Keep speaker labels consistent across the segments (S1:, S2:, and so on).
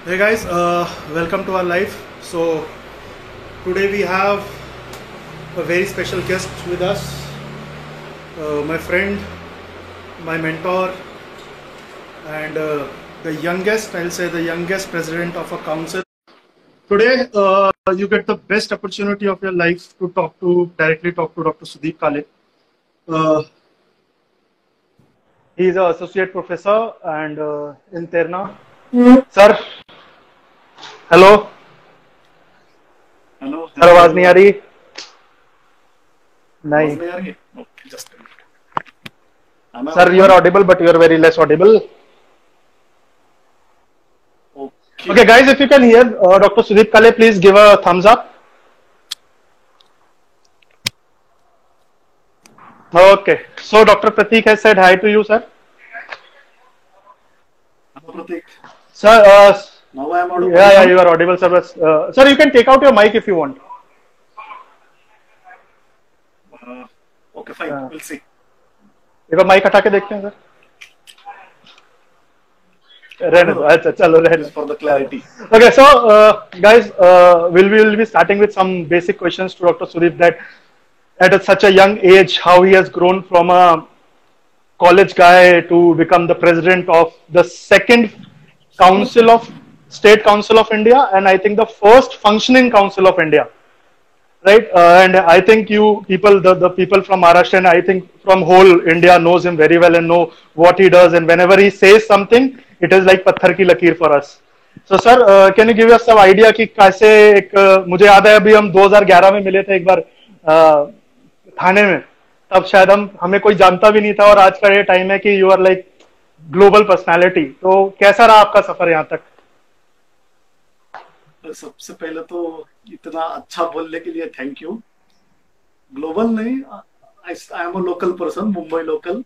S1: Hey guys, welcome to our live. So today we have a very special guest with us, my friend, my mentor, and the youngest, I'll say the youngest president of a council. Today, you get the best opportunity of your life to directly talk to Dr. Sudeep Kale. He is an associate professor and in Terna. Sir, hello
S2: hello
S1: sir, आवाज नहीं आ रही? नहीं
S2: नहीं आ रही है? Okay, just
S1: sir, you are audible but you are very less audible.
S2: Okay
S1: Okay, guys, if you can hear Dr. Sudeep Kale, please give a thumbs up. Okay, so Dr. Pratik has said hi to you, sir.
S2: Prateek,
S1: Sir,
S2: now I am audible.
S1: yeah, you are audible, sir. Sir, you can take out your mic if you want.
S2: Okay fine, will see.
S1: एक बार mic हटा के देखते हैं, sir. रहने दो, अच्छा चलो रहने
S2: for the clarity.
S1: Okay, so guys, we'll be starting with some basic questions to Dr. Sudeep, that such a young age, how he has grown from a college guy to become the president of the second State Council of India, and I think the first functioning Council of India, right? And I think you people, the people from Maharashtra, and I think from whole India knows him very well and know what he does, and whenever he says something, it is like पत्थर की लकीर for us. So sir, can you give us some idea कि कैसे एक मुझे याद है अभी हम 2011 में मिले थे एक बार थाने में, तब शायद हमें कोई जानता भी नहीं था, और आज का ये टाइम है कि you are like global personality. तो कैसा रहा आपका सफर यहाँ तक?
S2: सबसे पहले तो इतना अच्छा बोलने के लिए थैंक यू. ग्लोबल नहीं, I am a local person, Mumbai local.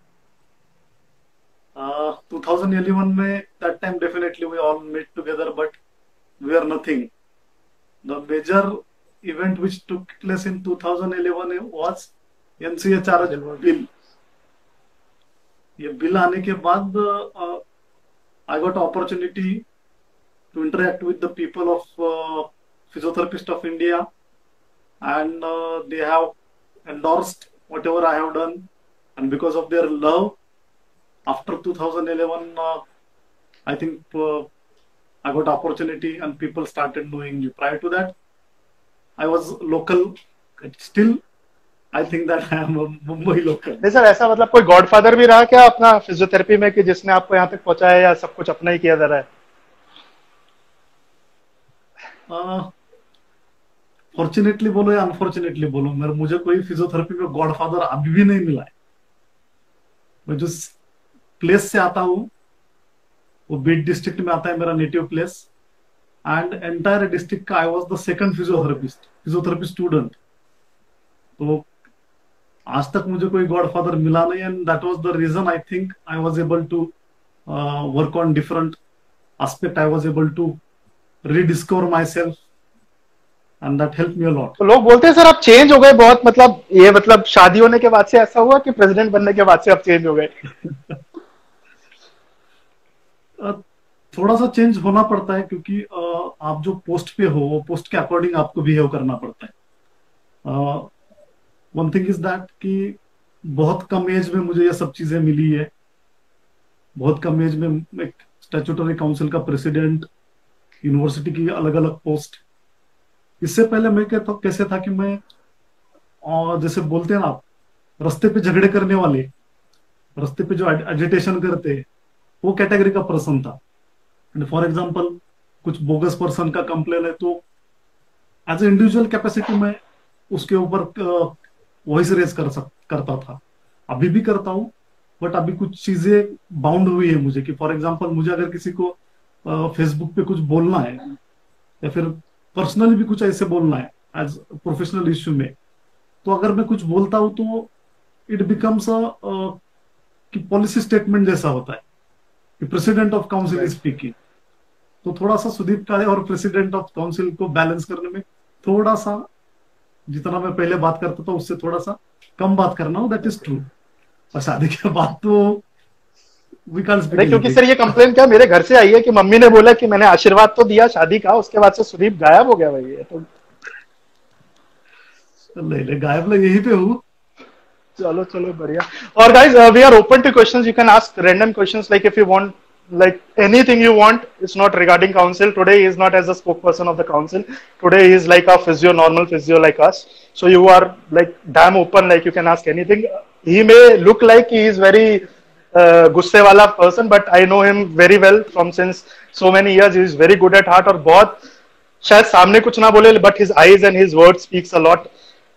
S2: 2011 में that time definitely we all met together, but we are nothing. The major event which took place in 2011 was NCHR bill. ये बिल आने के बाद I got opportunity to interact with the people of Physiotherapist of India, and they have endorsed whatever I have done, and because of their love, after 2011, I think I got opportunity and people started knowing me. Prior to that, I was local. Still, I think that I am a Mumbai local.
S1: नहीं sir, ऐसा मतलब कोई godfather भी रहा क्या अपना physiotherapy में, कि जिसने आपको यहाँ तक पहुंचाया, या सब कुछ अपना ही किया जा रहा है?
S2: फॉर्चुनेटली बोलो या अनफॉर्चुनेटली बोलो, मुझे कोई फिजियोथेरेपी में गॉडफादर अभी भी नहीं मिला है. मैं जिस प्लेस से आता हूँ वो बीड डिस्ट्रिक्ट में आता है, मेरा native place, and entire district का I was the second physiotherapy student. तो आज तक मुझे कोई गॉडफादर मिला नहीं, and that was the reason I think I was able to work on different aspect. I was able to rediscover myself, and that helped me a lot.
S1: तो लोग बोलते हैं सर आप चेंज हो गए बहुत, मतलब ये मतलब शादी होने के बाद से ऐसा हुआ कि प्रेसिडेंट बनने के बाद से आप चेंज हो गए?
S2: थोड़ा सा चेंज होना पड़ता है, क्योंकि आप जो पोस्ट पे हो वो पोस्ट के अकॉर्डिंग आपको बिहेव करना पड़ता है. वन थिंग इज दैट कि बहुत कम एज में मुझे ये सब चीजें मिली है. बहुत कम एज में एक स्टैट्यूटरी काउंसिल का प्रेसिडेंट, यूनिवर्सिटी की अलग अलग पोस्ट. इससे पहले मैं कैसे था कि मैं जैसे बोलते हैं ना आप, रास्ते पे झगड़े करने वाले, रास्ते पे जो एजिटेशन करते हैं, वो कैटेगरी का पर्सन था. एंड फॉर एग्जांपल कुछ बोगस पर्सन का कंप्लेन है तो एज ए इंडिविजुअल कैपेसिटी में उसके ऊपर वॉइस रेज करता था. अभी भी करता हूं, बट अभी कुछ चीजें बाउंड हुई है मुझे, कि फॉर एग्जांपल मुझे अगर किसी को फेसबुक पे कुछ बोलना है, या फिर पर्सनली भी कुछ ऐसे बोलना है एज प्रोफेशनल इश्यू में, तो अगर मैं कुछ बोलता हूं तो इट बिकम्स कि पॉलिसी स्टेटमेंट जैसा होता है कि president of council is speaking. तो थोड़ा सा सुदीप काले और प्रेसिडेंट ऑफ काउंसिल को बैलेंस करने में थोड़ा सा, जितना मैं पहले बात करता था उससे थोड़ा सा कम बात करना हूं, दैट इज ट्रू. और शादी के बाद तो वी कांट स्पीक
S1: नहीं, क्योंकि
S2: एनीथिंग।
S1: सर ये कंप्लेन क्या मेरे घर से आई है कि मम्मी ने बोला कि मैंने आशीर्वाद तो दिया शादी का, उसके बाद से सुदीप गायब हो गया भाई, ये तो।
S2: ले ले गायब ले, यहीं पे हूँ।
S1: चलो चलो बढ़िया। और guys, we are open to questions, you can ask random questions like if you want, like anything you want. It's not regarding council today. He is not as a spokesperson of the council today. He is like a physio, normal physio like us. So you are like damn open, like you can ask anything. He may look like he is very गुस्से वाला person, but I know him very well from since so many years. He is very good at heart और बहुत, शायद सामने कुछ ना बोले, but his eyes and his words speaks a lot.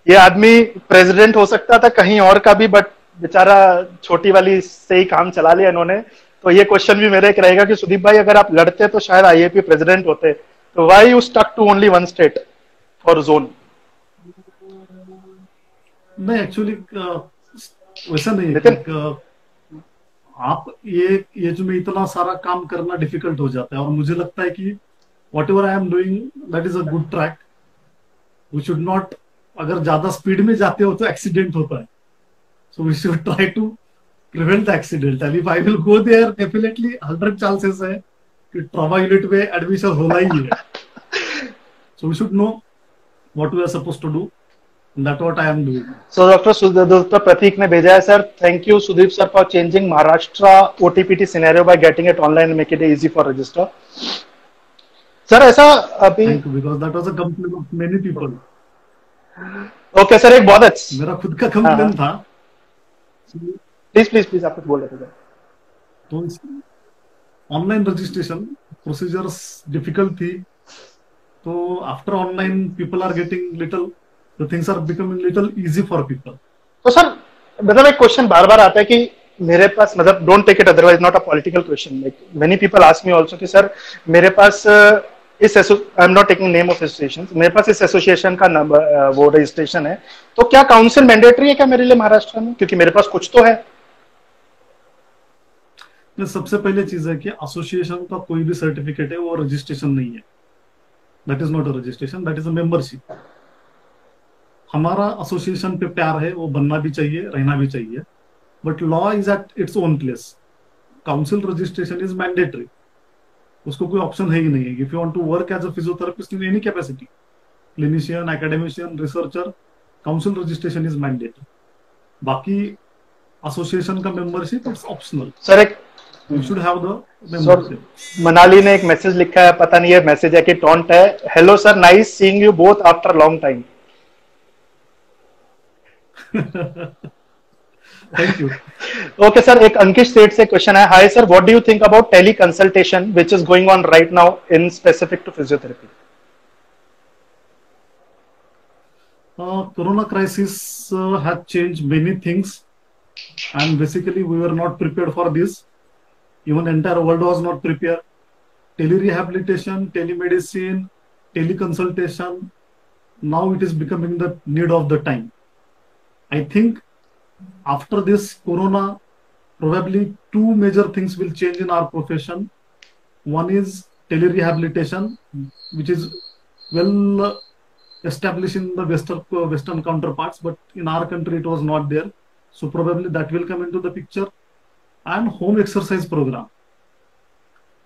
S1: ये आदमी प्रेसिडेंट हो सकता था कहीं और का भी, बट बेचारा छोटी वाली से ही काम चला लिया इन्होंने। तो ये क्वेश्चन भी मेरा एक रहेगा कि सुदीप भाई, अगर आप लड़ते तो शायद आईएपी प्रेसिडेंट होते, तो why you stuck to only one state for zone?
S2: नहीं, एक्चुअली वैसा नहीं है
S1: लेकिन
S2: कि आप ये जो में इतना सारा काम करना डिफिकल्ट हो जाता है, और मुझे लगता है कि whatever I am doing that is a good track. We should not, अगर ज्यादा स्पीड में जाते हो तो एक्सीडेंट होता है, so we should try to prevent the accident. And if I will go there, definitely 100 chances है कि ट्रॉमा यूनिट में एडमिशन होना ही है। So we should know what we are supposed to do, that what I am doing.
S1: So doctor Pratik ने भेजा है, sir thank you Sudeep sir for changing Maharashtra OTPT scenario by getting it online, make it easy for register. Sir ऐसा अभी,
S2: thank you, because that was a complaint of many people.
S1: Okay sir, एक बहुत अच्छा,
S2: मेरा खुद का कंप्लेंट था।
S1: Please please please, आप कुछ बोल रहे थे।
S2: तो ऑनलाइन रजिस्ट्रेशन प्रोसीजर्स डिफिकल्ट थी, तो after online people are getting little, the things are becoming little easy for people.
S1: तो सर मतलब एक क्वेश्चन बार बार आता है कि मेरे पास, मतलब don't take it otherwise, not a political question, like many people ask me also कि सर मेरे पास इस I am not taking name of association, मेरे पास इस एसोसिएशन का नंबर वो रजिस्ट्रेशन है, तो क्या काउंसिल मैंडेटरी है क्या मेरे लिए महाराष्ट्र में, क्योंकि मेरे पास कुछ तो है।
S2: सबसे पहले चीज है कि एसोसिएशन का कोई भी सर्टिफिकेट है वो रजिस्ट्रेशन नहीं है, that is not a registration, that is a membership. हमारा एसोसिएशन पे प्यार है, वो बनना भी चाहिए, रहना भी चाहिए, but law is at its own place. Council registration is mandatory, उसको कोई ऑप्शन है ही नहीं है। If you want to work as a physiotherapist in any capacity, clinician, academician, researcher, council registration is mandatory. बाकी एसोसिएशन का membership it's optional.
S1: Sir एक
S2: you should have the
S1: sir
S2: membership.
S1: Manali ने एक मैसेज लिखा है, पता नहीं ये मैसेज है कि टॉन्ट है। Hello sir, nice seeing you both after long time.
S2: Thank you.
S1: Okay sir, एक अंकित सेठ से क्वेश्चन है, hi sir, what do you think about tele consultation which is going on right now in specific to physiotherapy?
S2: Corona crisis had changed many things, and basically we were not prepared for this. Even entire world was not prepared. Telerehabilitation, telemedicine, teleconsultation, now it is becoming the need of the time. I think after this corona, probably two major things will change in our profession. One is telerehabilitation, which is well established in the western counterparts, but in our country it was not there, so probably that will come into the picture. And home exercise program,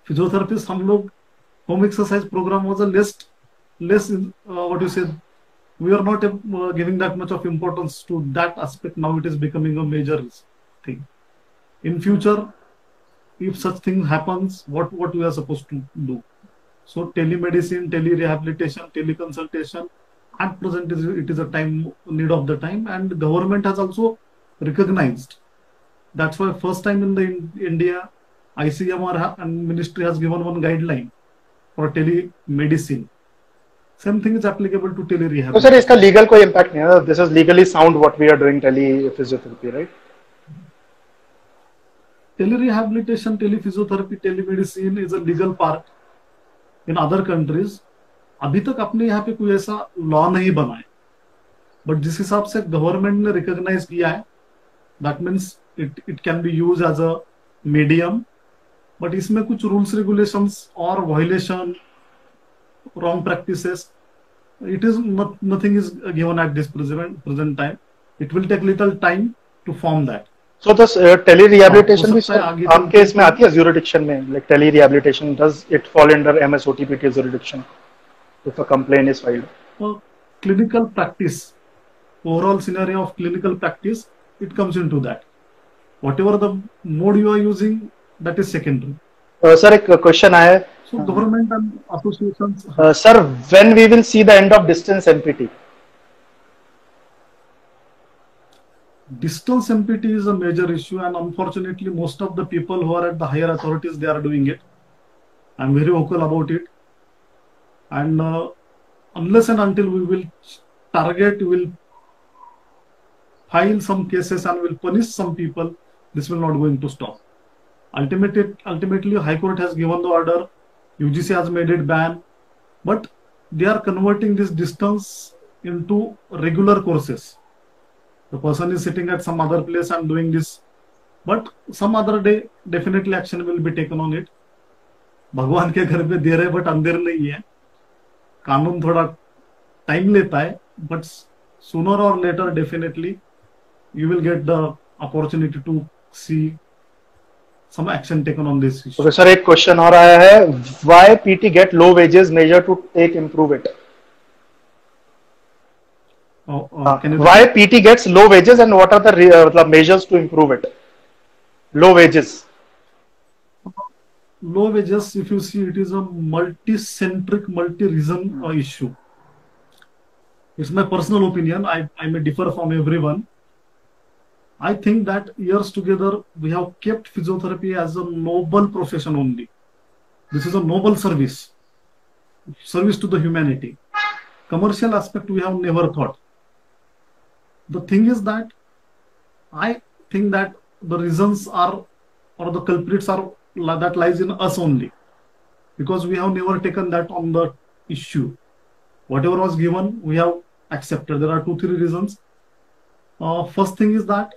S2: physiotherapist हम लोग home exercise program was a less what you say, we are not giving that much of importance to that aspect. Now it is becoming a major thing. In future, if such thing happens, what we are supposed to do? So telemedicine, telerehabilitation, teleconsultation, at present it is a time need of the time, and government has also recognized. That's why first time in the India, ICMR and ministry has given one guideline for telemedicine. Same thing is applicable to telerehabilitation.
S1: तो sir इसका legal कोई impact नहीं है, this is legally sound what we are doing tele physiotherapy, right?
S2: Telerehabilitation, telephysiotherapy, telemedicine is a legal part in other countries. अभी तक अपने यहाँ पे कोई ऐसा लॉ नहीं बना है, बट जिस हिसाब से गवर्नमेंट ने रिकॉग्नाइज किया है, that means it can be use as a medium, but इसमें कुछ रूल्स रेगुलेशंस और violation, wrong practices, it is nothing is given at this present time. It will take little time to form that.
S1: So this tele-rehabilitation
S2: हो
S1: भी
S2: सकता है
S1: sir
S2: आगे चल
S1: आपके
S2: के
S1: इसमें आती है jurisdiction में, like tele-rehabilitation, does it fall under MSOTPT jurisdiction if a complaint is filed?
S2: clinical practice, overall scenario of clinical practice, it comes into that. Whatever the mode you are using, that is secondary.
S1: Sir एक question आया है
S2: So government and associations,
S1: sir, when we will see the end of distance MPT?
S2: distance MPT is a major issue, and unfortunately, most of the people who are at the higher authorities, they are doing it. I'm very vocal about it. And unless and until we will target, we will file some cases and will punish some people, this will not going to stop. Ultimately, High Court has given the order, UGC has made it ban, but they are converting this distance into regular courses. The person is sitting at some other place and doing this, but some other day, definitely action will be taken on it. भगवान के घर पे देर है but अंधेर नहीं है. कानून थोड़ा टाइम लेता है, but sooner or later, definitely, you will get the opportunity to see some action taken on this issue.
S1: Okay, sir, एक क्वेश्चन और आया है, why PT get low wages measure to take improve it? Why PT gets low wages and what are the measures to improve it? Low wages.
S2: Low wages, if you see, it is a multi-centric, multi-reason issue. It's my personal opinion. I may differ from everyone. I think that years together, we have kept physiotherapy as a noble profession only. This is a noble service to the humanity. Commercial aspect, we have never thought. The thing is that I think that the reasons are, or the culprits are, that lies in us only, because we have never taken that on the issue. Whatever was given, we have accepted. There are 2-3 reasons. First thing is that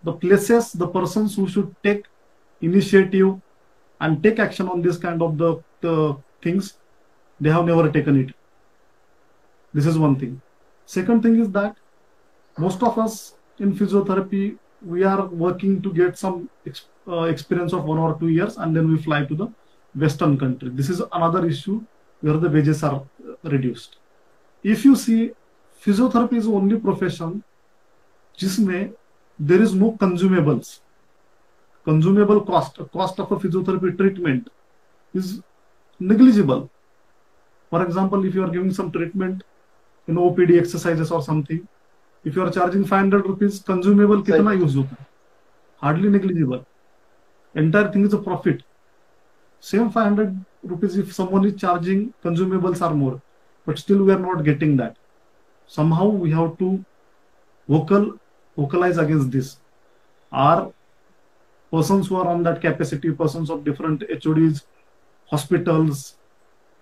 S2: the places, the persons who should take initiative and take action on this kind of the things, they have never taken it. This is one thing. Second thing is that most of us in physiotherapy, we are working to get some experience of 1 or 2 years, and then we fly to the Western country. This is another issue where the wages are reduced. If you see, physiotherapy is the only profession जिसमें there is no consumables. Consumable cost of a physiotherapy treatment is negligible. For example, if you are giving some treatment, OPD exercises or something, if you are charging 500 rupees, consumable कितना use होता है? Hardly negligible. Entire thing is a profit. Same 500 rupees if someone is charging, consumables are more, but still we are not getting that. Somehow we have to vocalize against this. Our persons who are on that capacity, persons of different HODs, hospitals,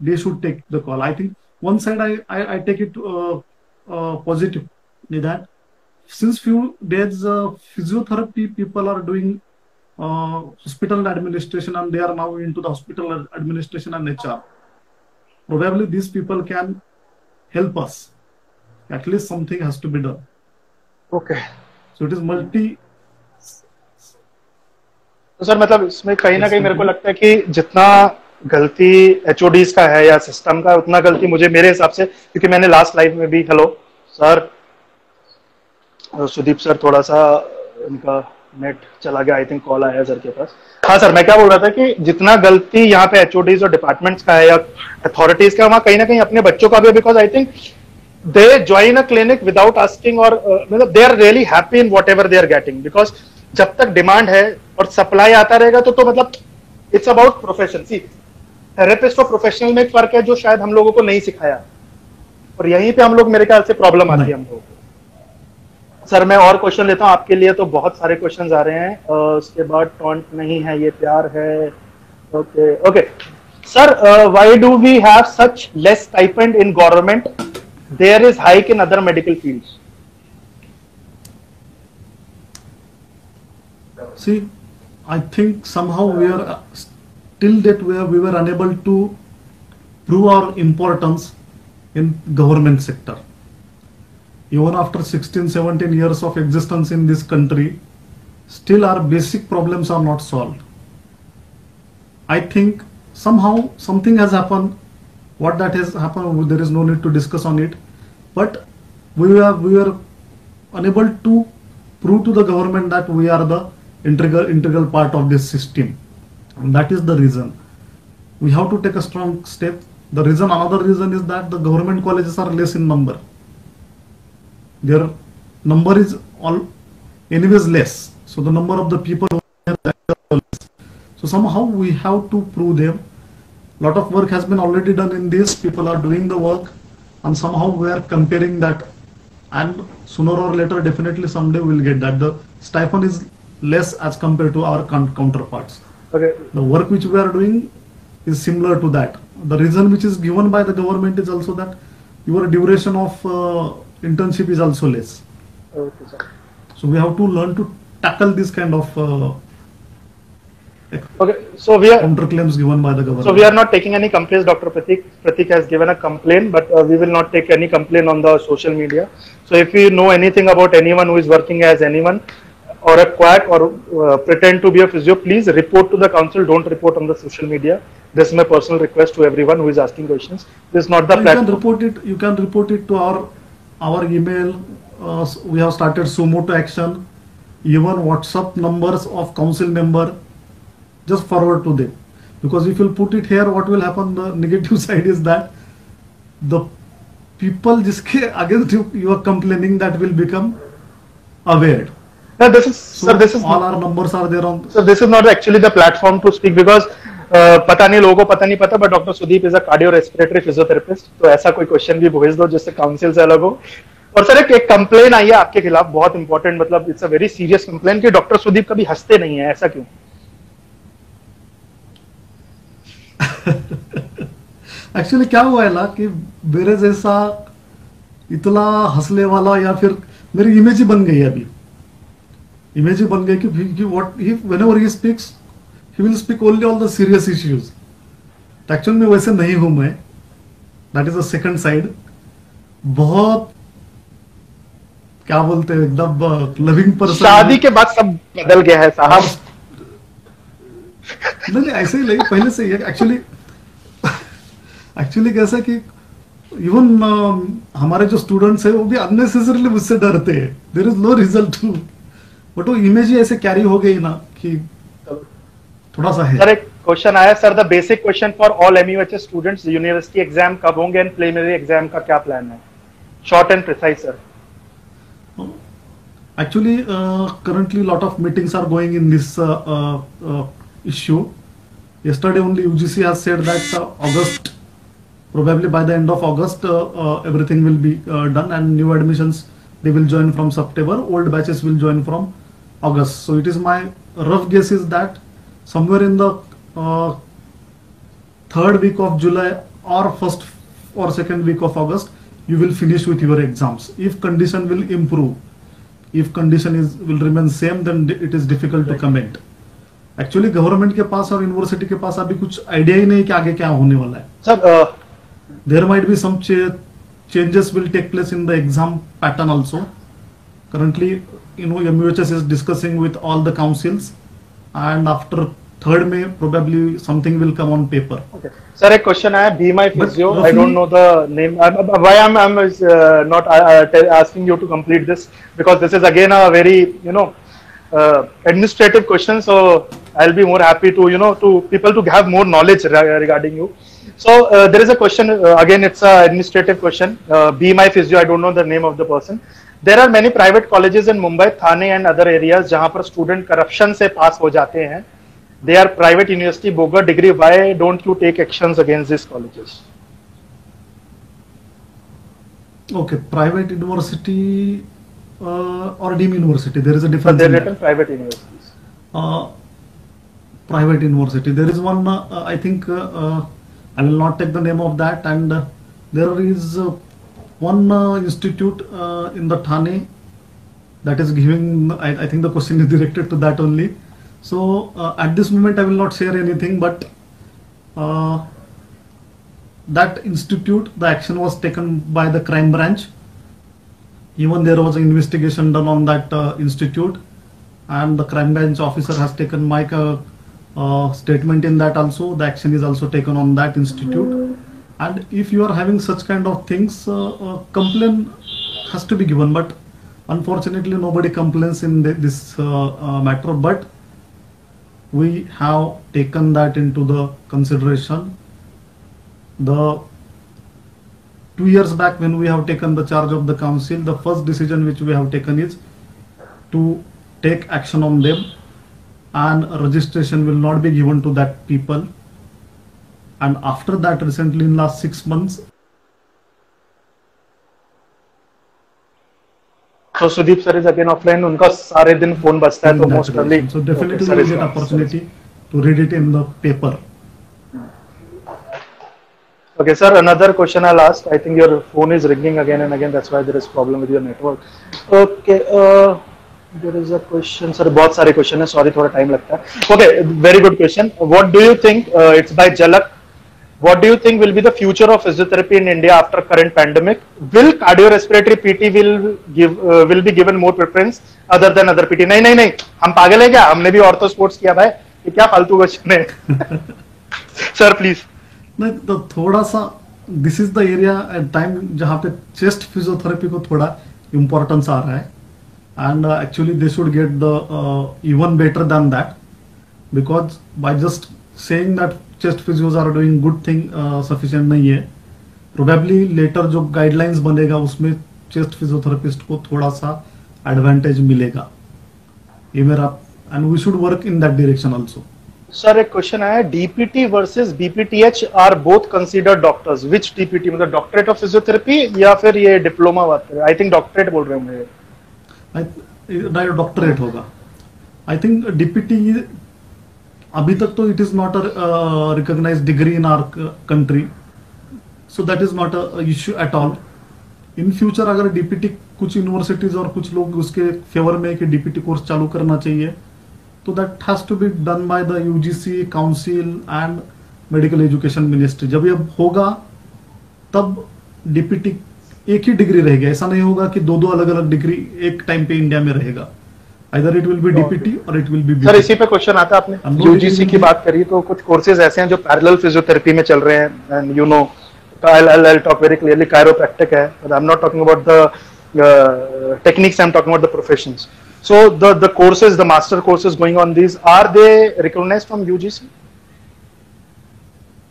S2: they should take the call. I think one side I take it positive, that since few days physiotherapy people are doing hospital administration, and they are now into the hospital administration and HR. Probably these people can help us. At least something has to be done.
S1: Okay.
S2: So it is multi.
S1: तो sir मतलब इसमें कहीं ना कहीं मेरे को लगता है कि जितना गलती HODs का है या सिस्टम का, उतना गलती मुझे मेरे हिसाब से, क्योंकि मैंने लास्ट लाइफ में भी, हेलो सर, सुदीप सर, थोड़ा सा इनका नेट चला गया, आई थिंक कॉल आया सर के पास. हाँ सर, मैं क्या बोल रहा था कि जितना गलती यहाँ पे HODs और डिपार्टमेंट्स का है या अथॉरिटीज का, वहां कहीं ना कहीं अपने बच्चों का भी, because I think they join a clinic without asking, और मतलब they are really happy in whatever they are getting, because जब तक डिमांड है और सप्लाई आता रहेगा तो मतलब it's about profession. See, therapist और प्रोफेशनल में एक फर्क है जो शायद हम लोगों को नहीं सिखाया, और यहीं पे हम लोग, मेरे ख्याल से प्रॉब्लम आती है हम लोगों को. सर मैं और क्वेश्चन लेता हूं आपके लिए, तो बहुत सारे क्वेश्चंस आ रहे हैं. उसके बाद टॉन्ट नहीं है, ये प्यार है. Okay okay sir, why do we have such less stipend in government, there is hike in other medical fields?
S2: See, I think somehow we are till that we were unable to prove our importance in government sector. Even after 16-17 years of existence in this country, still our basic problems are not solved. I think somehow something has happened. What that has happened, there is no need to discuss on it. But we are unable to prove to the government that we are the integral part of this system. And that is the reason we have to take a strong step. Another reason is that the government colleges are less in number. Their number is anyways less. So the number of the people who are less. So somehow we have to prove them. Lot of work has been already done in this. People are doing the work, and somehow we are comparing that. And sooner or later, definitely someday we'll get that. The stipend is less as compared to our counterparts.
S1: Okay.
S2: The work which we are doing is similar to that. The reason which is given by the government is also that your duration of internship is also less.
S1: Okay, sir.
S2: So we have to learn to tackle this kind of
S1: okay. So we are
S2: counterclaims given by the government.
S1: So we are not taking any complaints. Dr. Pratik has given a complaint, but we will not take any complaint on the social media. So if you know anything about anyone who is working as anyone or a quack or pretend to be a physio, please report to the council. Don't report on the social media. This is my personal request to everyone who is asking questions. This is not the platform.
S2: You can report it to our email. We have started sumo to action. Even WhatsApp numbers of council member, just forward to them. Because if you put it here, what will happen? The negative side is that the people against you are complaining that will become aware.
S1: No, this is,
S2: So
S1: sir, this is
S2: all our numbers are there on.
S1: So this is not actually the platform to speak because पता नहीं लोगों को पता नहीं पता, but Dr. Sudeep is a cardiorespiratory physiotherapist. तो ऐसा कोई क्वेश्चन भी भेज दो जिससे काउंसिल से अलग हो. और सर एक कंप्लेन आई है आपके खिलाफ, बहुत इंपॉर्टेंट, मतलब it's a very serious complain कि डॉक्टर सुदीप कभी हंसते नहीं है, ऐसा क्यों?
S2: एक्चुअली क्या हुआ है ना कि मेरे जैसा इतना हंसने वाला या फिर मेरी इमेज ही बन गई है अभी. इमेज ही बन गई कि what he whenever he speaks he will speak only all the serious issues. Actually में वैसे नहीं हूं मैं. That is the second side. बहुत क्या बोलते हैं, एकदम लविंग पर्सन.
S1: शादी के बाद सब बदल गया है साहब.
S2: नहीं ऐसे ही लगे पहले से ही. एक्चुअली कैसा कि इवन हमारे जो स्टूडेंट्स है वो भी अननेसेसरली मुझसे डरते हैं. There is no result to, but वो इमेज ही ऐसे कैरी हो गई ना कि थोड़ा सा है.
S1: सर एक क्वेश्चन आया sir, the basic question for all MUHS students, university exam कब होंगे एंड प्रीलिमिनरी एग्जाम का क्या प्लान है? Short and precise sir.
S2: Actually, currently lot of meetings are going in this issue. Yesterday only UGC has said that August, probably by the end of August, everything will be done, and new admissions they will join from September. Old batches will join from August. So it is my rough guess is that somewhere in the third week of July or first or second week of August, you will finish with your exams. If condition will improve. If condition will remain same, then it is difficult to comment. Actually, government के पास और university के पास अभी कुछ idea ही नहीं कि आगे क्या होने वाला है.
S1: Sir
S2: there might be some changes will take place in the exam pattern also. Currently, MUHS is discussing with all the councils, and after 3rd May probably something will come on paper.
S1: Okay. Sir, a question I have. Be My Physio. I don't know the name. Why I'm not asking you to complete this, because this is again a very administrative question. So I'll be more happy to to people to have more knowledge regarding you. So there is a question again. It's a administrative question. Be My Physio. I don't know the name of the person. There are many private colleges in Mumbai, Thane, and other areas जहाँ पर student corruption से pass हो जाते हैं. They are private university, bogus degree. Why don't you take actions against these colleges?
S2: Okay, private university or deemed university, there is a difference.
S1: But they're written private universities.
S2: Private university. There is one. I think I will not take the name of that. And there is one institute in the Thane that is giving. I think the question is directed to that only. So at this moment I will not share anything, but that institute, the action was taken by the crime branch. Even there was an investigation done on that institute, and the crime branch officer has taken my statement in that also. The action is also taken on that institute. And if you are having such kind of things, complaint has to be given. But unfortunately, nobody complains in this matter. But we have taken that into the consideration. The 2 years back, when we have taken the charge of the council, the first decision which we have taken is to take action on them, and registration will not be given to that people. And after that, recently in last 6 months.
S1: So Sudeep sir is again offline. उनका सारे दिन phone बजता है तो most probably.
S2: So definitely you will get opportunity to read it in the paper.
S1: Okay, sir. Another question I'll ask. I think your phone is ringing again and again. That's why there is problem with your network. Okay. There is a question, sir. बहुत सारे question है. Sorry, थोड़ा time लगता है. Okay, very good question. What do you think? It's by Jalak. What do you think will be the future of physiotherapy in India after current pandemic? Will cardiorespiratory PT will be given more preference other than other PT? नहीं नहीं नहीं, हम पागल है क्या? हमने भी ortho sports किया भाई. ये क्या फालतू क्वेश्चन है? Sir, please.
S2: नहीं तो थोड़ा सा this is the area at time जहाँ पे चेस्ट फिजियोथेरेपी को थोड़ा इम्पोर्टेंस आ रहा है. And actually they should get the even better than that, because by just saying that chest physios are doing good thing sufficient नहीं है. Probably later जो guidelines बनेगा उसमें chest physiotherapist को थोड़ा सा advantage मिलेगा. ये मेरा, and we should work in that direction also.
S1: Sir, एक क्वेश्चन आया, DPT versus BPTH are both considered doctors. Which DPT, मतलब डॉक्टरेट ऑफ फिजियोथेरेपी या फिर ये डिप्लोमा बात कर रहे हैं? आई थिंक डॉक्टरेट बोल रहे होंगे.
S2: डॉक्टरेट होगा. आई थिंक डीपीटी अभी तक तो it is not a recognised degree in our country, so that is not a issue at all. In future अगर डीपीटी कुछ यूनिवर्सिटीज और कुछ लोग उसके फेवर में कि डीपीटी कोर्स चालू करना चाहिए, तो that has to be done by the UGC council and medical education ministry. जब ये होगा तब डीपीटी एक ही डिग्री रहेगा. ऐसा नहीं होगा कि दो दो अलग अलग डिग्री एक टाइम पे इंडिया में रहेगा. Either it will be DPT or it will be BPT.
S1: Sir इसी पे क्वेश्चन आता है, आपने यूजीसी की बात करी तो कुछ कोर्सेज ऐसे हैं जो पैरेलल फिजियोथेरेपी में चल रहे हैं. And you know, I'll talk very clearly. Chiropractic है, but I'm not talking about the techniques. I'm talking about the professions. So the courses, the master courses going on these, are they recognized from UGC?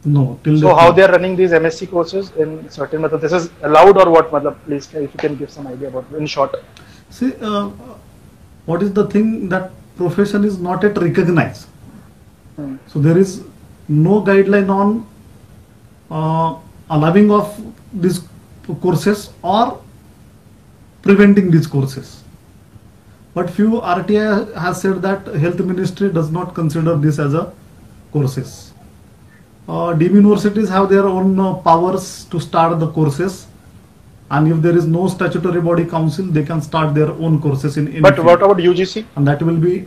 S2: No.
S1: So how they are running these MSc courses in certain method? This is allowed or what? Matlab, please, if you can give some idea about it in short.
S2: See, what is the thing, that profession is not yet recognized. So there is no guideline on allowing of these courses or preventing these courses. But few RTI has said that health ministry does not consider this as a courses. Deemed universities have their own powers to start the courses, and if there is no statutory body council, they can start their own courses in.
S1: But what about UGC?
S2: And that will be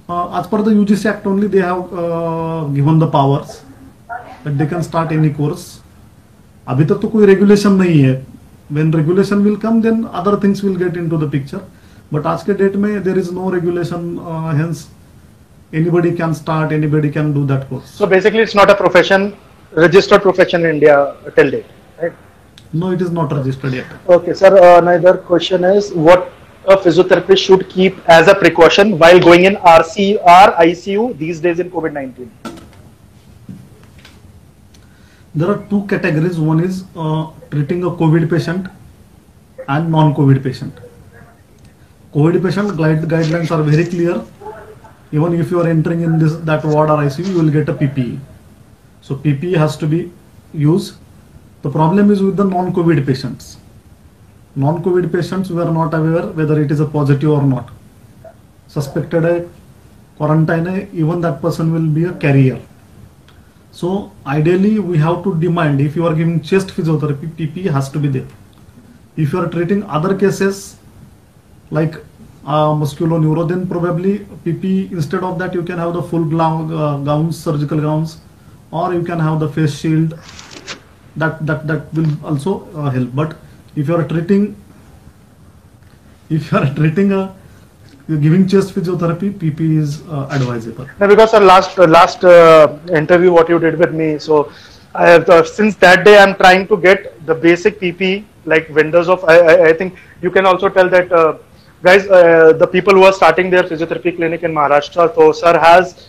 S2: as per the UGC Act only, they have given the powers that they can start any course. अभी तक तो कोई regulation नहीं है. When regulation will come, then other things will get into the picture. But आज के date में there is no regulation, hence anybody can start, anybody can do that course.
S1: So basically, it's not a profession, registered profession in India till date, right?
S2: No, it is not registered yet.
S1: Okay, sir. Another question is, what a physiotherapist should keep as a precaution while going in RCR, ICU these days in COVID-19?
S2: There are two categories. One is treating a COVID patient and non-COVID patient. COVID patient guidelines are very clear. Even if you are entering in that ward or ICU, you will get a PPE. So PPE has to be used. The problem is with the non-COVID patients. Non-COVID patients, we are not aware whether it is a positive or not. Suspected a quarantine, even that person will be a carrier. So ideally, we have to demand, if you are giving chest physiotherapy, PPE has to be there. If you are treating other cases like musculoneuro, then probably PPE, instead of that you can have the full gowns, surgical gowns, or you can have the face shield. That will also help. But if you are treating a you're giving chest physiotherapy, PP is advisable.
S1: No, because sir, last interview what you did with me, so I have since that day I'm trying to get the basic PP like vendors of. I think you can also tell that guys, the people who are starting their physiotherapy clinic in Maharashtra. So sir has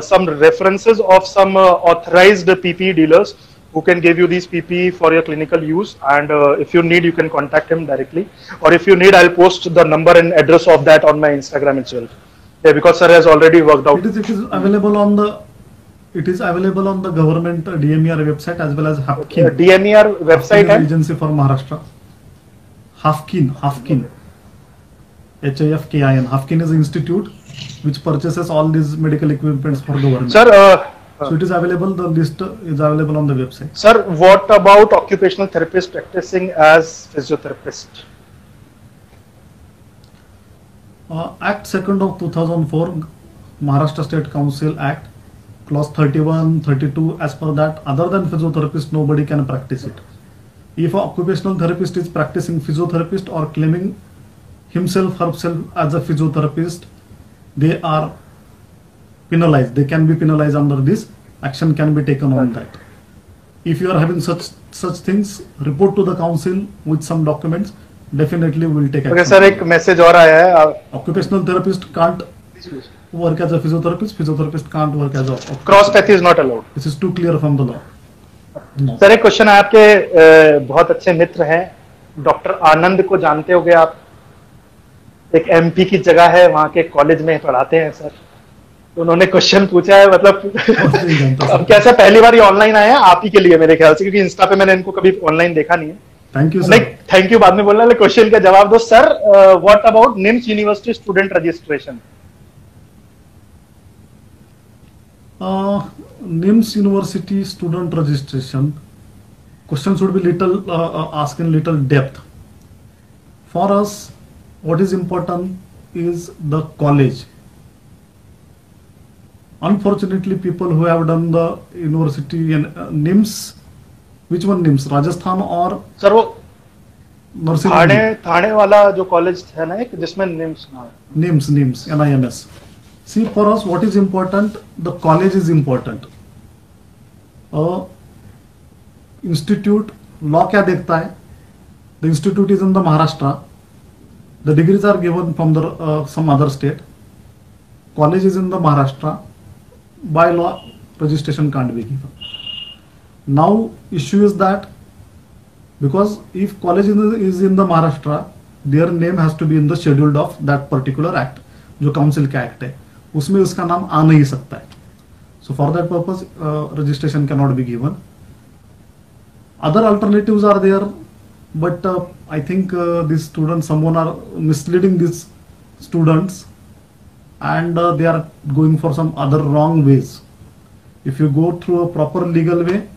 S1: some references of some authorized PP dealers who can give you these PP for your clinical use, and if you need, you can contact him directly, or if you need, I'll post the number and address of that on my Instagram itself. Yeah, because sir has already worked out.
S2: It is available on the government DMER website as well as Hafkin.
S1: DMER website
S2: Hafkin agency for Maharashtra. Hafkin. HIFKIN. Hafkin is an institute which purchases all these medical equipments for government.
S1: Sir,
S2: so it is available. The list is available on the website.
S1: Sir, what about occupational therapists practicing as physiotherapist?
S2: Act 2nd of 2004, Maharashtra State Council Act, clause 31, 32, as per that, other than physiotherapist, nobody can practice it. If an occupational therapist is practicing physiotherapist or claiming himself, herself as a physiotherapist, they are penalized. They can be penalized under this. Action can be taken on that. If you are having such things, report to the council with some documents. Definitely we will take action.
S1: Okay, sir, एक message और आया है.
S2: Occupational therapist can't work as a physiotherapist. Physiotherapist can't work as a.
S1: Cross-pathy is not allowed.
S2: This is too clear from the law. No.
S1: Sir एक question है, आपके बहुत अच्छे मित्र हैं, डॉक्टर आनंद को जानते होंगे आप, एक एमपी की जगह है, वहाँ के कॉलेज में पढ़ाते हैं सर. उन्होंने क्वेश्चन पूछा है, मतलब अब कैसे पहली बार ये ऑनलाइन आया है आप ही के लिए मेरे ख्याल से, क्योंकि इंस्टा पे मैंने इनको कभी ऑनलाइन देखा नहीं है.
S2: Thank you
S1: sir. Thank you बाद में बोलना, क्वेश्चन का जवाब दो sir. What about NIMS university student registration?
S2: NIMS University student registration, question should be little asked in little depth. For us, what is important is the college. Unfortunately, people who have done the university and NIMS, which one NIMS, Rajasthan or
S1: sir वो
S2: nursing?
S1: थाने वाला जो college है ना एक, जिसमें NIMS
S2: NIMS. See, for us, what is important? The college is important. Institute, law क्या देखता है? The institute is in the Maharashtra. The degrees are given from the some other state. College is in the Maharashtra. By law, registration can't be given. Now, issue is that because if college is in the Maharashtra, their name has to be in the schedule of that particular act, जो council का act है, उसमें उसका नाम आ नहीं सकता है. So for that purpose, registration cannot be given. Other alternatives are there, but I think these students, someone are misleading these students, and they are going for some other wrong ways. If you go through a proper legal way,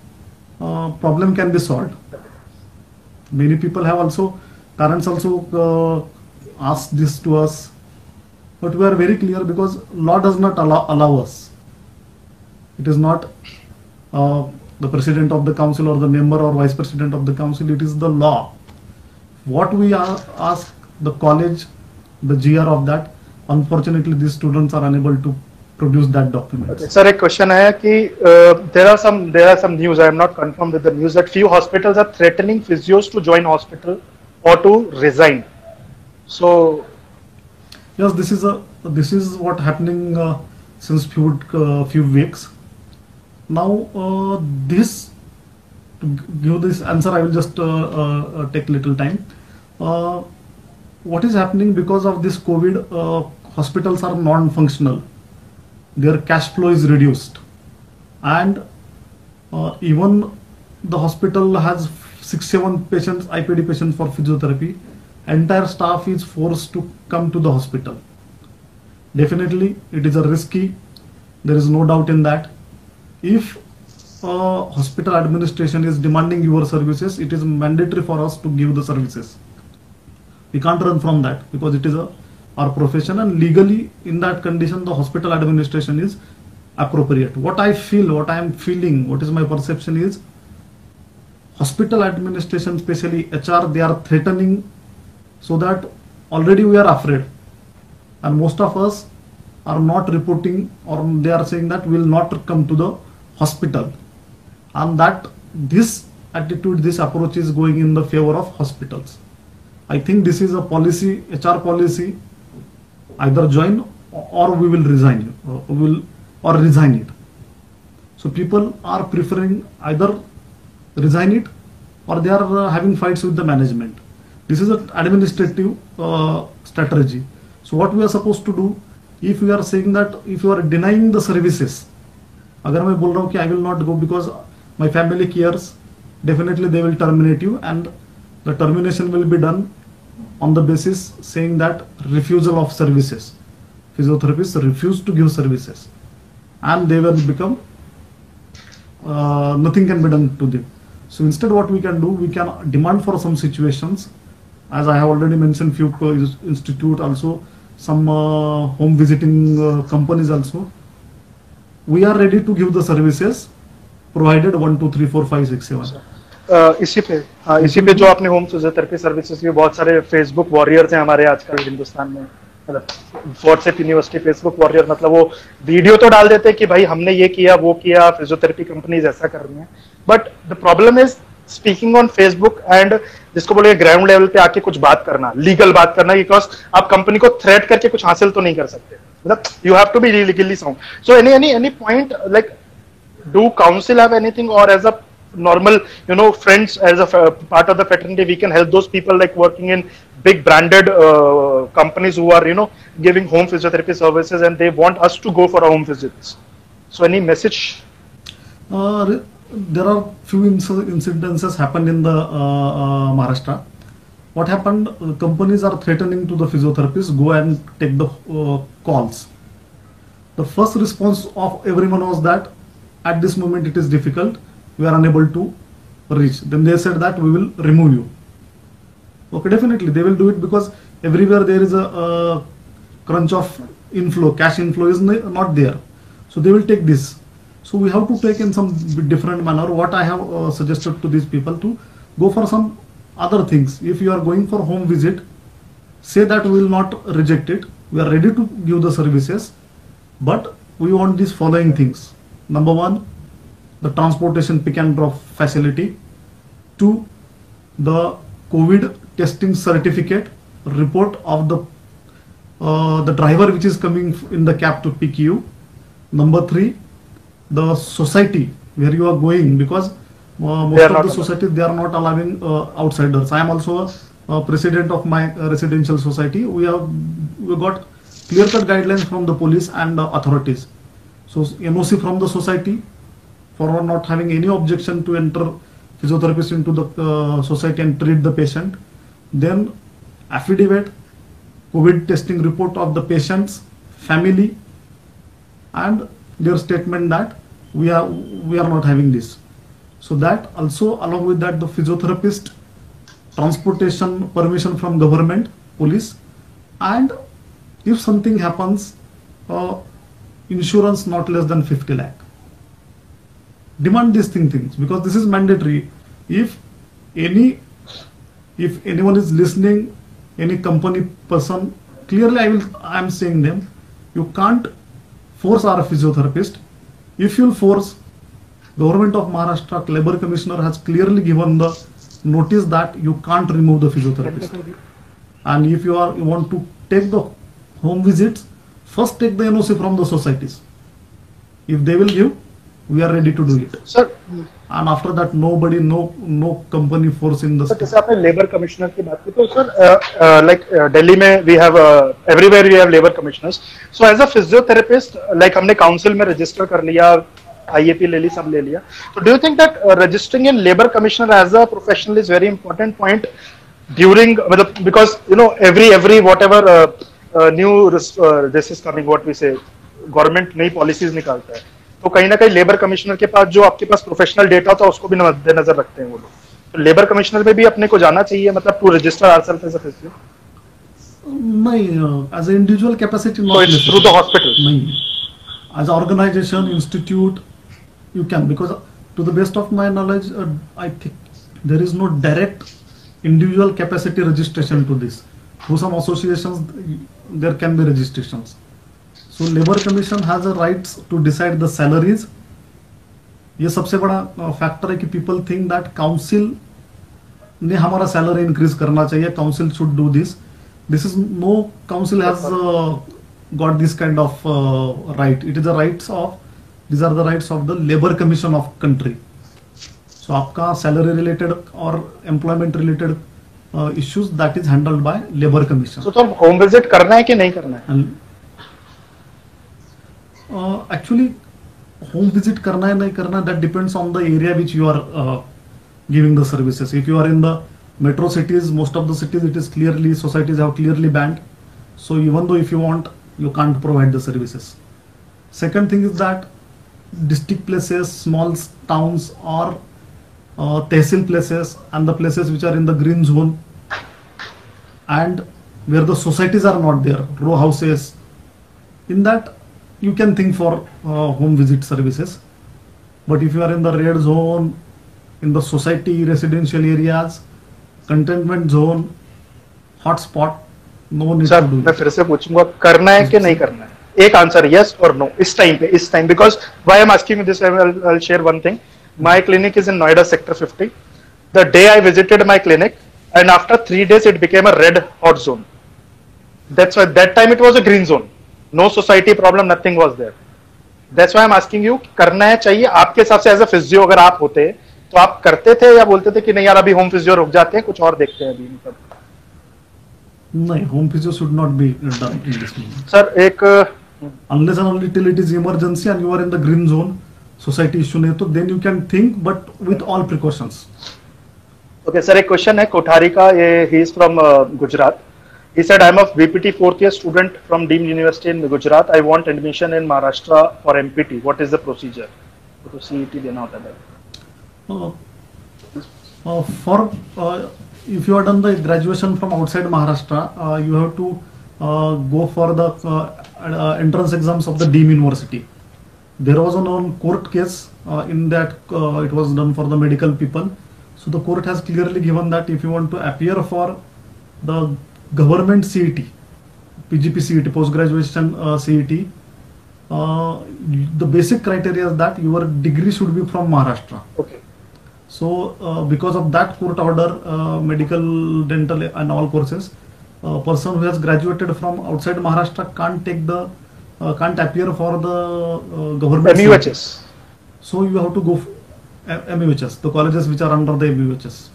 S2: problem can be solved. Many people have also, parents also asked this to us, but we are very clear because law does not allow us. It is not the president of the council or the member or vice president of the council, it is the law. What we ask the college, the GR of that, unfortunately these students are unable to produce that document.
S1: Okay. Sir, एक question है कि there are some news, I am not confirmed with the news, that few hospitals are threatening physios to join hospital or to resign. So
S2: yes, this is what happening since few weeks. Now this, to give this answer, I will just take little time. What is happening because of this COVID? Hospitals are non-functional. Their cash flow is reduced, and even the hospital has 6-7 patients, IPD patients for physiotherapy. Entire staff is forced to come to the hospital. Definitely, it is a risky. There is no doubt in that. If hospital administration is demanding your services, it is mandatory for us to give the services. We can't run from that because it is our profession, and legally in that condition the hospital administration is appropriate. What I feel, what I am feeling, what is my perception is hospital administration, especially HR, they are threatening, so that already we are afraid. and most of us are not reporting, or they are saying that we will not come to the hospital, and that this attitude, this approach is going in the favor of hospitals. I think this is a policy, HR policy, either join or we will resign, or resign it. So people are preferring either resign it, or they are having fights with the management. This is an administrative strategy. So what we are supposed to do, if we are saying that, if you are denying the services, अगर मैं बोल रहा हूँ कि I will not go because my family cares, definitely they will terminate you, and the termination will be done on the basis saying that refusal of services. Physiotherapists refuse to give services, and they will become nothing can be done to them. So instead, what we can do, we can demand for some situations, as I have already mentioned, few institute also, some home visiting companies also. We are ready to give the services provided 1 2 3 4 5 6 7.
S1: इसी पे जो आपने home physiotherapy services के बहुत सारे Facebook warriors हैं हमारे आजकल हिंदुस्तान में, मतलब व्हाट्सएप यूनिवर्सिटी फेसबुक वॉरियर, मतलब वो वीडियो तो डाल देते हैं कि भाई हमने ये किया वो किया, फिजियोथेरेपी कंपनीज ऐसा कर रही हैं, but the problem is speaking on Facebook and जिसको बोले ग्राउंड लेवल पे आके कुछ बात करना, लीगल बात करना, बिकॉज आप कंपनी को थ्रेट करके कुछ हासिल तो नहीं कर सकते, मतलब you have to be legally sound. So any point like do council have anything, और as a normal friends, as a part of the fraternity, we can help those people like working in big branded companies who are giving home physiotherapy services, and they want us to go for our home visits. So any message?
S2: There are few incidences happened in the Maharashtra. What happened, companies are threatening to the physiotherapists, go and take the calls. The first response of everyone was that at this moment it is difficult, we are unable to reach. Then they said that we will remove you. Okay, definitely they will do it, because everywhere there is a crunch of inflow, cash inflow is not there. So they will take this. So we have to take in some different manner. What I have suggested to these people, to go for some other things. If you are going for home visit, say that we will not reject it. We are ready to give the services, but we want these following things. Number one, the transportation pick and drop facility. 2, the COVID testing certificate report of the driver which is coming in the cab to pick you. Number 3, the society where you are going, because most of the society, they are not allowing outsiders. I am also a president of my residential society. We got clear-cut guidelines from the police and authorities. So NOC from the society for not having any objection to enter physiotherapists into the society and treat the patient. Then affidavit, COVID testing report of the patient's family, and their statement that we are not having this. So that also, along with that, the physiotherapist transportation permission from government, police, and if something happens, insurance not less than 50 lakh. Demand these things, because this is mandatory. If anyone is listening, any company person, clearly I am saying them, you can't force our physiotherapist. If you force, Government of Maharashtra Labor Commissioner has clearly given the notice that you can't remove the physiotherapist. And if you want to take the home visits, first take the NOC from the societies. If they will give, we are ready to do it,
S1: sir.
S2: And after that, nobody, no company force in the.
S1: जैसे आपने labour commissioner की बात की, तो sir like Delhi में we have everywhere we have labour commissioners. So as a physiotherapist, like हमने council में register कर लिया, IAP ले ली, सब ले लिया. तो do you think that registering in labour commissioner as a professional is very important point during, मतलब because every whatever new this is coming, what we say, government नई पॉलिसीज निकालता है, तो कहीं ना कहीं लेबर कमिश्नर के पास जो आपके पास प्रोफेशनल डेटा होता है उसको भी मद्देनजर रखते हैं वो लोग. तो लेबर कमिश्नर में भी अपने को जाना चाहिए, मतलब to register ourselves as a physio.
S2: नहीं, as a individual capacity
S1: not through the hospital.
S2: नहीं, as organisation, institute, you can, because to the best of my knowledge, I think there is no direct individual capacity registration to this. through some associations there can be registrations. So Labor Commission has a rights to decide the salaries. ये सबसे बड़ा factor है कि people think that council ने हमारा salary increase करना चाहिए, council should do this. This is no council has got this kind of right. It is the rights of, these are the rights of the Labor Commission of country. So आपका salary related और employment related issues that is handled by Labor Commission.
S1: तो home visit करना है कि नहीं करना है?
S2: Actually home visit करना है नहीं करना, that depends on the area which you are giving the services. If you are in the metro cities, most of the cities it is clearly, societies have clearly banned. So even though if you want, you can't provide the services. Second thing is that district places, small towns or tehsil places and the places which are in the green zone and where the societies are not there, row houses, in that you can think for home visit services. But if you are in the red zone, in the society, residential areas, containment zone, hotspot, no need to do it.
S1: मैं फिर से पूछूंगा, करना है कि नहीं करना है? एक आंसर यस और नो इस time, because why I am asking you this, I will share one thing. My clinic is in Noida sector 50. The day I visited my clinic and after 3 days it became a red hot zone. That's why that time it was a green zone. No society problem, nothing was there. That's why I am asking you, करना है चाहिए आपके हिसाब से? As a physio अगर आप होते तो आप करते थे या बोलते थे कि नहीं यार अभी होम फिजियो रुक जाते हैं, कुछ और देखते हैं अभी? मतलब
S2: नहीं, home physio should not be done in this moment.
S1: Sir एक
S2: unless and only till it is emergency and you are in the green zone, society issue नहीं तो then you can think, but with all precautions.
S1: Okay, sir, एक question है कोठारी का. ये he is from Gujarat. He said, I am a VPT 4th year student from Deemed University in Gujarat. I want admission in Maharashtra for MPT. What is the procedure? तो CET देना होता है.
S2: If you are done the graduation from outside Maharashtra, you have to go for the entrance exams of the Deemed University. There was a known court case in that it was done for the medical people. So the court has clearly given that if you want to appear for the government CET, PGP CET, post graduation CET, the basic criteria is that your degree should be from Maharashtra.
S1: Okay.
S2: So because of that court order, medical, dental and all courses, a person who has graduated from outside Maharashtra can't appear for the government
S1: MUHS.
S2: So you have to go MUHS, the colleges which are under the MUHS.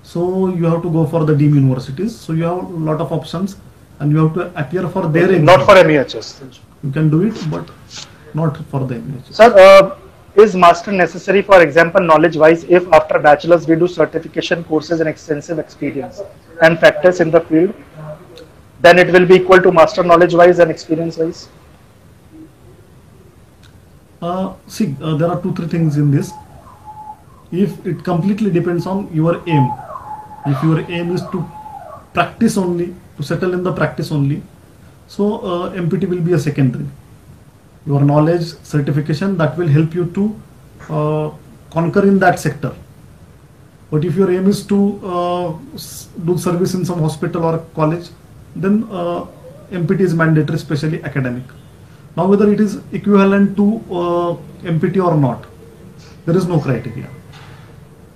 S2: So you have to go for the Deemed universities. So you have a lot of options and you have to appear for their exam.
S1: Not for MUHS.
S2: You can do it, but not for the MUHS.
S1: Sir, is master necessary, for example, knowledge wise, if after bachelor's we do certification courses and extensive experience and practice in the field, then it will be equal to master knowledge wise and experience wise?
S2: See, there are 2-3 things in this. If it completely depends on your aim, if your aim is to practice only, to settle in the practice only, so MPT will be a secondary. Your knowledge, certification, that will help you to conquer in that sector. But if your aim is to do service in some hospital or college, then MPT is mandatory, especially academic. Now whether it is equivalent to MPT or not, there is no criteria.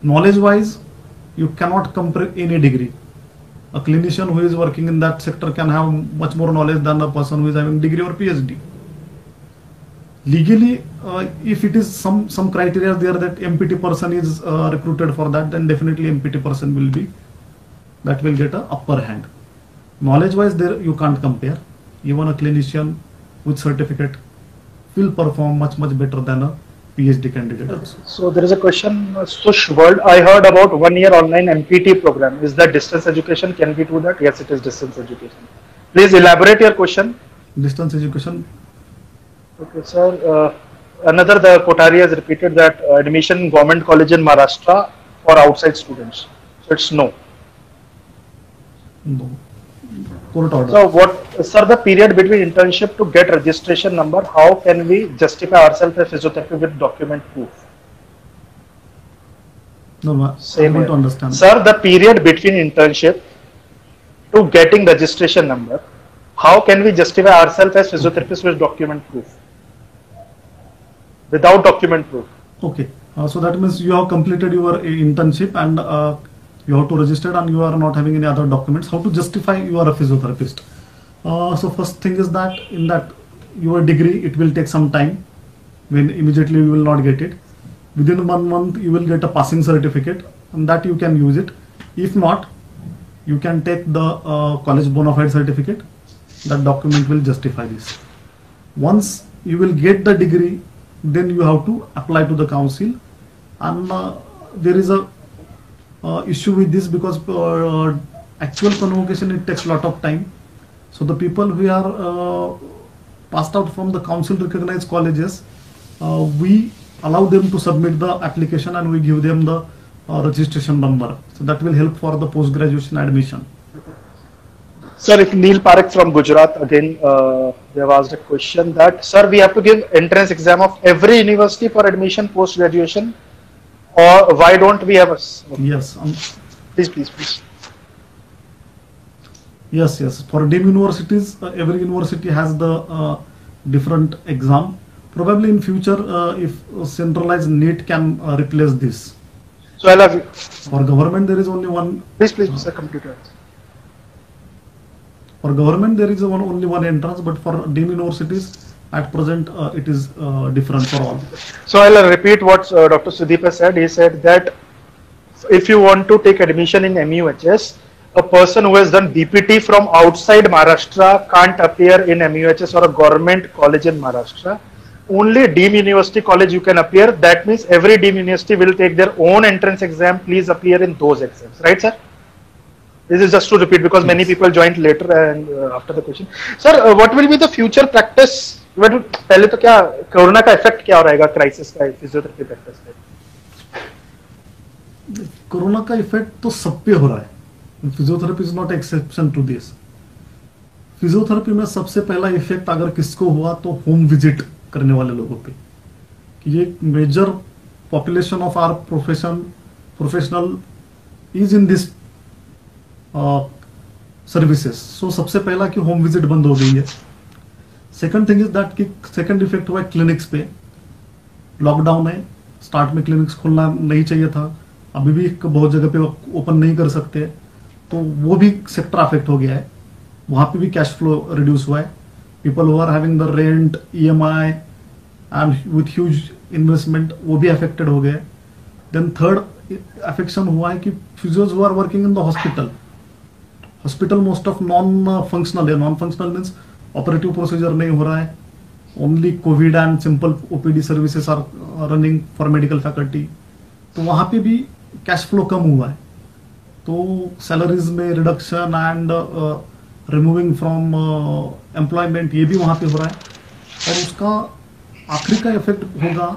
S2: Knowledge wise, you cannot compare any degree. A clinician who is working in that sector can have much more knowledge than a person who is having degree or PhD. Legally, if it is some criteria there that MPT person is recruited for that, then definitely MPT person will be, that will get a upper hand. Knowledge wise, there you can't compare. Even a clinician with certificate will perform much better than a PhD candidate also.
S1: So there is a question, Sush World, I heard about 1 year online MPT program. Is that distance education? Can we do that? Yes, it is distance education. Please elaborate your question.
S2: Distance education.
S1: Okay, sir. Another, the Kothari has repeated that admission in government college in Maharashtra for outside students. So it's no.
S2: No. Court order.
S1: So what, sir, the period between internship to get registration number, how can we justify ourselves as physiotherapy with document proof?
S2: No,
S1: Same
S2: I
S1: here.
S2: don't understand.
S1: Sir, the period between internship to getting registration number, how can we justify ourselves as physiotherapists with document proof? Without document proof.
S2: Okay, so that means you have completed your internship and you have to register and you are not having any other documents. How to justify you are a physiotherapist? So first thing is that in that your degree, it will take some time, when immediately you will not get it. Within 1 month you will get a passing certificate, and that you can use it. If not, you can take the college bona fide certificate. That document will justify this. Once you will get the degree, then you have to apply to the council, and there is a issue with this because actual convocation, it takes a lot of time. So the people who are passed out from the council recognized colleges, we allow them to submit the application and we give them the registration number. So that will help for the post-graduation admission.
S1: Sir, if Neil Parekh from Gujarat, again, they have asked a question that, sir, we have to give entrance exam of every university for admission post-graduation, or why don't we have a...
S2: Yes.
S1: Please.
S2: Yes. For deemed universities, every university has the different exam. Probably in future, if centralized NEET can replace this.
S1: So I'll have...
S2: For government, there is only one...
S1: Please, sir, computer.
S2: For government, there is only one entrance, but for deemed universities, at present, it is different for all.
S1: So I'll repeat what Dr. Sudeep has said. He said that if you want to take admission in MUHS, a person who has done BPT from outside Maharashtra can't appear in MUHS or a government college in Maharashtra. Only deemed university college you can appear. That means every deemed university will take their own entrance exam. Please appear in those exams. Right, sir? This is just to repeat because many people joined later and after the question. Sir, what will be the future practice? पहले तो क्या corona का effect क्या हो रहेगा crisis का physiotherapy practice पे?
S2: Corona का इफेक्ट तो सब पे हो रहा है. Physiotherapy is not exception to this. Physiotherapy में सबसे पहला इफेक्ट अगर किसको हुआ तो होम विजिट करने वाले लोगों पे. ये major population of our professional is in this services. So सबसे पहला कि होम विजिट बंद हो गई है. सेकंड थिंग इज दैट कि सेकंड इफेक्ट हुआ है क्लिनिक्स पे. लॉकडाउन है, स्टार्ट में क्लिनिक्स खोलना नहीं चाहिए था, अभी भी बहुत जगह पे ओपन नहीं कर सकते, तो वो भी सेक्टर अफेक्ट हो गया है. वहां पे भी कैश फ्लो रिड्यूस हुआ है. People who are having the rent, EMI and with huge investment, वो भी अफेक्टेड हो गए. देन थर्ड अफेक्शन हुआ है कि physios who are working in the hospital most of non functional है. Non functional means operative procedure नहीं हो रहा है, only Covid and simple OPD services are running for medical faculty. तो वहां पे भी कैश फ्लो कम हुआ है. तो सैलरीज में reduction and removing from employment, ये भी वहां पे हो रहा है. और उसका आखिरी का इफेक्ट होगा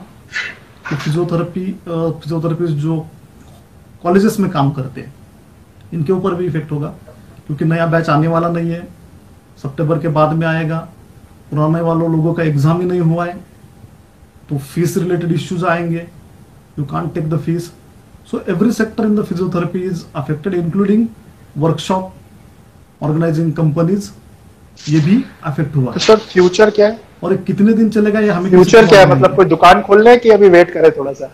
S2: कि फिजियोथेरेपिस्ट जो कॉलेजेस में काम करते हैं, इनके ऊपर भी इफेक्ट होगा, क्योंकि नया बैच आने वाला नहीं है. सितंबर के बाद में आएगा. पुराने वालों लोगों का एग्जाम ही नहीं हुआ है, तो फीस रिलेटेड इश्यूज आएंगे. You can't take the fees. So every sector in the physiotherapy is affected, including workshop, organising companies, ये भी अफेक्ट हुआ.
S1: तो सर फ्यूचर क्या है
S2: और कितने दिन चलेगा ये हमें
S1: फ्यूचर क्या है? मतलब कोई दुकान खोलना है कि अभी वेट करें थोड़ा सा?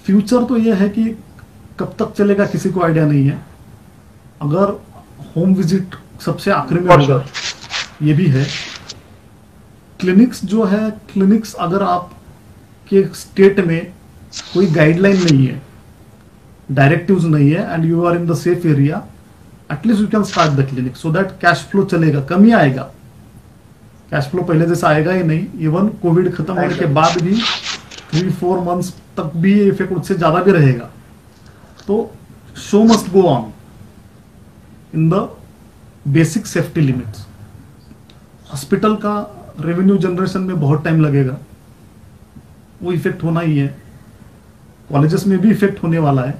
S2: फ्यूचर तो ये है कि कब तक चलेगा किसी को आइडिया नहीं है. अगर होम विजिट सबसे आखिरी में होगा, ये भी है. क्लिनिक्स जो है, क्लिनिक्स अगर आपके स्टेट में कोई गाइडलाइन नहीं है, डायरेक्टिव्स नहीं है, and you are in the safe area, at least you can start the clinic so that cash flow चलेगा. कम ही आएगा, कैश फ्लो पहले जैसा आएगा ही नहीं. इवन कोविड खत्म होने के बाद भी 3-4 मंथ्स तक भी ये इफेक्ट उससे ज्यादा भी रहेगा. तो show must go on in the basic safety limits. Hospital का रेवेन्यू जनरेशन में बहुत टाइम लगेगा, वो इफेक्ट होना ही है. कॉलेजेस में भी इफेक्ट होने वाला है.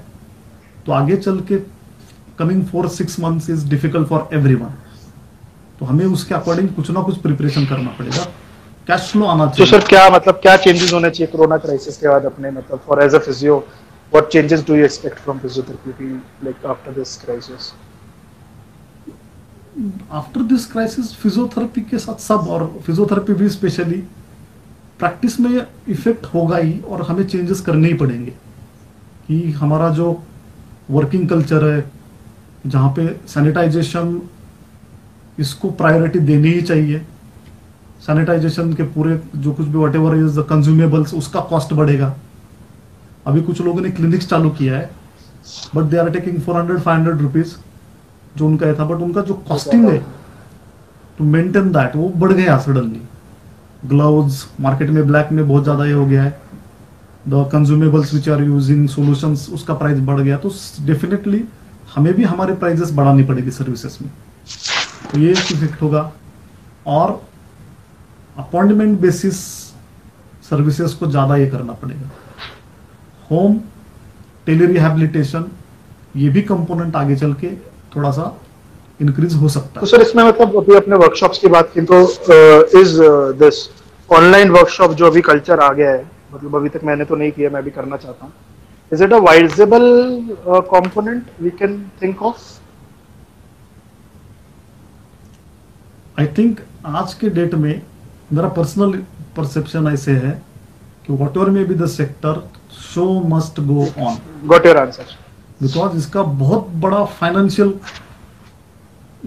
S2: तो आगे चल के coming 4-6 months is difficult for everyone. तो हमें उसके अकॉर्डिंग कुछ ना कुछ प्रिपरेशन करना पड़ेगा. कैश फ्लो आना चाहिए.
S1: तो सर क्या मतलब क्या चेंजेस होने चाहिए कोरोना क्राइसिस के बाद अपने, मतलब for as a physio what changes do you expect from physiotherapy like after this crisis?
S2: After this crisis physiotherapy के साथ सब, और फिजियोथेरेपी भी स्पेशली प्रैक्टिस में इफेक्ट होगा ही, और हमें चेंजेस करने ही पड़ेंगे कि हमारा जो वर्किंग कल्चर है, जहाँ पे सैनिटाइजेशन इसको प्रायोरिटी देनी ही चाहिए। सैनिटाइजेशन के पूरे जो कुछ भी whatever is the consumables, उसका कॉस्ट बढ़ेगा। अभी कुछ लोगों ने क्लिनिक्स चालू किया है, but they are taking 400-500 rupees जो उनका है था, बट उनका जो कॉस्टिंग है टू मेंटेन दैट वो बढ़ गया सडनली। ग्लव्स मार्केट में ब्लैक में बहुत ज्यादा ये हो गया है, the consumables which are using solutions उसका प्राइस बढ़ गया, तो डेफिनेटली हमें भी हमारे प्राइसेस बढ़ानी पड़ेगी सर्विसेज में, तो ये इफेक्ट होगा। और अपॉइंटमेंट बेसिस सर्विसेज को ज्यादा ये करना पड़ेगा। होम टेली रिहैबिलिटेशन ये भी कंपोनेंट आगे चल के थोड़ा सा इंक्रीज हो सकता है।
S1: तो सर इसमें मतलब अभी अपने वर्कशॉप्स की बात की तो इज दिस ऑनलाइन वर्कशॉप जो अभी कल्चर आ गया है, मतलब अभी तक मैंने तो नहीं किया, मैं भी करना चाहता हूँ, is it a viable component we can think of?
S2: I think आज के डेट में मेरा पर्सनल परसेप्शन ऐसे है कि वॉट एवर में be the sector, show must go on.
S1: Got your answer.
S2: Because इसका बहुत बड़ा फाइनेंशियल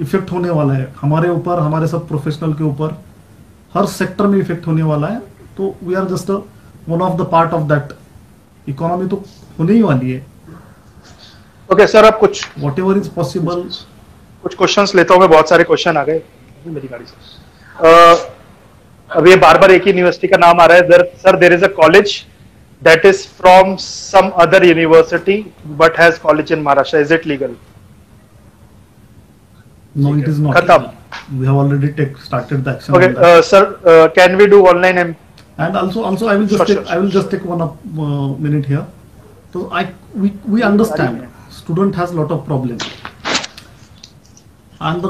S2: इफेक्ट होने वाला है हमारे ऊपर, हमारे सब प्रोफेशनल के ऊपर, हर सेक्टर में इफेक्ट होने वाला है। तो we are just one of the part of that economy, तो होने ही वाली है।
S1: ओके सर, अब कुछ
S2: वॉट एवर इज पॉसिबल,
S1: कुछ क्वेश्चंस लेता हूँ मैं, बहुत सारे क्वेश्चन आ गए मेरी गाड़ी से। अब ये बार बार एक ही यूनिवर्सिटी का नाम आ रहा है sir. There is a college that is from some other university but has college in Maharashtra. Is it legal?
S2: No, it is not.
S1: Khatam.
S2: We have already started the action.
S1: Okay, sir, can we do online?
S2: And also, I will just I will just take one minute here. So we understand student has a lot of problems, and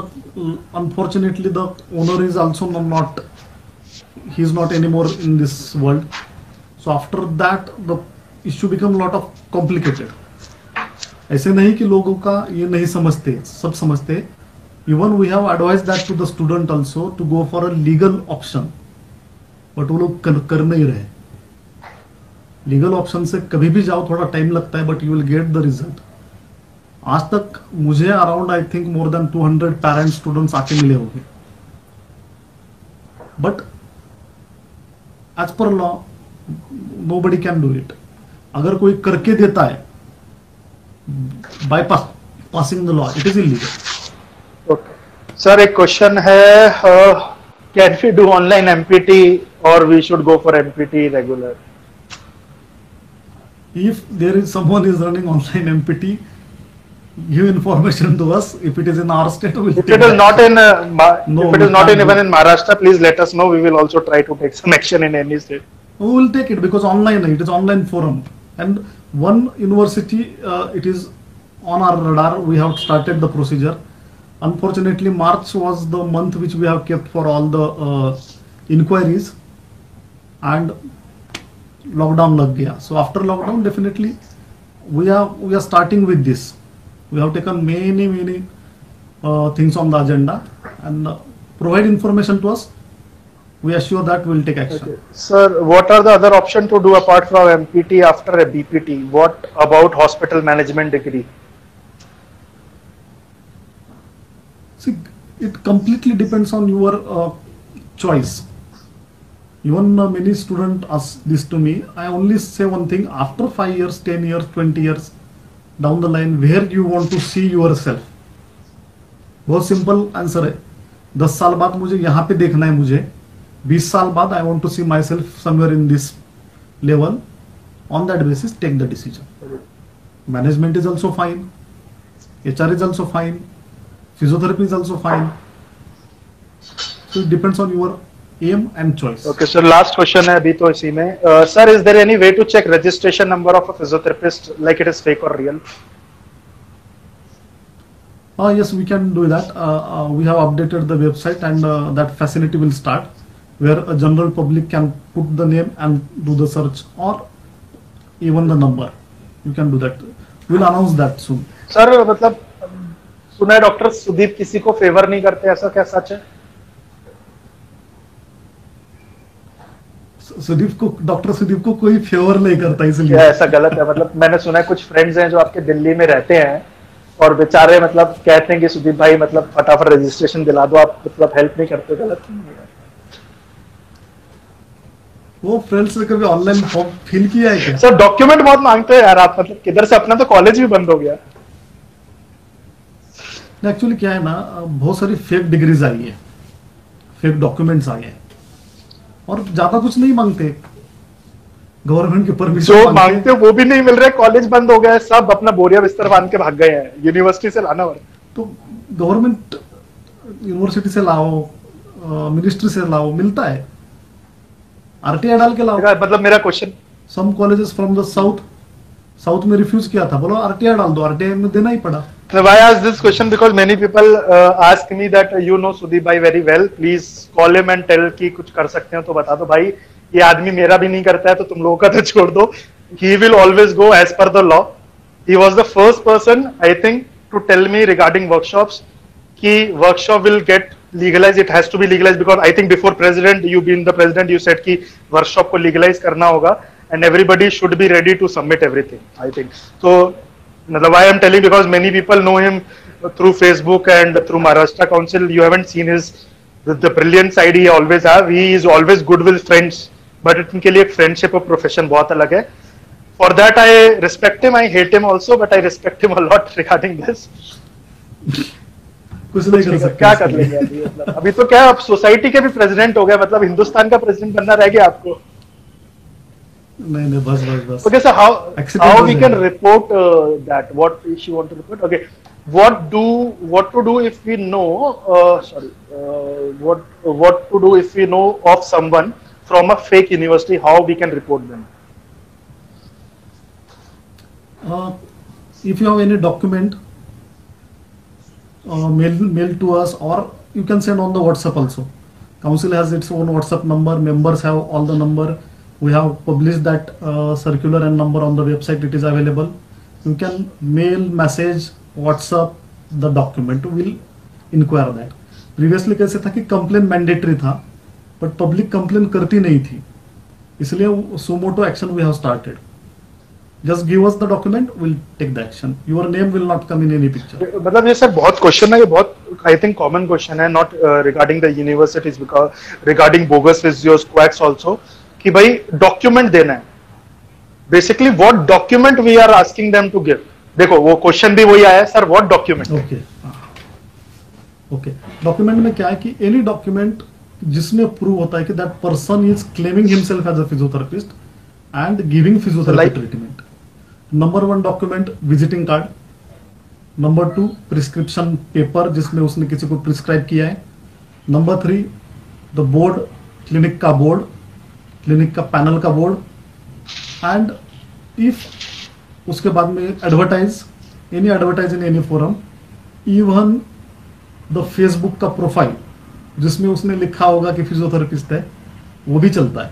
S2: unfortunately the owner is also not. He is not anymore in this world. So after that the issue become lot of complicated. ऐसे नहीं कि लोगों का ये नहीं समझते, सब समझते। Even we have advised that to the student also to go for a legal option, but वो लोग कर नहीं रहे। लीगल ऑप्शन से कभी भी जाओ, थोड़ा टाइम लगता है, but you will get the result. आज तक मुझे around I think more than 200 parents students आके मिले होंगे, but as per law nobody can do it. अगर कोई करके देता है bypass passing the law, it is illegal.
S1: Okay sir, एक क्वेश्चन है, can we do online MPT और we should go for MPT regular?
S2: If there is someone is running online MPT, give information to us. If it is in our state, we will
S1: if it is not in if it is not in even in Maharashtra, please let us know. We will also try to take some action in any state.
S2: We will take it because online, it is online forum, and one university it is on our radar. We have started the procedure. Unfortunately, March was the month which we have kept for all the inquiries, and lockdown lag gaya. So after lockdown, definitely we are starting with this. We have taken many things on the agenda, and provide information to us. We assure that we will take action.
S1: Okay. Sir, what are the other options to do apart from MPT after a BPT? What about hospital management degree?
S2: See, it completely depends on your choice. Even many students ask this to me. I only say one thing: after 5 years, 10 years, 20 years down the line, where you want to see yourself? बहुत simple answer है। 10 साल बाद मुझे यहाँ पे देखना है, मुझे 20 साल बाद I want to see myself somewhere in this level. On that basis, take the decision. Management is also fine. HR is also fine. Physiotherapy is also fine. So it depends on your aim and choice.
S1: Okay, sir. Last question है अभी तो इसी में. Sir, is there any way to check registration number of a physiotherapist, like it is fake or real?
S2: Yes, we can do that. We have updated the website, and that facility will start, where a general public can put the name and do the search, or even the number. you can do that. We'll announce that soon.
S1: Sir मतलब सुना है doctor Sudeep किसी को favour नहीं करते, ऐसा क्या सच है?
S2: डॉक्टर सुदीप को कोई फेवर नहीं करता, इसलिए
S1: ऐसा गलत है? मतलब मैंने सुना है कुछ फ्रेंड्स हैं जो आपके दिल्ली में रहते हैं और बेचारे मतलब कहते हैं कि सुदीप भाई मतलब फटाफट रजिस्ट्रेशन दिला दो, आप मतलब हेल्प नहीं करते। गलत नहीं है?
S2: वो फ्रेंड्स ने कभी ऑनलाइन फॉर्म फिल किया है क्या?
S1: सर डॉक्यूमेंट बहुत मांगते हैं यार आप, मतलब किधर से? अपना तो कॉलेज भी बंद हो गया।
S2: एक्चुअली क्या है ना, बहुत सारी फेक डिग्रीज आई है, फेक डॉक्यूमेंट्स आए हैं, और ज्यादा कुछ नहीं मांगते, गवर्नमेंट के परमिशन
S1: जो मांगते वो भी नहीं मिल रहे, कॉलेज बंद हो गया है, सब अपना बोरिया बिस्तर बांध के भाग गए हैं, यूनिवर्सिटी से लाना पड़ा।
S2: तो गवर्नमेंट यूनिवर्सिटी से लाओ, मिनिस्ट्री से लाओ, मिलता है, आरटीआई डाल के लाओ।
S1: मतलब मेरा question,
S2: some colleges from the south में रिफ्यूज किया था, बोलो आरटीआई डाल दो, आरटीआई में देना ही पड़ा।
S1: Why I ask this question? Because many people ask me that you know Sudeep bhai very well. Please call him and tell कि कुछ कर सकते हो तो बता दो भाई, ये आदमी मेरा भी नहीं करता है तो तुम लोगों का तो छोड़ दो। He will always go as per the law. He was the first person I think to tell me regarding workshops कि workshop will get legalized. It has to be legalized because I think before president, you being the president, you said कि workshop को legalize करना होगा and everybody should be ready to submit everything. I think so. Why I'm telling, because many people know him through Facebook and through Maharashtra Council. You haven't seen his the brilliant side he always have. He is always good with friends, but इनके लिए friendship और profession बहुत अलग है. For that I respect him. I hate him also, but I respect him a lot regarding this.
S2: कुछ नहीं कर सकते,
S1: क्या कर लेंगे अभी? मतलब अभी तो क्या आप सोसाइटी के भी प्रेसिडेंट हो गए, मतलब हिंदुस्तान का प्रेसिडेंट बनना रह गया आपको।
S2: नहीं बस।
S1: Okay, so how we can report that? What issue want to report? Okay, what to do if we know? What to do if we know of someone from a fake university? How we can report them?
S2: If you have any document, mail to us, or you can send on the WhatsApp also. Council has its own WhatsApp number. Members have all the number. We have published that circular and number on the website. It is available. You can mail, message, WhatsApp the document. We'll inquire that. Previously कैसे था कि complaint mandatory था, but public complaint करती नहीं थी, इसलिए sumo to action we have started. Just give us the document, we'll take the action. Your name will not come in any picture.
S1: मतलब ये सर बहुत क्वेश्चन है, ये बहुत I think common question है, not regarding the universities, because regarding bogus physios, quacks also. कि भाई document देना है, basically what document we are asking them to give. देखो वो क्वेश्चन भी वही आया है sir, what document.
S2: Okay document में क्या है कि एनी डॉक्यूमेंट जिसमें प्रूव होता है कि that person is claiming himself as a physiotherapist and giving physiotherapy treatment. Number 1 document visiting card, number 2 prescription paper जिसमें उसने किसी को प्रिस्क्राइब किया है, नंबर 3 द बोर्ड, क्लिनिक का बोर्ड, क्लिनिक का पैनल का बोर्ड, एंड इफ उसके बाद में advertise in any forum, even the Facebook का प्रोफाइल जिसमें उसने लिखा होगा कि फिजियोथेरेपिस्ट है, वो भी चलता है।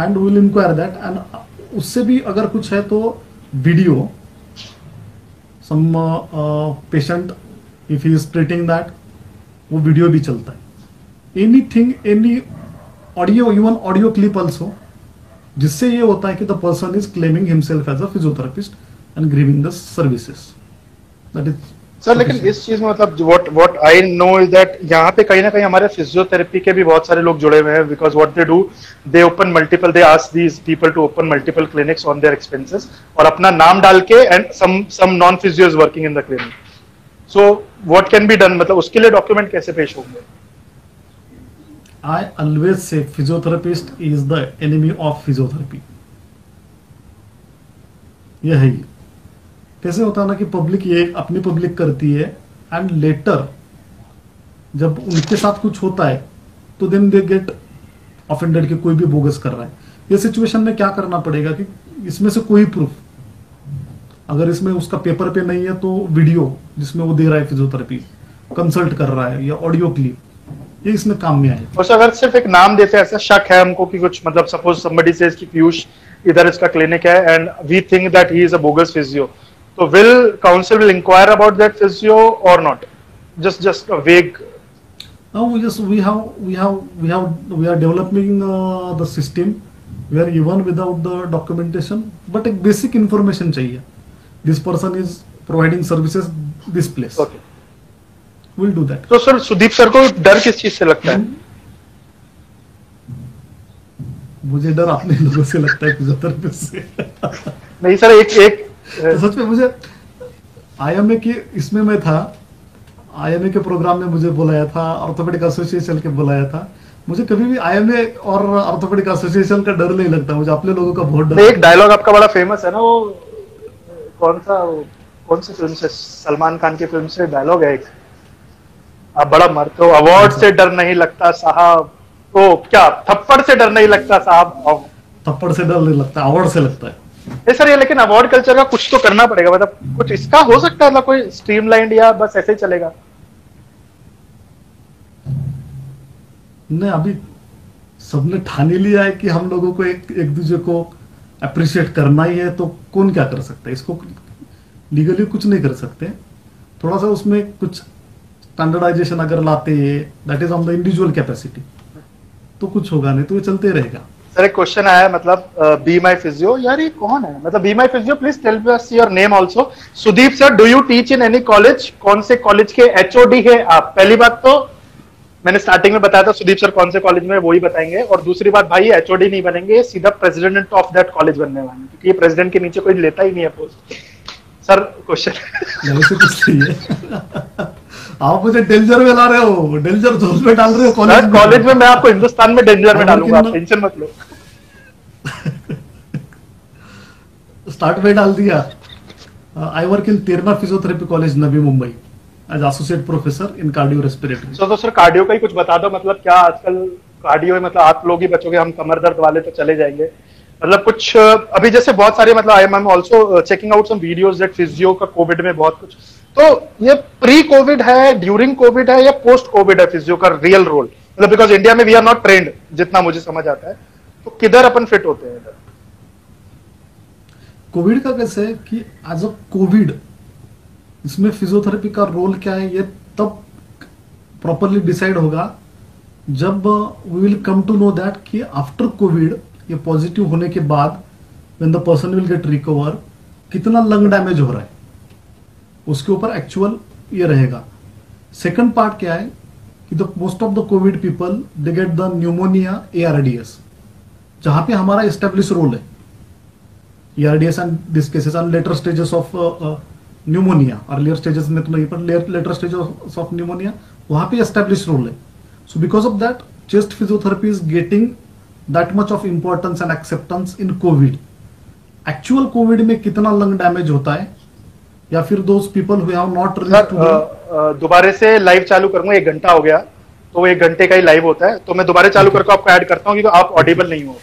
S2: And will enquire that, and उससे भी अगर कुछ है तो video, some patient if he is treating that, वो वीडियो भी चलता है। Anything, any audio, even audio clip also, जिससे ये होता है कि the person is claiming himself as a physiotherapist and giving the services. That is
S1: sir. लेकिन इस चीज में मतलब what I know is that यहाँ पे कहीं ना कहीं हमारे फिजियोथेरेपी के भी बहुत सारे लोग जुड़े हुए हैं, because what they do, they open multiple, they ask these people to open multiple clinics on their expenses और अपना नाम डाल के, and some non physio is working in the clinic. So what can be done? मतलब उसके लिए document कैसे पेश होंगे?
S2: I always say physiotherapist is the enemy of physiotherapy. यह है। कैसे होता है ना कि पब्लिक ये अपनी पब्लिक करती है, एंड लेटर जब उनके साथ कुछ होता है तो देन दे गेट ऑफेंडेड कि कोई भी बोगस कर रहा है। ये सिचुएशन में क्या करना पड़ेगा कि इसमें से कोई प्रूफ, अगर इसमें उसका पेपर पे नहीं है तो वीडियो जिसमें वो दे रहा है फिजियोथेरेपी, कंसल्ट कर रहा है, या ऑडियो क्लिप, ये इसमें काम में आए।
S1: और अगर सिर्फ एक नाम देते हैं, ऐसा शक है हमको कि कुछ मतलब सपोज समबडी सेज कि पीयूष इधर इसका क्लिनिक है and we think that he is a bogus physio, तो will council will enquire about that physio और not? Just a vague.
S2: Now we are developing the system where even without the documentation, but एक basic information चाहिए. This person is providing services this place.
S1: Okay.
S2: We'll do that.
S1: तो sir Sudeep sir को डर किस चीज से लगता है?
S2: मुझे डर अपने लोगों से लगता है, फिजियोथेरेपिस्ट से।
S1: नहीं सर, एक
S2: तो सच में मुझे IMA की इसमें मैं था, IMA के प्रोग्राम में मुझे बुलाया था, ऑर्थोपेडिक एसोसिएशन के बुलाया था। मुझे कभी भी IMA और ऑर्थोपेडिक एसोसिएशन का डर नहीं लगता, मुझे अपने लोगों का बहुत डर।
S1: एक डायलॉग आपका बड़ा फेमस है ना, वो कौन सी फिल्म से, सलमान खान की फिल्म से डायलॉग है एक, आप बड़ा मरते हो, अवार्ड से डर नहीं लगता साहब, तो क्या थप्पड़ से डर नहीं लगता साहब?
S2: थप्पड़ से डर नहीं लगता, अवार्ड से लगता है।
S1: सर ये लेकिन अवार्ड कल्चर का कुछ तो करना पड़ेगा, मतलब कुछ इसका हो सकता है ना, कोई स्ट्रीमलाइंड, या बस ऐसे ही चलेगा?
S2: नहीं, अभी सबने ठानी लिया है कि हम लोगों को एक दूसरे को अप्रिशिएट करना ही है, तो कौन क्या कर सकता है? इसको लीगली कुछ नहीं कर सकते। थोड़ा सा उसमें कुछ स्टैंडर्डाइजेशन अगर लाते हैं, that is on the individual capacity, तो कुछ होगा, नहीं तो ये चलते रहेगा।
S1: सर एक क्वेश्चन आया, मतलब बी माई फिजियो, यार ये कौन है? मतलब be my physio, please tell us your name also. Sudeep sir, do you teach in any college? कौन से कॉलेज के HOD है आप? पहली बात तो मैंने स्टार्टिंग में बताया था सुदीप सर कौन से कॉलेज में, वो ही बताएंगे। और दूसरी बात भाई, HOD नहीं बनेंगे, सीधा प्रेसिडेंट ऑफ दैट कॉलेज बनने वाले हैं, क्योंकि ये प्रेसिडेंट के नीचे कोई लेता ही नहीं है पोस्ट। सर क्वेश्चन
S2: कुछ नहीं है। आप मुझे डेंजर में ला रहे हो, डेंजर जोन में डाल रहे हो।
S1: कॉलेज में मैं आपको हिंदुस्तान में डेंजर में डालूंगा, आप टेंशन मत लो।
S2: स्टार्ट में डाल दिया। I work in Terna physiotherapy college, Navi Mumbai, as associate professor in cardio respiratory.
S1: तो सर कार्डियो का ही कुछ बता दो, मतलब क्या आजकल कार्डियो, मतलब आप लोग ही बचोगे, हम कमर दर्द वाले तो चले जाएंगे। मतलब कुछ अभी जैसे बहुत सारे, मतलब I am also checking out some videos that physio का कोविड में बहुत कुछ, तो ये प्री कोविड है, ड्यूरिंग कोविड है, या पोस्ट कोविड है फिजियो का रियल रोल? मतलब बिकॉज इंडिया में वी आर नॉट ट्रेंड, जितना मुझे समझ आता है, तो किधर अपन फिट होते हैं?
S2: कोविड का कैसे है कि एज अ कोविड, इसमें फिजियोथेरेपी का रोल क्या है, ये तब प्रॉपरली डिसाइड होगा जब we will come to know that कि आफ्टर कोविड, ये पॉजिटिव होने के बाद, when the person will get recover, कितना लंग डैमेज हो रहा है, उसके ऊपर एक्चुअल ये रहेगा। सेकंड पार्ट क्या है कि the most of the Covid people they get the pneumonia ARDS, जहां पे हमारा एस्टेब्लिश रोल है। ARDS and this cases are later stages of pneumonia, earlier stages में तो नहीं, पर लेटर स्टेजेस ऑफ न्यूमोनिया, वहां पे एस्टेब्लिश रोल है। So because of that, chest physiotherapy is getting that much of importance and acceptance in Covid. Actual Covid में कितना lung damage होता है, या फिर those people who have not
S1: दोबारा से लाइव चालू करूंगा, 1 घंटा हो गया, तो 1 घंटे का ही लाइव होता है, तो मैं दोबारा चालू करके आपको ऐड करता हूँ, क्योंकि आप ऑडिबल नहीं हो।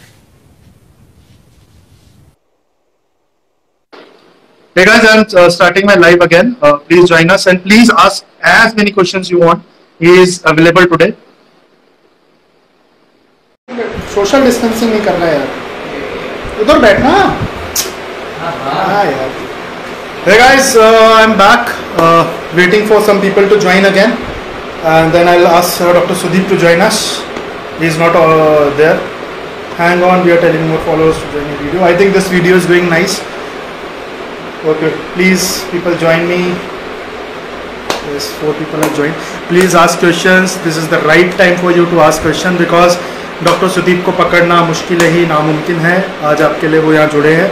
S1: Hey guys, I'm starting my live again. Please join us and please ask as many questions you want. He is available today.
S3: Social distancing नहीं करना यार, उधर बैठना। हाँ यार।
S1: Hey guys, I'm back. Waiting for some people to join again, and then I'll ask Dr. Sudeep to join us. He is not there. Hang on, we are telling more followers to join the video. I think this video is doing nice. Okay, please people join me. Yes, 4 people have joined. Please ask questions. This is the right time for you to ask question, because doctor Sudeep को पकड़ना मुश्किल ही नामुमकिन है। आज आपके लिए वो यहाँ जुड़े हैं,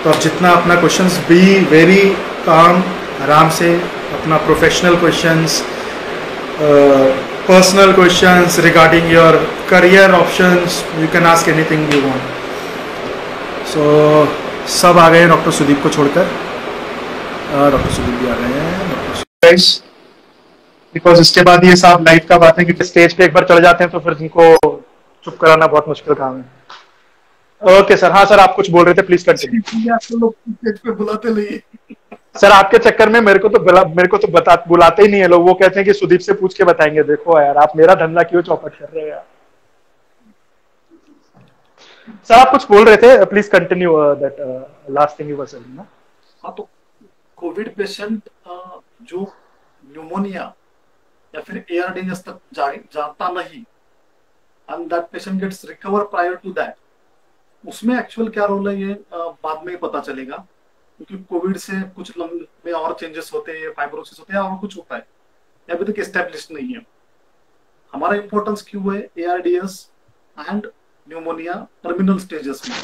S1: तो आप जितना अपना क्वेश्चंस, बी वेरी काम, आराम से अपना professional questions, personal questions regarding your career options, you can ask anything you want. So सब आ गए हैं डॉक्टर सुदीप को छोड़कर, डॉक्टर सुदीप भी आ गए हैं। बिकॉज इसके बाद ये सब लाइफ का बात है कि स्टेज पे एक बार चले जाते हैं तो फिर इनको चुप कराना बहुत मुश्किल काम है। ओके सर, हाँ सर आप कुछ बोल रहे थे, प्लीज कंटिन्यू।
S2: स्टेज पे बुलाते नहीं
S1: सर, आपके चक्कर में मेरे को तो बुलाते ही नहीं है लोग। वो कहते हैं कि सुदीप से पूछ के बताएंगे। देखो यार, आप मेरा धंधा क्यों चौपट कर रहे हो यार। सर आप कुछ बोल रहे थे, please continue that last thing you were saying ना.
S2: हाँ, तो कोविड पेशेंट जो न्यूमोनिया या फिर ARDS तक जाता नहीं, and that patient gets recover prior to that, उसमें एक्चुअल क्या रोल है ये बाद में ही पता चलेगा, क्योंकि कोविड से कुछ लंग में और चेंजेस होते हैं, फाइब्रोसिस होते हैं और कुछ होता है, अभी तक एस्टेब्लिश नहीं है. हमारा इंपॉर्टेंस क्यों है ARDS and pneumonia terminal stages में?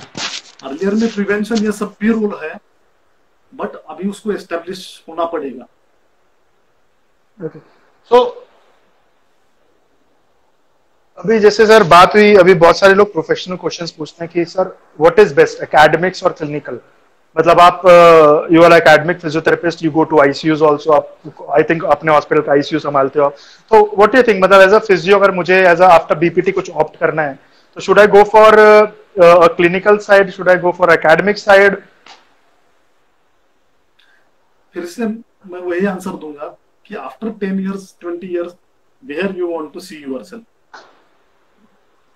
S2: अर्लियर में प्रिवेंशन ये सब भी रूल है, बट अभी उसको एस्टेब्लिश होना पड़ेगा.
S1: सो अभी जैसे सर बात हुई, अभी बहुत सारे लोग प्रोफेशनल क्वेश्चंस पूछते हैं कि sir what is best, academics और क्लिनिकल? मतलब आप you are academic physiotherapist, you go to ICUs also, आप आई थिंक अपने हॉस्पिटल का आईसीयू संभालते हो आप, तो व्हाट डू यू थिंक, मतलब एज अ फिजियो अगर मुझे एज अ आफ्टर बीपीटी कुछ ऑप्ट करना है, तो should I go for clinical side, should I go for academic side?
S2: फिर से मैं वही आंसर दूंगा कि after 10 years 20 years where you want to see yourself.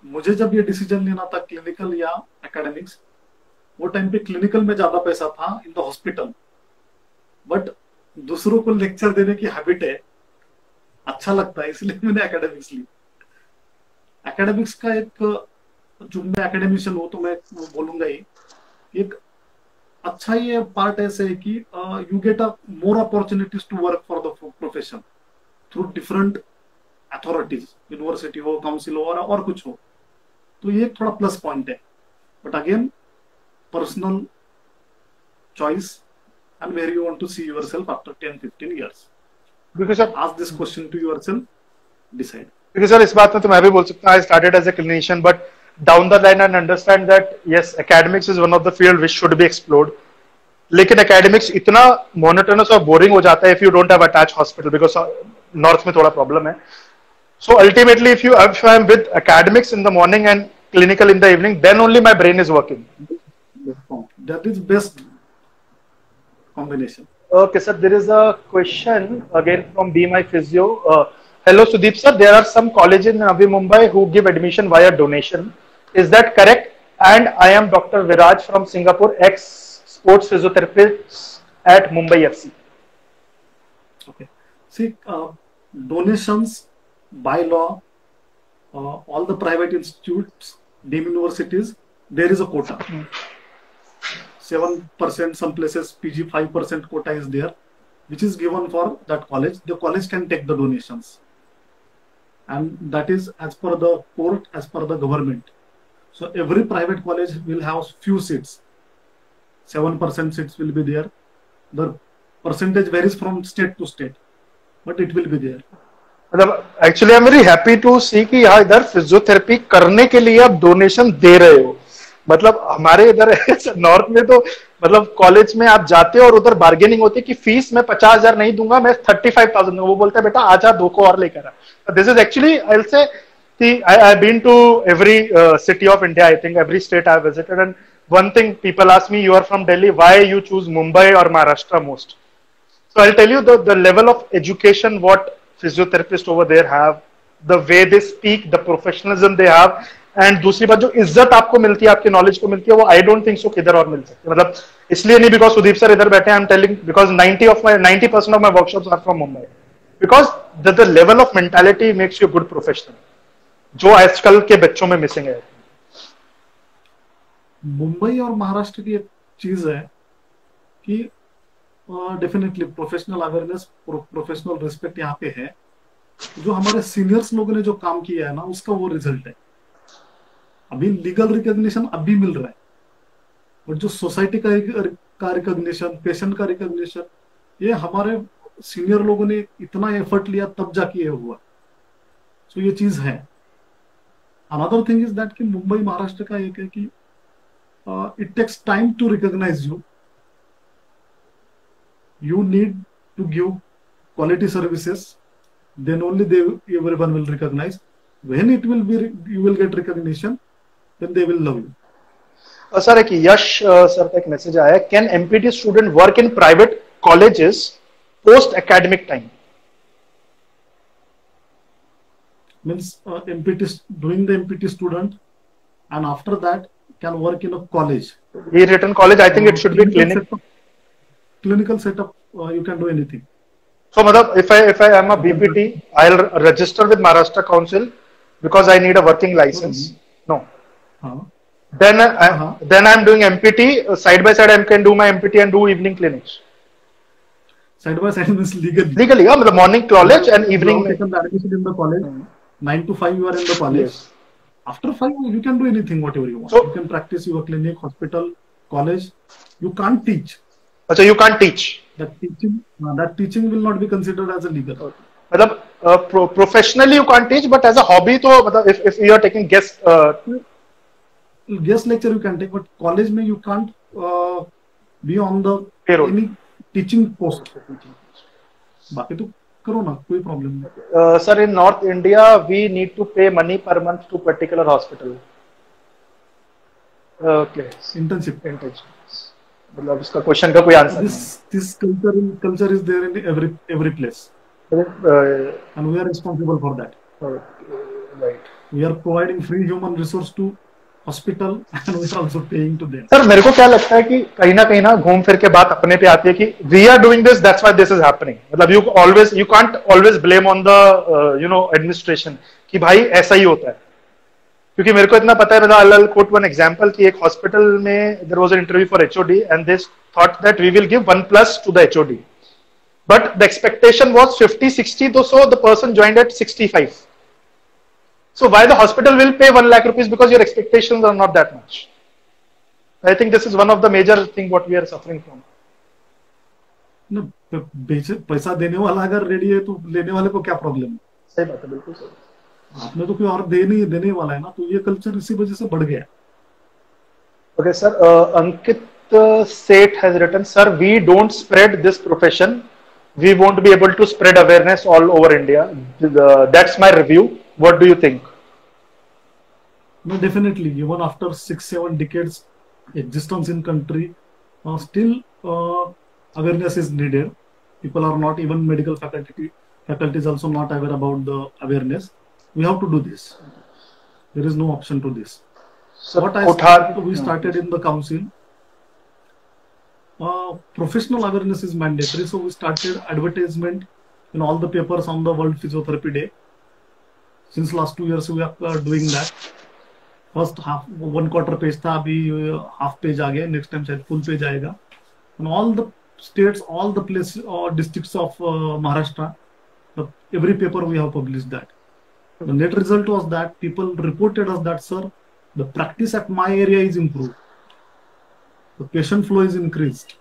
S2: मुझे जब ये डिसीजन लेना था क्लिनिकल या एकेडमिक्स, वो टाइम पे क्लिनिकल में ज्यादा पैसा था इन द हॉस्पिटल, बट दूसरों को लेक्चर देने की हैबिट है, अच्छा लगता है, इसलिए मैंने एकेडमिक्स ली. एकेडमिक्स का एक, जो मैं एकेडमिशियन हूं तो मैं वो बोलूंगा ही, एक अच्छा ये पार्ट ऐसे है कि you get a more opportunities to work for the profession through different authorities, university हो, काउंसिल हो और कुछ हो, तो ये एक थोड़ा प्लस पॉइंट है. But again personal choice and where you want to see yourself after 10-15 years.
S1: Because sir
S2: ask this question to yourself, decide.
S1: Because sir इस बात में तो मैं भी बोल सकता हूं, I started as a clinician, but down the line and understand that yes, academics is one of the field which should be explored, लेकिन academics इतना monotonous और boring हो जाता है if you don't have attached hospital, because north में थोड़ा problem है. So ultimately if I am with academics in the morning and clinical in the evening, then only my brain is working.
S2: That is best combination.
S1: Okay sir, there is a question again from Be My Physio. Hello Sudeep sir, there are some colleges in Navi Mumbai who give admission via donation. Is that correct? And I am Dr. Viraj from Singapore, ex-sports physiotherapist at Mumbai FC.
S2: Okay. See, donations by law, all the private institutes, deemed universities, there is a quota. 7%, some places PG 5% quota is there, which is given for that college. The college can take the donations. And that is as per the court, as per the government. So every private college will have few seats. 7% seats will be there. The percentage varies from state to state, but it will be there.
S1: मतलब actually I am very happy to see कि यहाँ इधर physiotherapy करने के लिए आप donation दे रहे हो. मतलब हमारे इधर नॉर्थ में तो मतलब कॉलेज में आप जाते हो और उधर बार्गेनिंग होती है कि फीस मैं 50,000 नहीं दूंगा, मैं 35,000 दूंगा. वो बोलता है बेटा आजा 2 को और लेकर आ. This is actually I will say I've been to every city of India. I think every state I've visited, and one thing people ask me, you are from Delhi, why you choose Mumbai or Maharashtra most? So I'll tell you the level of education what physiotherapists over there have, the way they speak, the professionalism they have, and दूसरी बात जो इज्जत आपको मिलती है, आपके knowledge को मिलती है, वो I don't think so किधर और मिल सकती है. मतलब इसलिए नहीं because सुदीप सर इधर बैठे, I'm telling because 90% of my workshops are from Mumbai, because the level of mentality makes you a good professional, जो आजकल के बच्चों में मिसिंग है.
S2: मुंबई और महाराष्ट्र की एक चीज है कि definitely professional awareness, professional respect यहाँ पे है. जो हमारे सीनियर्स लोगों ने जो काम किया है ना, उसका वो रिजल्ट है. अभी लीगल रिकॉग्निशन अभी मिल रहा है, बट जो सोसाइटी का रिकॉग्निशन, पेशेंट का रिकॉग्निशन, ये हमारे सीनियर लोगों ने इतना एफर्ट लिया तब जाके ये हुआ. सो ये चीज है. Another thing is that कि मुंबई महाराष्ट्र का एक है कि it takes time to recognize you. You need to give quality services, then only everyone will recognize. When it will be, you will get recognition, then they will love you.
S1: Sir एक यश sir का एक message आया है, can empty student work in private colleges post academic time?
S2: Means MPT, doing the MPT student, and after that can work in a college.
S1: E-written college, I think it should be clinic.
S2: Clinical setup, you can do anything.
S1: So, madam, if I am a BPT, I'll register with Maharashtra Council because I need a working license. No. Then I'm doing MPT. Side by side, I can do my MPT and do evening clinics.
S2: Side by side means legally.
S1: Legally, the morning college and evening.
S2: You have taken the admission in the college. 9 to 5 you are in the college.
S1: Yes.
S2: After 5 you can do anything whatever you want.
S1: So,
S2: you can practice your clinic, hospital, college. You can't teach.
S1: So you can't teach.
S2: That teaching will not be considered as a legal.
S1: Professionally you can't teach, but as a hobby, if you are taking guest
S2: lecture you can take, but college mein you can't be on the
S1: payroll.
S2: Any teaching post. बाकी तो करो ना, कोई problem नहीं.
S1: Sir, in North India, we need to pay money per month to particular hospital. Okay.
S2: Internship.
S1: मतलब इसका question का कोई आंसर नहीं.
S2: This culture is there in every place, and we are responsible for that.
S1: Right.
S2: We are providing free human resource to hospital, and we are also paying to them.
S1: Sir, मेरे को क्या लगता है कि कहीं ना घूम फिर के बात अपने पे आती है कि we are doing this, that's why this is happening. मतलब you can't always blame on the administration कि भाई ऐसा ही होता है. क्योंकि मेरे को इतना पता है, I'll quote one example कि एक hospital में there was an interview for HOD and they thought that we will give 1+ to the HOD, but the expectation was 50-60, so the person joined at 65. So why the hospital will pay 1 lakh rupees because your expectations are not that much? I think this is one of the major thing what we are suffering from.
S2: No, पैसा देने वाला अगर ready है तो लेने वाले को क्या प्रॉब्लम है?
S1: सही बात है, बिल्कुल सही.
S2: आपने तो कोई और देने वाला है ना, तो ये कल्चर इसी वजह से बढ़ गया.
S1: Okay, sir. Ankit Seth has written, sir, we don't spread this profession. We won't be able to spread awareness all over India. That's my review. What do you think?
S2: No, definitely. Even after 6-7 decades existence in country, still awareness is needed. People are not, even medical faculty is also not aware about the awareness. We have to do this. There is no option to this. So what we started in the council, professional awareness is mandatory. So we started advertisement in all the papers on the World Physiotherapy Day. Since last 2 years we are doing that. First half 1 quarter page था, अभी half page आ गया, next time शायद full page आएगा. And all the states, all the places or districts of Maharashtra, every paper we have published that. The net result was that people reported us that, sir, the practice at my area is improved. The patient flow is increased.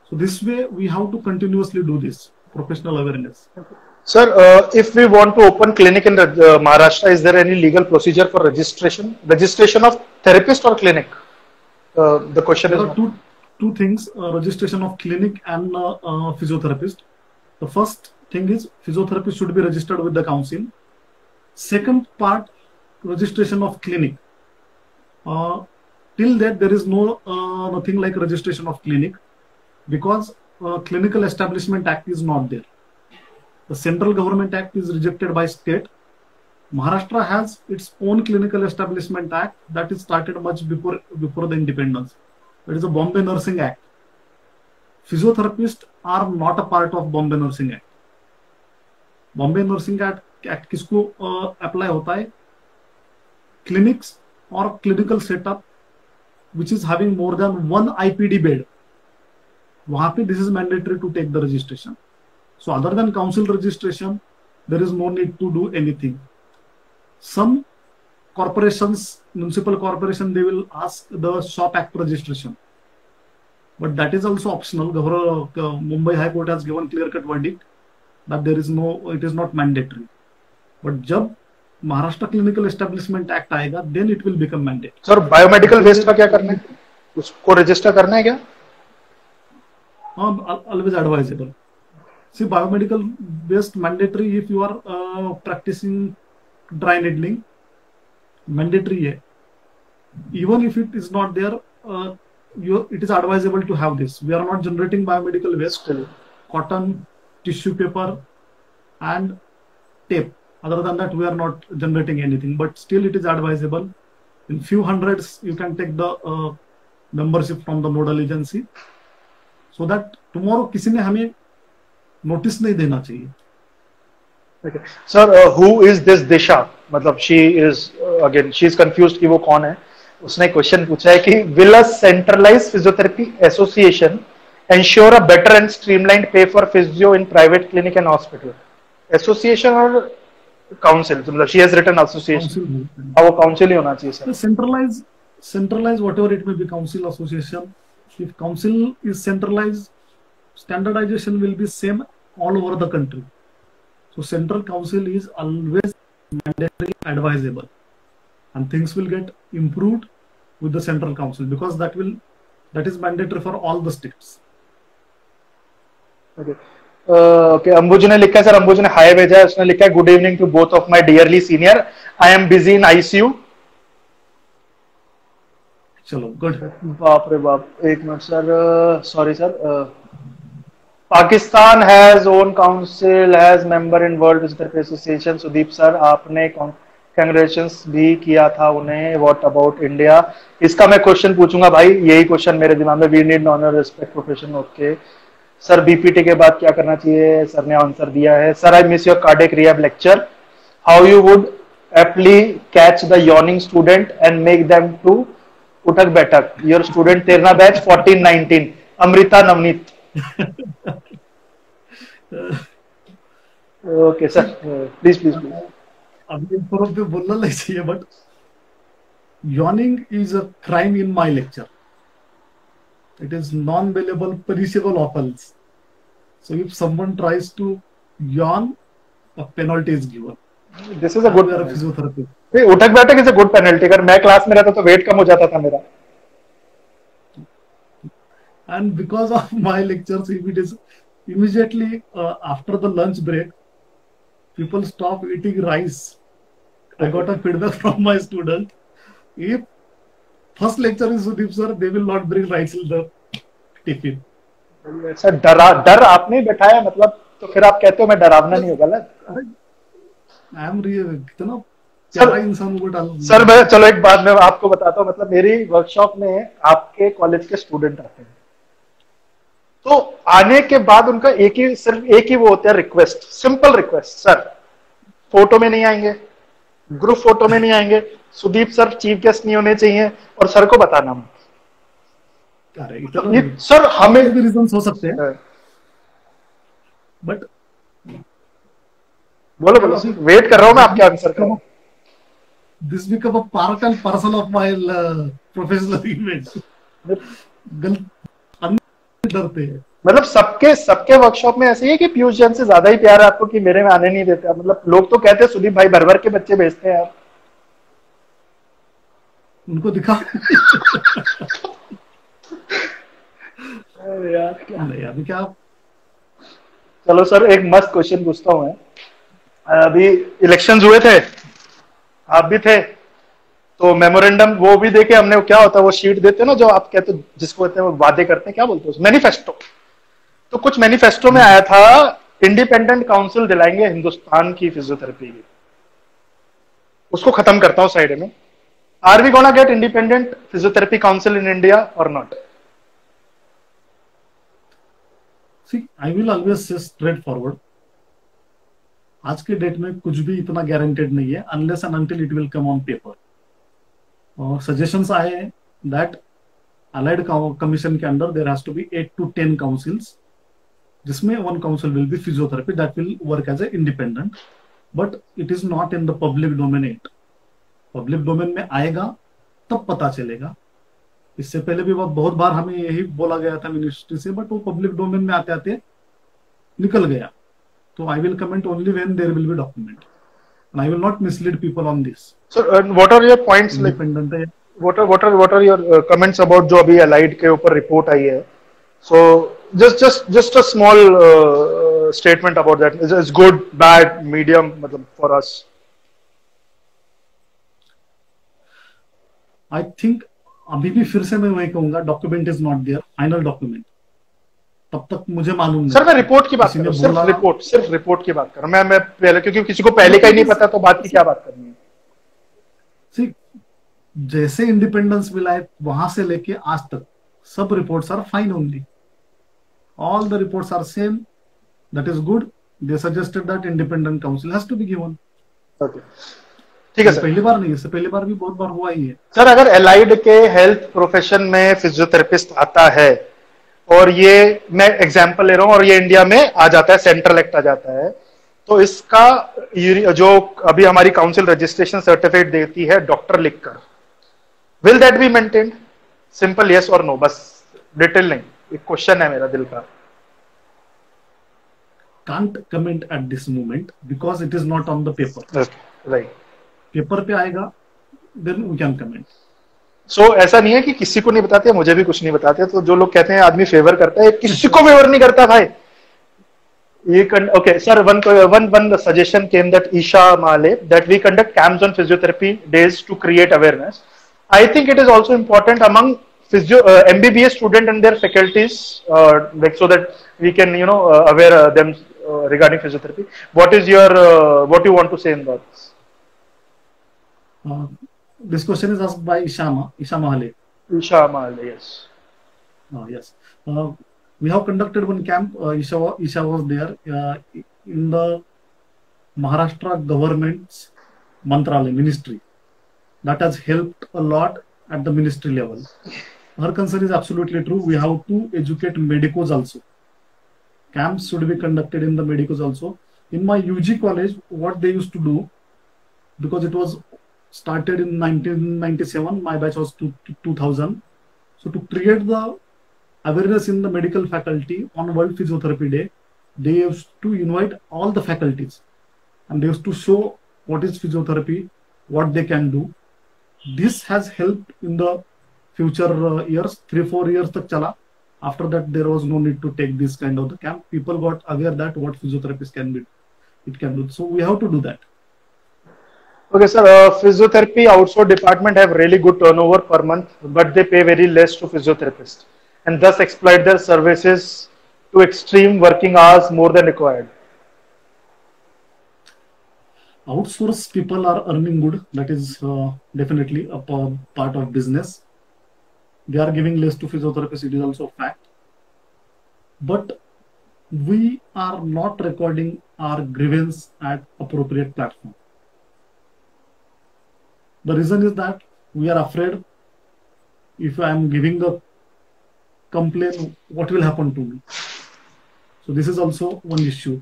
S2: So this way we have to continuously do this professional awareness.
S1: Sir, if we want to open clinic in Maharashtra, is there any legal procedure for registration? Registration of therapist or clinic? The question
S2: there
S1: is...
S2: There are two things, registration of clinic and physiotherapist. The first thing is physiotherapist should be registered with the council. Second part, registration of clinic. Till that there is nothing like registration of clinic, because Clinical Establishment Act is not there. The Central Government Act is rejected by state. Maharashtra has its own Clinical Establishment Act that is started much before the independence. It is a Bombay Nursing Act. Physiotherapists are not a part of Bombay Nursing Act. Bombay Nursing Act किसको apply होता है? Clinics or clinical setup which is having more than 1 IPD bed. वहाँ पे this is mandatory to take the registration. So other than council registration, there is no need to do anything. Some corporations, municipal corporation, they will ask the Shop Act registration, but that is also optional. Mumbai High Court has given clear-cut verdict that there is no, it is not mandatory. But जब Maharashtra Clinical Establishment Act आएगा, then it will become mandatory.
S1: Sir, biomedical waste का क्या करना है? उसको register करना है क्या?
S2: Always advisable. See, biomedical waste mandatory if you are practicing dry needling. Mandatory है. Even if it is not there, it is advisable to have this. We are not generating biomedical waste. Cotton, tissue paper, and tape. Other than that, we are not generating anything. But still, it is advisable. in few hundreds you can take the membership from the nodal agency, so that tomorrow किसी ने हमें notice नहीं देना चाहिए.
S1: Okay. Sir, who is this Disha? मतलब she is again she is confused कि वो कौन है. उसने क्वेश्चन पूछा है कि will a centralized physiotherapy association ensure a better and streamlined pay for physio in private clinic and hospital? Association or council? मतलब she has written association. हाँ वो council ही होना चाहिए sir.
S2: Centralized whatever it may be, council, association. If council is centralized, standardization will be same all over the country. So central council is always mandatory advisable, and things will get improved with the central council, because that is mandatory for all the states.
S1: Okay. Okay. अंबुज ने लिखा है sir, अंबुज ने हाय भेजा है. उसने लिखा है good evening to both of my dearly senior, I am busy in ICU.
S2: चलो गुड.
S1: बाप रे बाप, एक minute sir, sorry sir. Pakistan has own council, has member in world physiotherapy association. Sudeep sir आपने कांग्रेचुलेशंस भी किया था उन्हें. What about India? इसका मैं क्वेश्चन पूछूंगा भाई, यही क्वेश्चन मेरे दिमाग में. We need honour respect profession. Okay sir, BPT के बाद क्या करना चाहिए? सर ने आंसर दिया है. Sir I miss your cardiac rehab lecture. How you would aptly catch the yawning student and make them to उठक बैठक. Your student Terna batch 14-19. Amrita Navneet. Okay sir, please please please.
S2: अभी इन पे बोलना नहीं चाहिए, but yawning is a crime in my lecture. It is non-bailable, perishable offense. So if someone tries to yawn, a penalty is given.
S1: This is a good
S2: physiotherapy.
S1: उठक बैठक is a good penalty. अगर मैं class में रहता तो wait कम हो जाता था मेरा.
S2: And because of my lectures, if it is immediately after the lunch break, people stop eating rice. I got a feedback from my student. If first lecture is Sudeep sir, they will not bring rice in the tiffin.
S1: Sir डर आपने बैठाया, मतलब तो फिर आप कहते हो मैं डरावना नहीं हूँ. गलत.
S2: I am कितना प्यारा इंसान को डाल.
S1: सर मैं चलो एक बात मैं आपको बताता हूँ. मतलब मेरी वर्कशॉप में आपके कॉलेज के स्टूडेंट आते हैं, तो आने के बाद उनका सिर्फ एक ही वो होता है request, simple request. Sir photo में नहीं आएंगे, ग्रुप फोटो में नहीं आएंगे, सुदीप सर चीफ गेस्ट नहीं होने चाहिए, और सर को बताना मत. सर हमें
S2: भी रीजंस हो सकते हैं, बट
S1: बोलो बोलो, वेट कर रहा हूं मैं आपके आंसर का.
S2: This become a part and parcel of my professional image. डरते हैं.
S1: मतलब सबके वर्कशॉप में ऐसे ही है कि पीयूष जैन से ज्यादा ही प्यार है आपको कि मेरे में आने नहीं देते. मतलब लोग तो कहते हैं सुदीप भाई भर भर के बच्चे भेजते हैं आप.
S2: उनको दिखा.
S1: अरे यार
S2: क्या नहीं अभी क्या.
S1: चलो सर एक मस्त क्वेश्चन पूछता हूँ मैं. अभी इलेक्शंस हुए थे, आप भी थे, तो मेमोरेंडम वो भी देखे हमने. वो क्या होता है, वो शीट देते हैं ना जो आप कहते हो, जिसको कहते हैं वो वादे करते हैं, क्या बोलते हैं, मैनिफेस्टो. तो कुछ मैनिफेस्टो में आया था इंडिपेंडेंट काउंसिल दिलाएंगे हिंदुस्तान की फिजियोथेरेपी की. उसको खत्म करता हूं साइड में. Are we gonna get independent physiotherapy council in India और not?
S2: See, I will always say straightforward. आज के डेट में कुछ भी इतना गारंटेड नहीं है, unless and until it will come on paper. और सजेशंस आए हैं that allied commission के अंदर there has to be 8 to 10 councils, जिसमें one council will be physiotherapy that will work as a independent, but it is not in the public domain yet. Public domain में आएगा तब पता चलेगा. इससे पहले भी बहुत बार हमें यही बोला गया था मिनिस्ट्री से, बट वो पब्लिक डोमेन में आते आते निकल गया. तो I will comment only when there will be document, and I will not mislead people on this.
S1: So what are your points,
S2: independent है.
S1: What are your comments about जो अभी अलाइड के ऊपर रिपोर्ट आई है? So just a small statement about that. Is good, bad, medium, मतलब for us?
S2: I think अभी भी फिर से मैं वही कहूंगा, document is not there, final document. तब तक मुझे मालूम नहीं.
S1: सर मैं रिपोर्ट की बात कर रहा हूं, सिर्फ रिपोर्ट की बात कर रहा हूं मैं पहले, क्योंकि किसी को पहले का ही नहीं पता तो बात की क्या बात करनी है.
S2: See, जैसे इंडिपेंडेंस मिला है वहां से लेके आज तक सब reports are fine only, all the reports are same, that is good, they suggested that independent council has to be given.
S1: Okay, ठीक है सर।
S2: पहली बार नहीं, इससे पहली बार भी बहुत बार हुआ ही है।
S1: सर अगर एलाइड के हेल्थ प्रोफेशन में फिजियोथेरेपिस्ट आता है और ये मैं एग्जांपल ले रहा हूं और ये इंडिया में आ जाता है, सेंट्रल एक्ट आ जाता है, तो इसका जो अभी हमारी काउंसिल रजिस्ट्रेशन सर्टिफिकेट देती है डॉक्टर लिखकर, will that be maintained? Simple yes और नो, बस डिटेल नहीं, एक क्वेश्चन है मेरा दिल का।
S2: Can't comment at this moment because it is not on the paper.
S1: Right,
S2: paper पे आएगा then we can comment.
S1: सो ऐसा नहीं है कि किसी को नहीं बताते, मुझे भी कुछ नहीं बताते, तो जो लोग कहते हैं आदमी फेवर करता है, किसी को फेवर नहीं करता भाई ये। Okay sir, one suggestion came that Isha Male that we conduct camps on physiotherapy days to create awareness. I think it is also important among MBBS student and their faculties, like so that we can aware them regarding physiotherapy. What is your what you want to say in that?
S2: This question is asked by Isha Mahale.
S1: Isha Male, yes.
S2: Yes. We have conducted one camp. Isha was there in the Maharashtra government's Mantralaya ministry. That has helped a lot at the ministry level. Her concern is absolutely true. We have to educate medicos also. Camps should be conducted in the medicos also. In my UG college, what they used to do, because it was started in 1997, my batch was 2000. So to create the awareness in the medical faculty on World Physiotherapy Day, they used to invite all the faculties and they used to show what is physiotherapy, what they can do. This has helped in the future years, 3-4 years tak chala. After that, there was no need to take this kind of the camp. People got aware that what physiotherapist can be, it can do. So we have to do that.
S1: Okay, sir. Physiotherapy outsourced department have really good turnover per month, but they pay very less to physiotherapists, and thus exploit their services to extreme working hours more than required.
S2: Outsourced people are earning good. That is definitely a part of business. They are giving less to physiotherapists. It is also a fact. But we are not recording our grievance at appropriate platform. The reason is that we are afraid if I am giving a complaint, what will happen to me? So this is also one issue.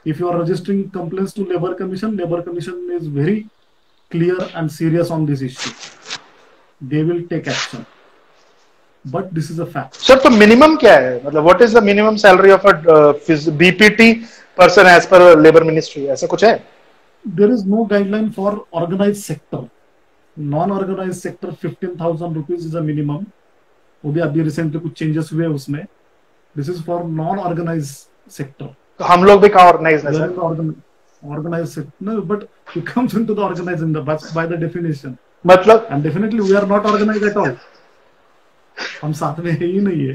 S2: If you are registering complaints to Labour Commission is very clear and serious on this issue. They will take action. But this is a fact.
S1: Sir, तो minimum क्या है? मतलब what is the minimum salary of a BPT person as per Labour Ministry? ऐसा कुछ है?
S2: There is no guideline for organized sector. Non-organized sector 15,000 rupees is a minimum. वो भी अभी recently कुछ changes हुए उसमें. This is for non-organized sector.
S1: तो हम लोग भी कहाँ ऑर्गेनाइज है sir?
S2: Organized sector, no, but it comes into the organizing by the definition.
S1: मतलब
S2: and definitely we are not organized at all. हम साथ में ही नहीं है.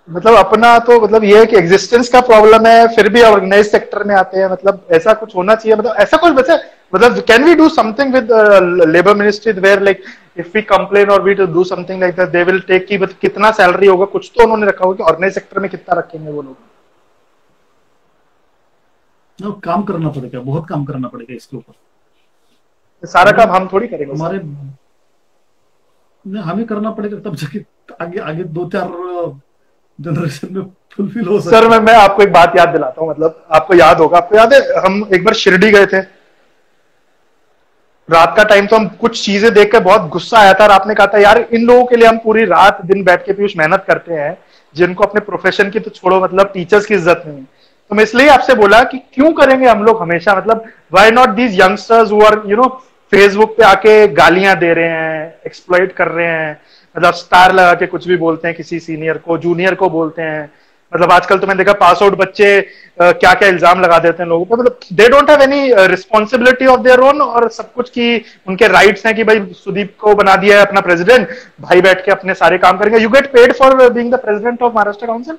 S1: मतलब अपना तो मतलब ये है कि एग्जिस्टेंस का प्रॉब्लम है, फिर भी ऑर्गेनाइज सेक्टर में आते हैं. मतलब ऐसा कुछ होना चाहिए. मतलब ऐसा कुछ वैसे मतलब can we do something with labour ministry where like if we complain और we do something like that they will take की कितना सैलरी होगा, कुछ तो उन्होंने रखा होगा कि ऑर्गेनाइज सेक्टर में कितना रखेंगे वो लोग.
S2: काम करना पड़ेगा, बहुत काम करना पड़ेगा इसके ऊपर.
S1: सारा काम हम थोड़ी करेंगे.
S2: हमारे हमें करना पड़ेगा तब जाके आगे 2-4 जनरेशन में फुलफिल हो सकता है.
S1: सर मैं आपको एक बात याद दिलाता हूँ. मतलब आपको याद होगा, आपको याद है हम एक बार शिरडी गए थे, रात का टाइम, तो हम कुछ चीजें देखकर बहुत गुस्सा आया था और आपने कहा था यार इन लोगों के लिए हम पूरी रात दिन बैठ के पीयूष मेहनत करते हैं, जिनको अपने प्रोफेशन की तो छोड़ो मतलब टीचर्स की इज्जत नहीं. तो मैं इसलिए आपसे बोला कि क्यों करेंगे हम लोग हमेशा, मतलब why not these youngsters who are Facebook पे आके गालियां दे रहे हैं, एक्सप्लॉइट कर रहे हैं, मतलब स्टार लगा के कुछ भी बोलते हैं, किसी सीनियर को जूनियर को बोलते हैं. मतलब आजकल तो मैंने देखा पास आउट बच्चे क्या क्या इल्जाम लगा देते हैं लोगों पे. मतलब they don't have any responsibility of their own, और सब कुछ की उनके राइट्स हैं कि भाई सुदीप को बना दिया है अपना प्रेसिडेंट, भाई बैठ के अपने सारे काम करेंगे. You get paid for being the president of Maharashtra council?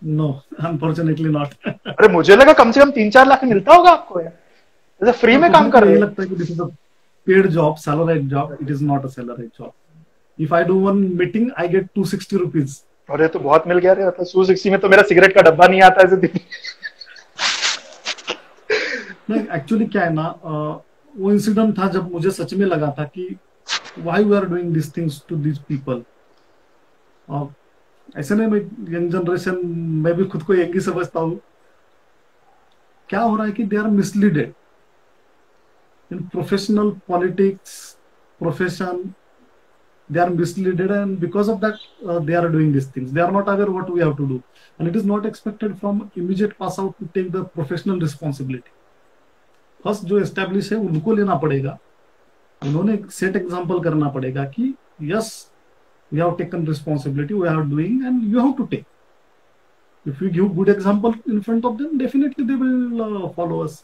S2: No, unfortunately not.
S1: अरे मुझे लगा कम से कम 3-4 लाख मिलता होगा आपको यार, फ्री में काम कर रहे हैं.
S2: लगता है कि paid job, salaried job. It is not a salaried job. If I do one meeting, I get 260 rupees.
S1: अरे तो बहुत मिल गया रे, मतलब 260 में तो मेरा सिगरेट का डब्बा नहीं आता ऐसे दिन।
S2: नहीं, एक्चुअली क्या है ना, वो इंसिडेंट था जब मुझे सच में लगा था कि why we are doing these things to these people. ऐसे नहीं, मैं यंग जनरेशन, मैं भी खुद को यंग ही समझता हूँ। क्या हो रहा है कि they are misleaded in professional politics, profession, they are misled, and because of that they are doing these things. They are not aware what we have to do, and it is not expected from immediate pass out to take the professional responsibility. First जो establish है उनको लेना पड़ेगा, उन्होंने set example करना पड़ेगा कि yes we have taken responsibility, we are doing and you have to take. If you give good example in front of them, definitely they will follow us.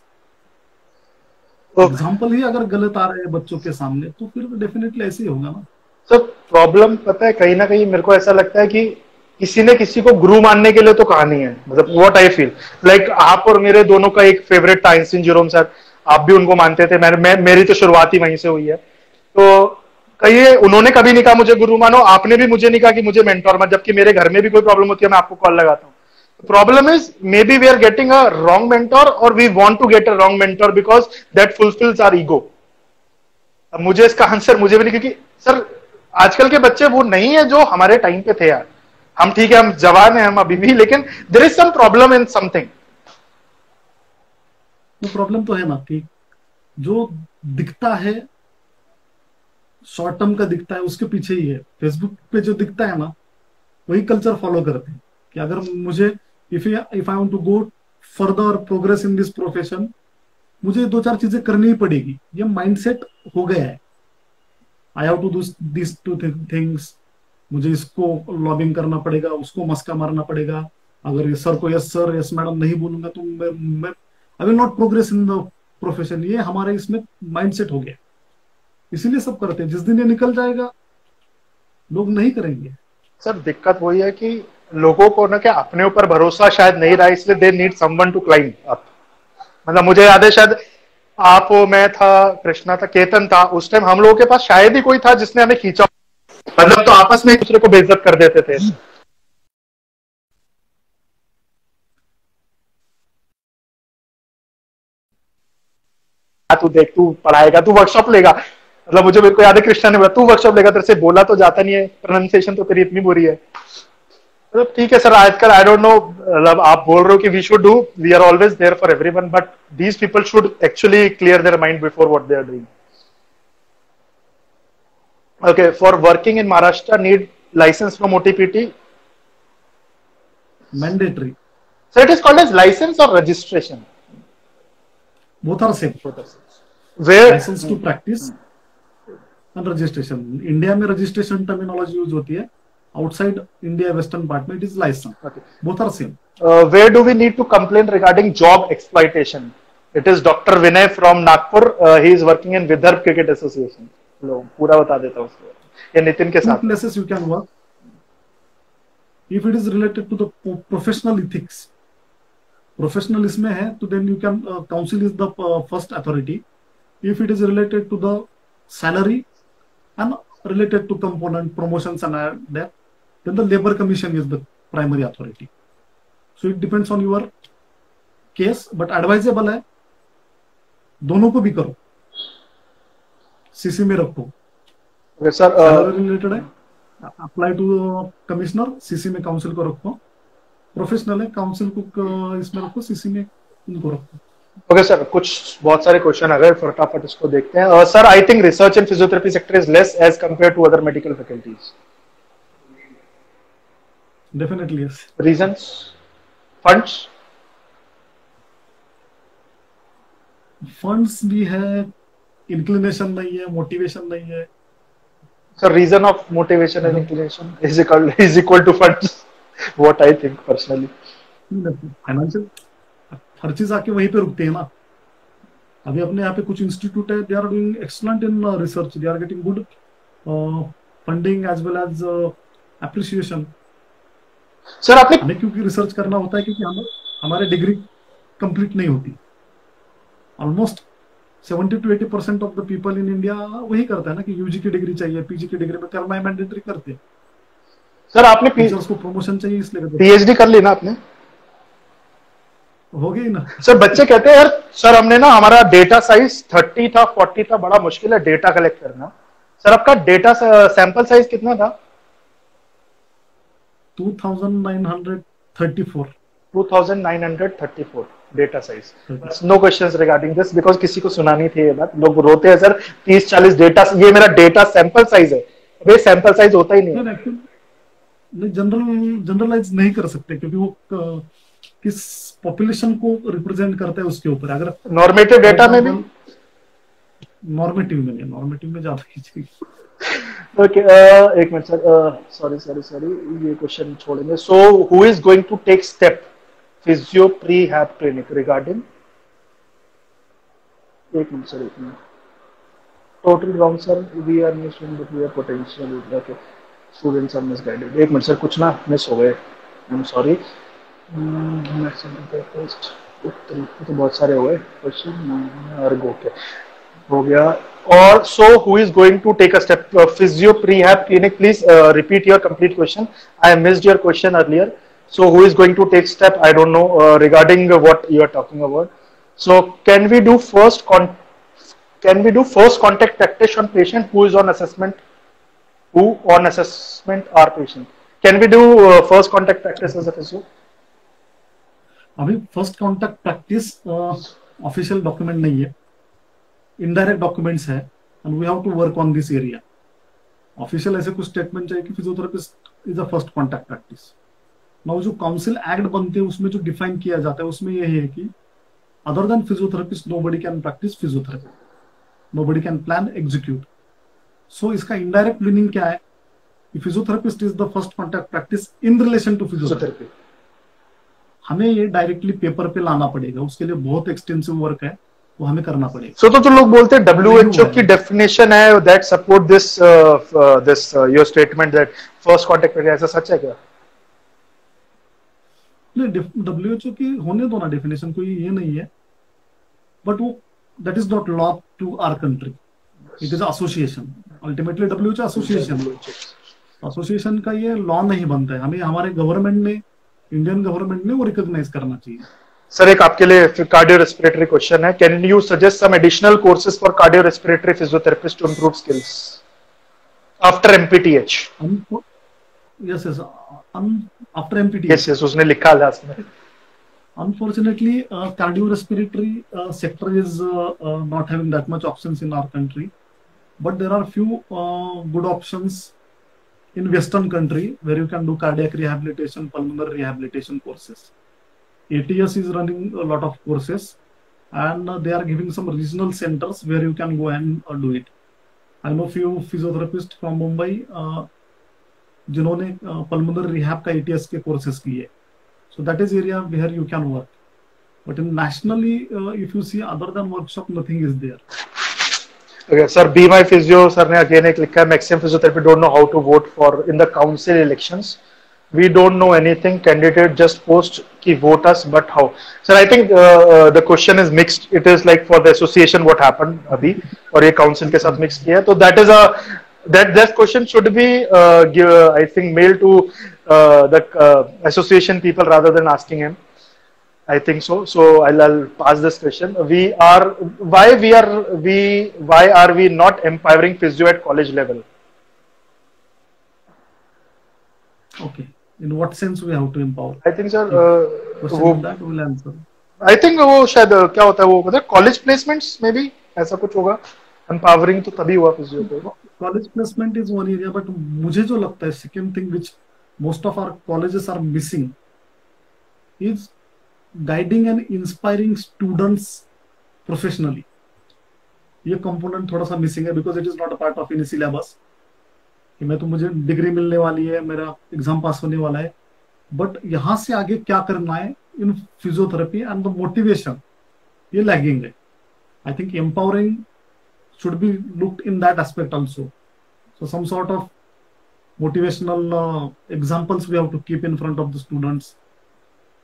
S2: Example ही अगर गलत आ रहे हैं बच्चों के सामने तो फिर डेफिनेटली ऐसे ही होगा ना.
S1: सर प्रॉब्लम पता है, कहीं ना कहीं मेरे को ऐसा लगता है कि किसी ने किसी को गुरु मानने के लिए तो कहानी है. मतलब व्हाट आई फील लाइक, आप और मेरे दोनों का एक फेवरेट था आइंस्टीन जेरोम सर. आप भी उनको मानते थे, मेरी तो शुरुआत ही वहीं से हुई है. तो कहिए, उन्होंने कभी नहीं कहा मुझे गुरु मानो, आपने भी मुझे नहीं कहा कि मुझे मेंटोर मत, जबकि मेरे घर में भी कोई प्रॉब्लम होती है मैं आपको कॉल लगाता हूँ. Problem is maybe we are getting a wrong mentor, और we want to get a wrong mentor because that fulfils our ego. अब मुझे इसका आंसर मुझे भी नहीं, क्योंकि सर आजकल के बच्चे वो नहीं है जो हमारे टाइम पे थे यार. हम ठीक है, हम जवान हैं, हम अभी भी, लेकिन there is some problem in something.
S2: वो प्रॉब्लम तो है ना कि जो दिखता है शॉर्ट टर्म का दिखता है, उसके पीछे ही है. फेसबुक पे जो दिखता है ना, वही कल्चर फॉलो करते हैं कि अगर मुझे if I want to go further progress in this profession, मुझे 2-4 चीजें करनी ही पड़ेगी. ये माइंडसेट हो गया है. I have to do this 2 things. मुझे इसको लॉबिंग करना पड़ेगा, उसको मस्का मारना पड़ेगा. अगर ये सर को यस सर यस मैडम नहीं बोलूंगा तो मैं आई will not progress in the profession. ये हमारे इसमें माइंडसेट हो गया, इसीलिए सब करते हैं. जिस दिन ये निकल जाएगा लोग नहीं करेंगे.
S1: सर दिक्कत वही है कि लोगों को ना क्या अपने ऊपर भरोसा शायद नहीं रहा, इसलिए they need someone to climb up. मतलब मुझे याद है, शायद आप हो, मैं था, कृष्णा था, केतन था, उस टाइम हम लोगों के पास शायद ही कोई था जिसने हमें खींचा. मतलब तो आपस में एक दूसरे को बेइज्जत कर देते थे. तू देख, तू पढ़ाएगा, तू वर्कशॉप लेगा. मतलब मेरे को याद है कृष्णा ने बोला तू वर्कशॉप लेगा, तेरे से बोला तो जाता नहीं है, प्रोनाउंसिएशन तो तेरी इतनी बुरी है. मतलब ठीक है सर, आजकल आई डोंट नो, मतलब आप बोल रहे हो कि we should do, we are always there for everyone, but these people should actually clear their mind before what they are doing. Okay, for working in Maharashtra, need license from OTPT?
S2: Mandatory.
S1: So it is called as license or registration?
S2: Both are same.
S1: Where?
S2: License to practice and registration. India में registration terminology use होती है. Outside India, western part में it is license. Okay. Both are same.
S1: Where do we need to complain regarding job exploitation? It is Dr. Vinay from Nagpur. He is working in Vidarbh Cricket Association. लो पूरा बता देता हूँ उसको, ये नितिन के साथ.
S2: Places you can work if it is related to the professional ethics. Professional इसमें है तो then you can council is the first authority. If it is related to the salary and related to component promotions and that, then the labor commission is the primary authority. So it depends on your case, but advisable है दोनों को भी करो. CC में रखो.
S1: Sir
S2: related है, apply to commissioner, CC में council को रखो. प्रोफेशनल है, काउंसिल को इसमें रखो, सीसी में उनको रखो.
S1: ओके सर, कुछ बहुत सारे क्वेश्चन आ गए, फटाफट इसको देखते हैं. Sir I think research in physiotherapy sector is less as compare to other medical faculties.
S2: Definitely yes.
S1: Reasons? Funds?
S2: Funds भी है, इंक्लिनेशन नहीं है, मोटिवेशन नहीं है.
S1: Sir reason of motivation and inclination is equal to funds, what I think personally.
S2: Financial हर चीज आके वहीं पे रुकती है ना. अभी अपने यहाँ पे कुछ इंस्टीट्यूट है, they are doing excellent in research, they are getting good funding as well as appreciation.
S1: Sir आपने
S2: हमें क्योंकि रिसर्च करना होता है, क्योंकि हमारे डिग्री कंप्लीट नहीं होती. Almost 70-80% of the people in India वही करता है ना कि यूजी की डिग्री चाहिए, पीजी की डिग्री में करना है, मैंडेटरी करते हैं।
S1: सर आपने
S2: टीचर्स को प्रमोशन चाहिए इसलिए
S1: पीएचडी कर ली ना आपने?
S2: हो गई ना
S1: सर बच्चे कहते हैं यार सर हमने ना हमारा डेटा साइज 30 था 40 था, बड़ा मुश्किल है डेटा कलेक्ट करना। सर आपका डेटा सैंपल साइज कितना था?
S2: 2934
S1: 2934 data size. No questions regarding this because किसी को सुनानी थी ये बात। लोग रोते हैं सर 30-40 डेटा, ये मेरा डेटा सैंपल साइज है। वे सैंपल साइज होता ही नहीं है।
S2: जनरलाइज नहीं कर सकते क्योंकि वो किस पॉपुलेशन को रिप्रेजेंट करता है उसके ऊपर। अगर
S1: नॉर्मेटिव डेटा में भी,
S2: नॉर्मेटिव में ज्यादा खींचेगी।
S1: ओके एक मिनट सर, सॉरी ये क्वेश्चन छोड़ेंगे। So who is going to take step physio prehab clinic regarding, एक मिनट सर, एक minute, total wrong sir, we are missing but we are potential, okay students are misguided. एक minute sir, कुछ ना miss हो गए, I am sorry. तो बहुत सारे हो गए क्वेश्चन, और हो गया। और so who is going to take a step, physio prehab clinic, please repeat your complete question. I missed your question earlier. So who is going to take step, I don't know, regarding what you are talking about. So can we do first contact practice on patient who is on assessment, who on assessment are patient? Can we do first contact practice as a physio?
S2: अभी first contact practice official document नहीं है, indirect documents है, and we have to work on this area. Official ऐसे कुछ statement चाहिए कि physiotherapist is a first contact practice. Now जो council act बनते हैं उसमें जो डिफाइन किया जाता है उसमें यही है कि other than physiotherapist nobody can practice physiotherapy, nobody can plan execute. So इसका इनडायरेक्ट मीनिंग क्या है? Physiotherapist is the first contact practice in relation to physiotherapy. हमें ये डायरेक्टली पेपर पे लाना पड़ेगा, उसके लिए बहुत एक्सटेंसिव वर्क है, वो हमें करना पड़ेगा।
S1: सो तो लोग बोलते हैं WHO की डेफिनेशन है that support this your statement that first contact पे, ऐसा सच है क्या?
S2: नहीं, WHO की होने दो ना डेफिनेशन, कोई ये नहीं है, बट वो that is not law to our country, it is association. Ultimately WHO association का ये लॉ नहीं बनता है, हमें हमारे गवर्नमेंट ने, इंडियन गवर्नमेंट ने वो रिकॉग्नाइज करना चाहिए।
S1: सर एक आपके लिए कार्डियो रेस्पिरेटरी क्वेश्चन है, can you suggest some additional courses for cardio respiratory physiotherapist to improve skills after MPTH?
S2: Yes after MPTH,
S1: yes उसने लिखा लास्ट में।
S2: Unfortunately, cardiorespiratory sector is not having that much options in our country, but there are few good options in Western country where you can do cardiac rehabilitation, pulmonary rehabilitation courses. ATS is running a lot of courses, and they are giving some regional centers where you can go and do it. I know few physiotherapists from Mumbai जिन्होंने pulmonary rehab का ATS के courses किए. So that is area where you can work. But in nationally, if you see other than workshop, nothing is there.
S1: Okay, sir, Be My Physio sir ने again एक लिखा है, Maximum Physiotherapy don't know how to vote for in the council elections. We don't know anything. Candidate just post ki vote us, but how? Sir, I think the question is mixed. It is like for the association what happened अभी, और ये council के साथ mix किया है. So that is that question should be I think mailed to the association people rather than asking him. I think so. So I'll pass this question. Why are we not empowering physio at college level?
S2: Okay. In what sense we have to empower?
S1: I think sir,
S2: that will answer.
S1: I think वो शायद क्या होता है वो मतलब college placements में भी ऐसा कुछ होगा. Empowering तो तभी हुआ physio को.
S2: College placement is one area, but मुझे जो लगता है second thing which most of our colleges are missing is guiding and inspiring students professionally. ये component थोड़ा सा missing है because it is not a part of any syllabus. कि मैं तो मुझे डिग्री मिलने वाली है, मेरा एग्जाम पास होने वाला है, बट यहाँ से आगे क्या करना है इन फिजियोथेरेपी एंड द मोटिवेशन, ये लैगिंग है. I think empowering should be looked in that aspect also. So some sort of motivational examples we have to keep in front of the students.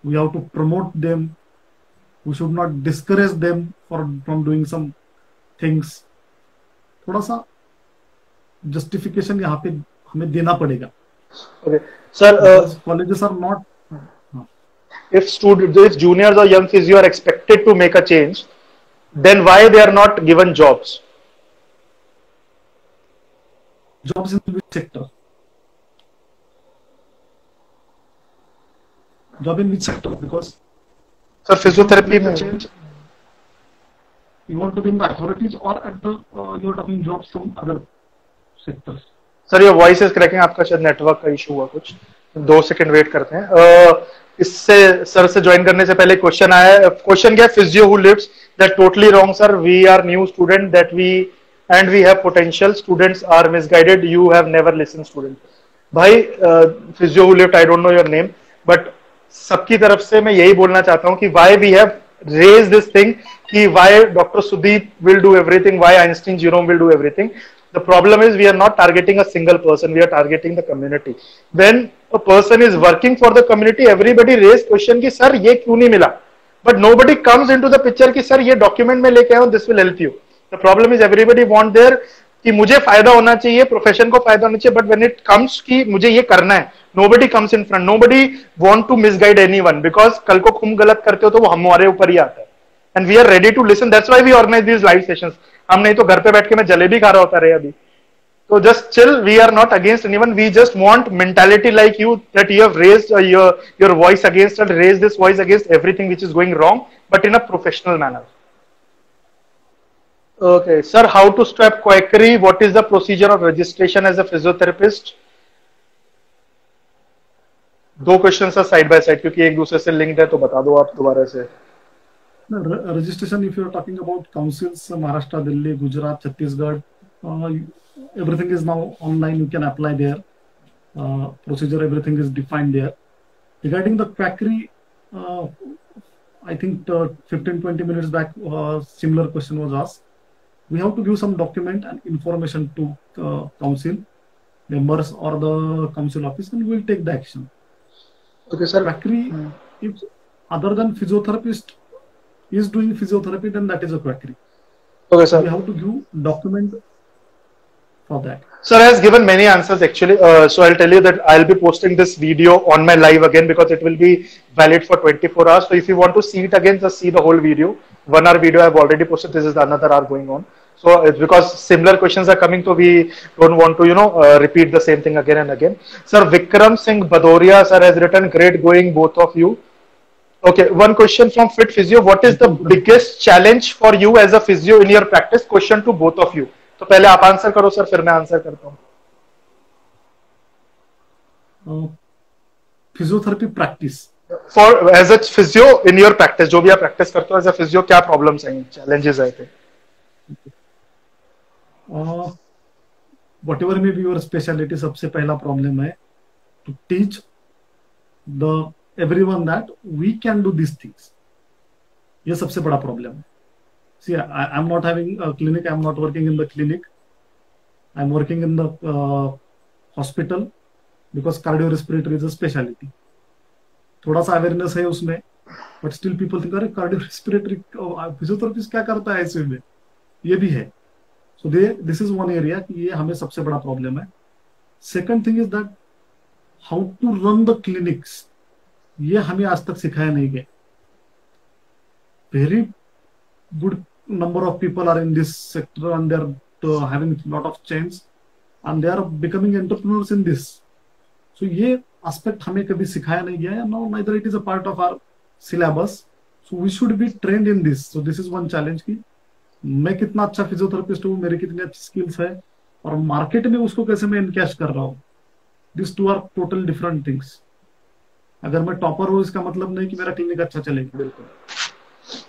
S2: We have to promote them. We should not discourage them from doing some things, थोड़ा सा justification यहाँ पे हमें देना पड़ेगा.
S1: Okay, sir.
S2: Colleges are not.
S1: If juniors or young physio are expected to make a change, then why they are not given jobs?
S2: Jobs in which sector? Job in which sector? Because
S1: Sir, physiotherapy में change.
S2: You want to be in the authorities or at the you're talking jobs from other sectors.
S1: Sir ये voice is cracking, आपका शायद network का issue हुआ कुछ, 2 second wait करते हैं. इससे सर से ज्वाइन करने से पहले क्वेश्चन आया है. क्वेश्चन क्या है? Physio who lives, that totally wrong sir. We are new student that we and we have potential. Students are misguided. You have never listen student. भाई physio who lived, I don't know your name, but सबकी तरफ से मैं यही बोलना चाहता हूं कि why we have raise this thing कि why doctor Sudeep will do everything, why Einstein Jerome will do everything. The problem is we are not targeting a single person, we are targeting the community. When a person is working for the community, everybody raise question कि sir ये क्यों नहीं मिला, but nobody comes into the picture कि sir ये document में लेके आऊँ, this will help you. The problem is everybody want there कि मुझे फायदा होना चाहिए, प्रोफेशन को फायदा होना चाहिए, but when it comes कि मुझे ये करना है, nobody comes in front, nobody want to misguide anyone because कल को तुम गलत करते हो तो वो हमारे ऊपर ही आता है. And we are ready to listen. That's why we organize these live sessions. हम नहीं तो घर पे बैठ के मैं जलेबी खा रहा होता रहे अभी. So just chill. We are not against anyone. We just want mentality like you, that you have raised your voice against and raised this voice against everything which is going wrong, but in a professional manner. Okay, sir. How to stop quackery? What is the procedure of registration as a physiotherapist? 2 question है side by side क्योंकि एक दूसरे से linked है, तो बता दो आप दोबारा से.
S2: Registration, if you are talking about councils, Maharashtra, Delhi, Gujarat, Chhattisgarh, everything is now online. You can apply there. Procedure, everything is defined there. Regarding the quackery, I think 15-20 minutes back, similar question was asked. We have to give some document and information to council members or the council office, and we will take the action.
S1: Okay, sir.
S2: Quackery, if other than physiotherapist is doing physiotherapy, then that is a quackery.
S1: Okay, sir.
S2: We have to give document for that.
S1: Sir has given many answers actually. So I'll tell you that I'll be posting this video on my live again because it will be valid for 24 hours. So if you want to see it again, just see the whole video. 1 hour video I've already posted. This is another hour going on. So it's because similar questions are coming, so we don't want to, repeat the same thing again and again. Sir, Vikram Singh Badoria sir has written, great going both of you. Okay, one question from Fit Physio. What is the biggest challenge for you as a physio in your practice? Question to both of you. तो पहले आप answer करो sir, फिर मैं answer करता हूँ.
S2: Physiotherapy practice
S1: for as a physio in your practice, जो भी आप प्रैक्टिस करते हो एज अ फिजियो, क्या प्रॉब्लम्स हैं, चैलेंजेस आए थे?
S2: whatever may be your specialty, सबसे पहला प्रॉब्लम है to teach the everyone that we can do these things. ये सबसे बड़ा प्रॉब्लम है. See, I'm not having a clinic. I'm not working in the clinic. I'm working in the hospital because cardiorespiratory is a specialty. थोड़ा सा awareness है उसमें, but still people think, अरे cardiorespiratory physiotherapist क्या करता है ऐसे में? ये भी है. So this is one area कि ये हमें सबसे बड़ा प्रॉब्लम है. Second thing is that how to run the clinics. ये हमें आज तक सिखाया नहीं गया. Very good number of people are in this sector and they're having a lot of change and they are becoming entrepreneurs in this. So ये aspect हमें कभी सिखाया नहीं गया है. Now neither it is a part of our syllabus. So we should be trained in this. So this is one challenge कि मैं कितना अच्छा फिजियोथेरेपिस्ट हूँ, मेरी कितनी अच्छी स्किल्स है और मार्केट में उसको कैसे मैं इनकैश कर रहा हूँ. This two are total different things. अगर मैं टॉपर हूँ इसका मतलब नहीं कि मेरा क्लिनिक अच्छा चलेगा. बिल्कुल.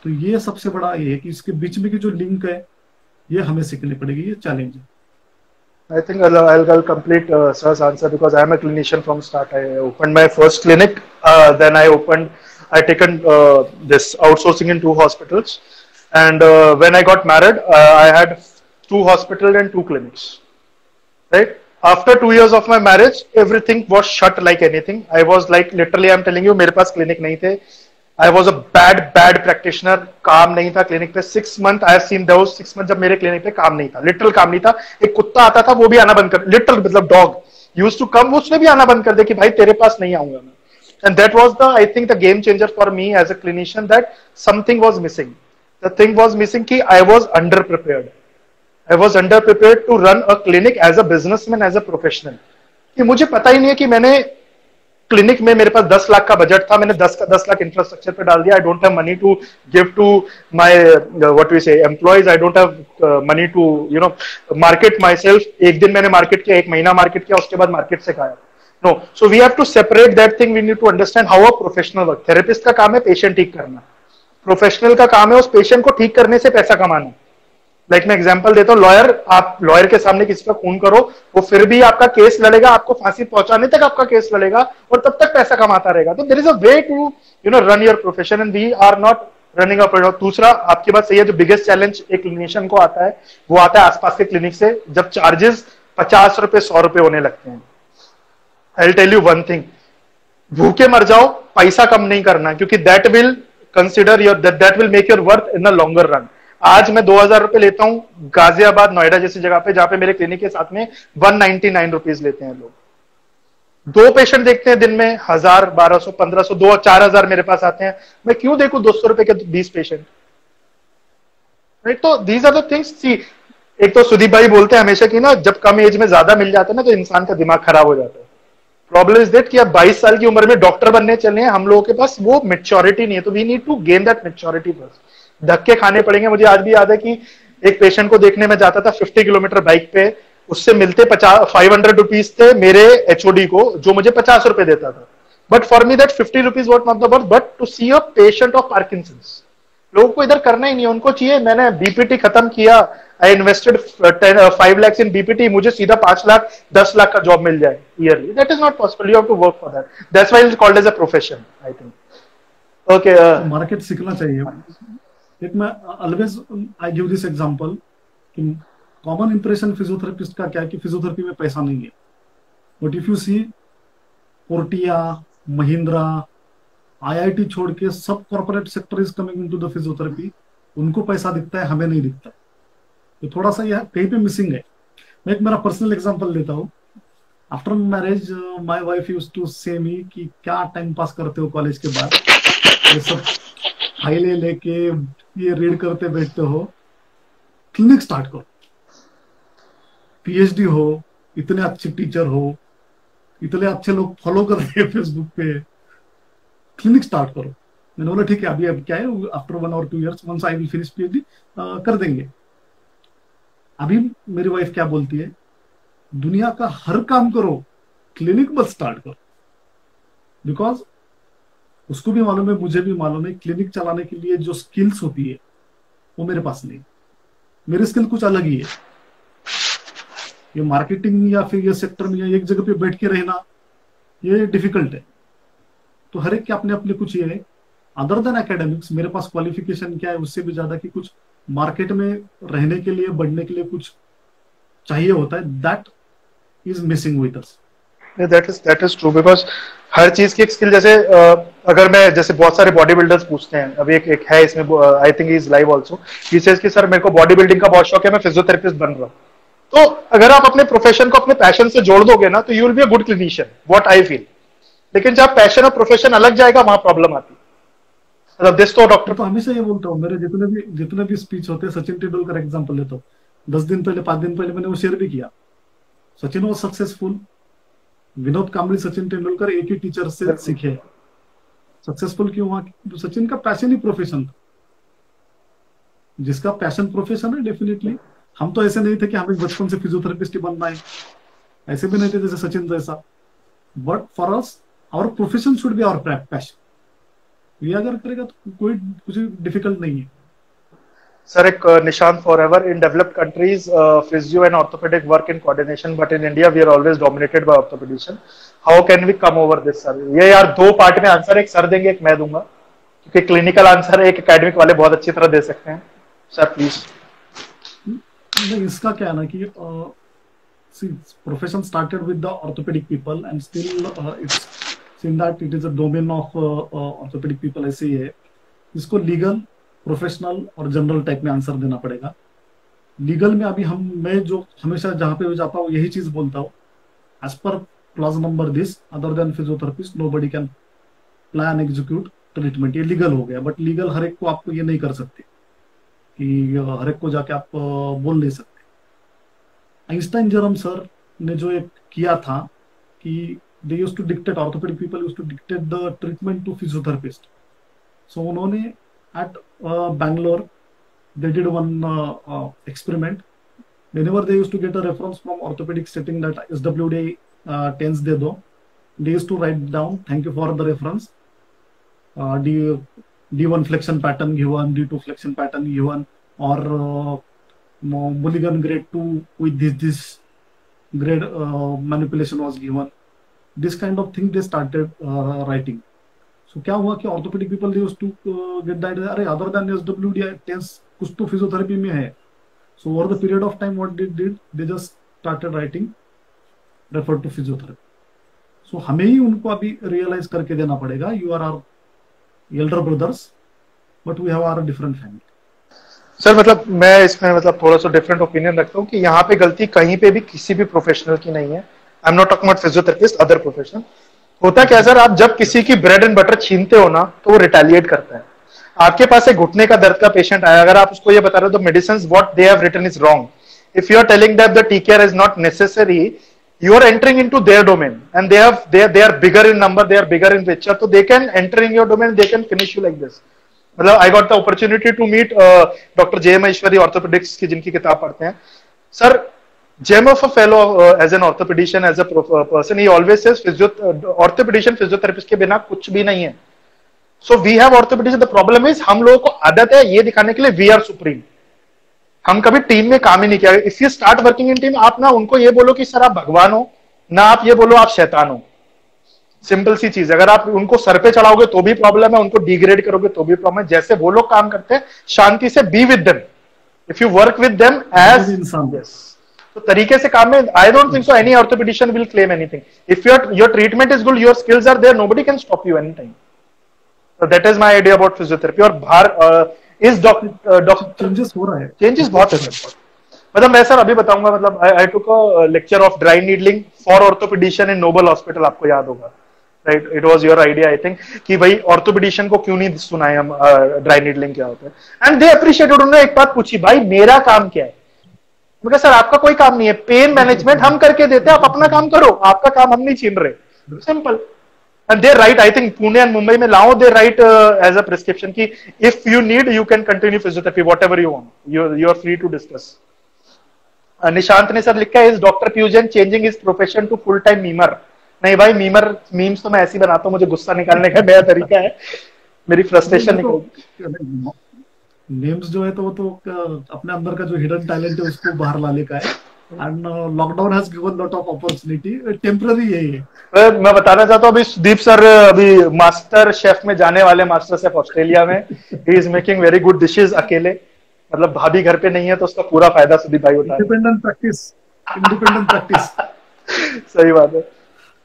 S2: तो ये सबसे बड़ा ये है कि इसके बीच में की जो लिंक है ये हमें सीखनी पड़ेगी. ये चैलेंज है.
S1: I think I'll complete sir's answer because I am a clinician from start. I opened my first clinic, then I taken this outsourcing in 2 hospitals, and when I got married, I had 2 hospitals and 2 clinics. Right after 2 years of my marriage, everything was shut like anything. I was like literally, I'm telling you, मेरे पास clinic नहीं थे. I was a bad practitioner, काम नहीं था clinic पे 6 months। I have seen those 6 months जब मेरे clinic पे काम नहीं था, लिटरल काम नहीं था। एक कुत्ता आता था, वो भी आना बंद कर, लिटरल मतलब डॉग यूज्ड टू कम, उसने भी आना बंद कर दिया कि भाई तेरे पास नहीं आऊंगा मैं। And that was the, I think, the game changer for me as a clinician, that something was missing. The thing was missing कि I was under prepared. I was under prepared to run a clinic as a businessman, as a professional. कि मुझे पता ही नहीं है कि मैंने clinic में, मेरे पास 10 लाख का बजट था, मैंने 10 लाख इंफ्रास्ट्रक्चर पे डाल दिया। I don't have money to give to my what we say employees, I don't have money to market myself. एक दिन मैंने मार्केट किया, एक महीना मार्केट किया, उसके बाद मार्केट से खाया। No, so we have to separate that thing. We need to understand how a professional work. Therapist का काम है पेशेंट ठीक करना, प्रोफेशनल का काम है उस पेशेंट को ठीक करने से पैसा कमाना। लाइक मैं एग्जांपल देता हूँ, लॉयर, आप लॉयर के सामने किसी का खून करो, वो फिर भी आपका केस लड़ेगा, आपको फांसी पहुंचाने तक आपका केस लड़ेगा और तब तक पैसा कमाता रहेगा। तो there is a way to run your profession, and we are not running a product. दूसरा, आपकी बात सही है, जो बिगेस्ट चैलेंज एक क्लिनिशियन को आता है वो आता है आसपास के क्लिनिक से, जब चार्जेस 50 रुपए 100 रुपए होने लगते हैं। I will tell you one thing, भूखे मर जाओ, पैसा कम नहीं करना, क्योंकि that will consider your, that will make your worth in the longer run. आज मैं 2000 रुपए लेता हूं गाजियाबाद, नोएडा जैसी जगह पे, जहां पे मेरे क्लिनिक के साथ में 199 रुपीज लेते हैं लोग। 2 पेशेंट देखते हैं दिन में, 1000, 1200, 1500, 2 4000 मेरे पास आते हैं। मैं क्यों देखूं 200 रुपए के 20 पेशेंट? राइट? तो दीज आर द थिंग्स। सी, एक तो सुदीप भाई बोलते हैं हमेशा कि ना, जब कम एज में ज्यादा मिल जाता है ना, तो इंसान का दिमाग खराब हो जाता है। प्रॉब्लम इज दैट कि आप 22 साल की उम्र में डॉक्टर बनने चले हैं, हम लोगों के पास वो मेच्योरिटी नहीं है। तो we need to gain that maturity first. धक्के खाने पड़ेंगे। मुझे आज भी याद है कि एक पेशेंट को देखने में जाता था 50 किलोमीटर बाइक पे, उससे मिलते 500 रुपीज थे मेरे एचओडी को, जो मुझे 50 रुपए देता था। But for me that 50 rupees what not the worth, but to see a patient of Parkinson's. लोगों को इधर करना ही नहीं, उनको चाहिए मैंने बीपीटी खत्म किया, I invested 5 lakhs in BPT, मुझे सीधा 5 लाख 10 लाख का जॉब मिल जाए early. That is not possible, you have to work for that. That's why it is called as a profession, I think. Okay,
S2: market सीखना चाहिए। एक मैं always I give this example कि कॉमन इंप्रेशन फिजियोथेरेपिस्ट का क्या है कि physiotherapy में पैसा नहीं है। But if you see, Portea, Mahindra, IIT छोड़ के सब corporate sector is coming into the physiotherapy. उनको पैसा दिखता है, हमें नहीं दिखता। तो थोड़ा सा यह कहीं पे मिसिंग है। मैं एक मेरा पर्सनल एग्जांपल लेता हूँ। After marriage my wife used to say me कि क्या टाइम पास करते हो कॉलेज के बाद, ये सब फाइलें लेके ये रीड करते बैठते हो, क्लिनिक स्टार्ट करो। पीएचडी हो, इतने अच्छे टीचर हो, इतने अच्छे लोग फॉलो करते हैं फेसबुक पे, क्लिनिक स्टार्ट करो। मैंने बोला ठीक है, अभी क्या है, after 1 or 2 years once I will finish PhD कर देंगे। अभी मेरी वाइफ क्या बोलती है, दुनिया का हर काम करो, क्लिनिक मत स्टार्ट करो। बिकॉज उसको भी मालूम है, मुझे भी मालूम है, क्लिनिक चलाने के लिए जो स्किल्स होती है वो मेरे पास नहीं। मेरी स्किल कुछ अलग ही है। ये मार्केटिंग या फिर ये सेक्टर में या एक जगह पे बैठ के रहना, ये डिफिकल्ट है। तो हर एक के अपने अपने कुछ ये है। अदर देन एकेडमिक्स, मेरे पास क्वालिफिकेशन क्या है उससे भी ज्यादा कि कुछ मार्केट में रहने के लिए, बढ़ने के लिए कुछ चाहिए होता है। That is missing with us.
S1: That is true, because हर चीज की एक स्किल, जैसे अगर मैं, जैसे बहुत सारे बॉडी बिल्डर्स पूछते हैं, अभी एक है इसमें, I think is live also, he says कि सर मेरे को बॉडी बिल्डिंग का बहुत शौक है, मैं फिजियोथेरेपिस्ट बन रहा हूँ। तो अगर आप अपने प्रोफेशन को अपने पैशन से जोड़ दोगे ना, तो you will be a good clinician, what I feel. लेकिन जब पैशन और प्रोफेशन अलग जाएगा, वहां प्रॉब्लम आती है। मतलब दिस तो डॉक्टर,
S2: तो हमेशा ये बोलता हूँ, मेरे जितने भी स्पीच होते हैं, सचिन तेंदुलकर एग्जांपल लेता हूँ। 10 दिन पहले, 5 दिन पहले मैंने वो शेयर भी किया। सचिन वॉज सक्सेसफुल, विनोद कांबली, सचिन तेंदुलकर एक ही टीचर से सीखे। सक्सेसफुल क्यों हुआ? सचिन का पैशन ही प्रोफेशन था। जिसका पैशन प्रोफेशन है, डेफिनेटली। हम तो ऐसे नहीं थे कि हमें बचपन से फिजियोथेरेपिस्ट ही बनना है, ऐसे भी नहीं थे जैसे सचिन जैसा। But for us, our profession should be our passion. ये अगर करेगा तो कोई कुछ डिफिकल्ट नहीं है।
S1: सर, एक निशान forever, in developed countries physio and orthopaedic work in coordination, but in India we are always dominated by orthopaedician. How can we come over this sir? ये यार 2 पार्ट में आंसर, एक सर देंगे, एक मैं दूंगा, क्योंकि क्लिनिकल आंसर एक एकेडमिक वाले बहुत अच्छी तरह दे सकते हैं। Sir please.
S2: नहीं, इसका क्या है ना कि profession started with the orthopaedic people and still it's So in that it is a domain of orthopedic people ऐसे ही है. इसको लीगल, प्रोफेशनल और जनरल टाइप में आंसर देना पड़ेगा. लीगल में अभी मैं जो हमेशा जहाँ पे जाता हूँ यही चीज बोलता हूँ, as per clause number this other than physiotherapist nobody can plan execute treatment. ये लीगल हो गया, बट लीगल हर एक को आपको ये नहीं कर सकते कि हर एक को जाके आप बोल नहीं सकते. आइंस्टाइन जेरम सर ने जो एक किया था कि they used to dictate, orthopedic people used to dictate the treatment to physiotherapist. So उन्होंने at Bangalore they did one experiment. Whenever they used to get a reference from orthopedic stating that SWD 10s de do, they used to write down thank you for the reference, D1 flexion pattern given, D2 flexion pattern given, or Mulligan grade 2 with this grade manipulation was given. This kind of thing they started writing. So क्या हुआ कि orthopedic people they used to get that अरे other than SWD 10s कुछ तो physiotherapy में है. So over the period of time what they did, they just started writing refer to physiotherapy. So हमें ही उनको अभी रियलाइज करके देना पड़ेगा. You are our elder brothers, but we have our different family.
S1: Sir मतलब मैं इसमें मतलब थोड़ा सा डिफरेंट ओपिनियन रखता हूँ कि यहाँ पे गलती कहीं पे भी किसी भी प्रोफेशनल की नहीं है. आई am not talking about physiotherapist, other professional. होता क्या सर, आप जब किसी की ब्रेड एंड बटर छीनते हो ना तो वो रिटेलिएट करता है. आपके पास एक घुटने का दर्द का पेशेंट आया, अगर आप उसको ये बता रहे हो तो medicine what they have written is wrong. If you are telling that the T care is not necessary, you are entering into their domain and they are bigger in number, they are bigger in picture, तो they can enter in your domain, they can finish you like this. मतलब I got the opportunity to meet doctor J Maheshwari, orthopedics की जिनकी किताब पढ़ते हैं sir. Gem of a fellow as an orthopedician, as a person, he always says orthopedician physiotherapist के बिना कुछ भी नहीं है. So we have orthopedician. The problem is हम लोगों को आदत है ये दिखाने के लिए we are supreme. हम कभी टीम में काम ही नहीं किया. If you start working in team, आप ना उनको ये बोलो कि सर आप भगवान हो, ना आप ये बोलो आप शैतान हो. सिंपल सी चीज. अगर आप उनको सर पे चढ़ाओगे तो भी प्रॉब्लम है, उनको डिग्रेड करोगे तो भी प्रॉब्लम है. जैसे वो लोग काम करते हैं शांति से be with them. If you work with them as yes. तो तरीके से काम में I don't think so any orthopaedician will claim anything. If your treatment is good, your skills are there, nobody can stop you any time. So that is my idea about physiotherapy. और बाहर is doctor
S2: changes हो रहा है,
S1: changes बहुत है. मतलब मैं sir अभी बताऊंगा, मतलब I took a lecture of dry needling for orthopedician in Noble hospital. आपको याद होगा right, it was your idea I think कि भाई ऑर्थोपेडिशियन को क्यों नहीं सुनाए हम ड्राई नीडलिंग क्या होता है. And they appreciated. उन्होंने एक बात पूछी, भाई मेरा काम क्या है. मैं सर आपका कोई काम नहीं है, पेन मैनेजमेंट हम करके देते हैं, आप अपना काम करो, आपका काम हम नहीं छीन रहे. Simple. And they write, I think Pune and Mumbai में लाओ, they write as a prescription की if you need you can continue physiotherapy whatever you want, you are free to discuss. Nishant ने सर लिखा है is doctor Pujan changing his profession to full time memer. नहीं भाई, memes तो मैं ऐसे ही बनाता हूँ, मुझे गुस्सा निकालने का नया तरीका है, मेरी फ्रस्ट्रेशन निकल.
S2: नेम्स जो है तो वो तो अपने अंदर का जो हिडन टैलेंट है उसको बाहर लाने का है. And lockdown has given lot of opportunity. Temporary है.
S1: मैं बताना चाहता हूँ अभी सुदीप सर अभी मास्टर शेफ में जाने वाले, मास्टर शेफ ऑस्ट्रेलिया में. He is making very good dishes अकेले. मतलब भाभी घर पे नहीं है तो उसका पूरा फायदा सुदीप भाई उठा.
S2: Independent practice.
S1: सही बात है.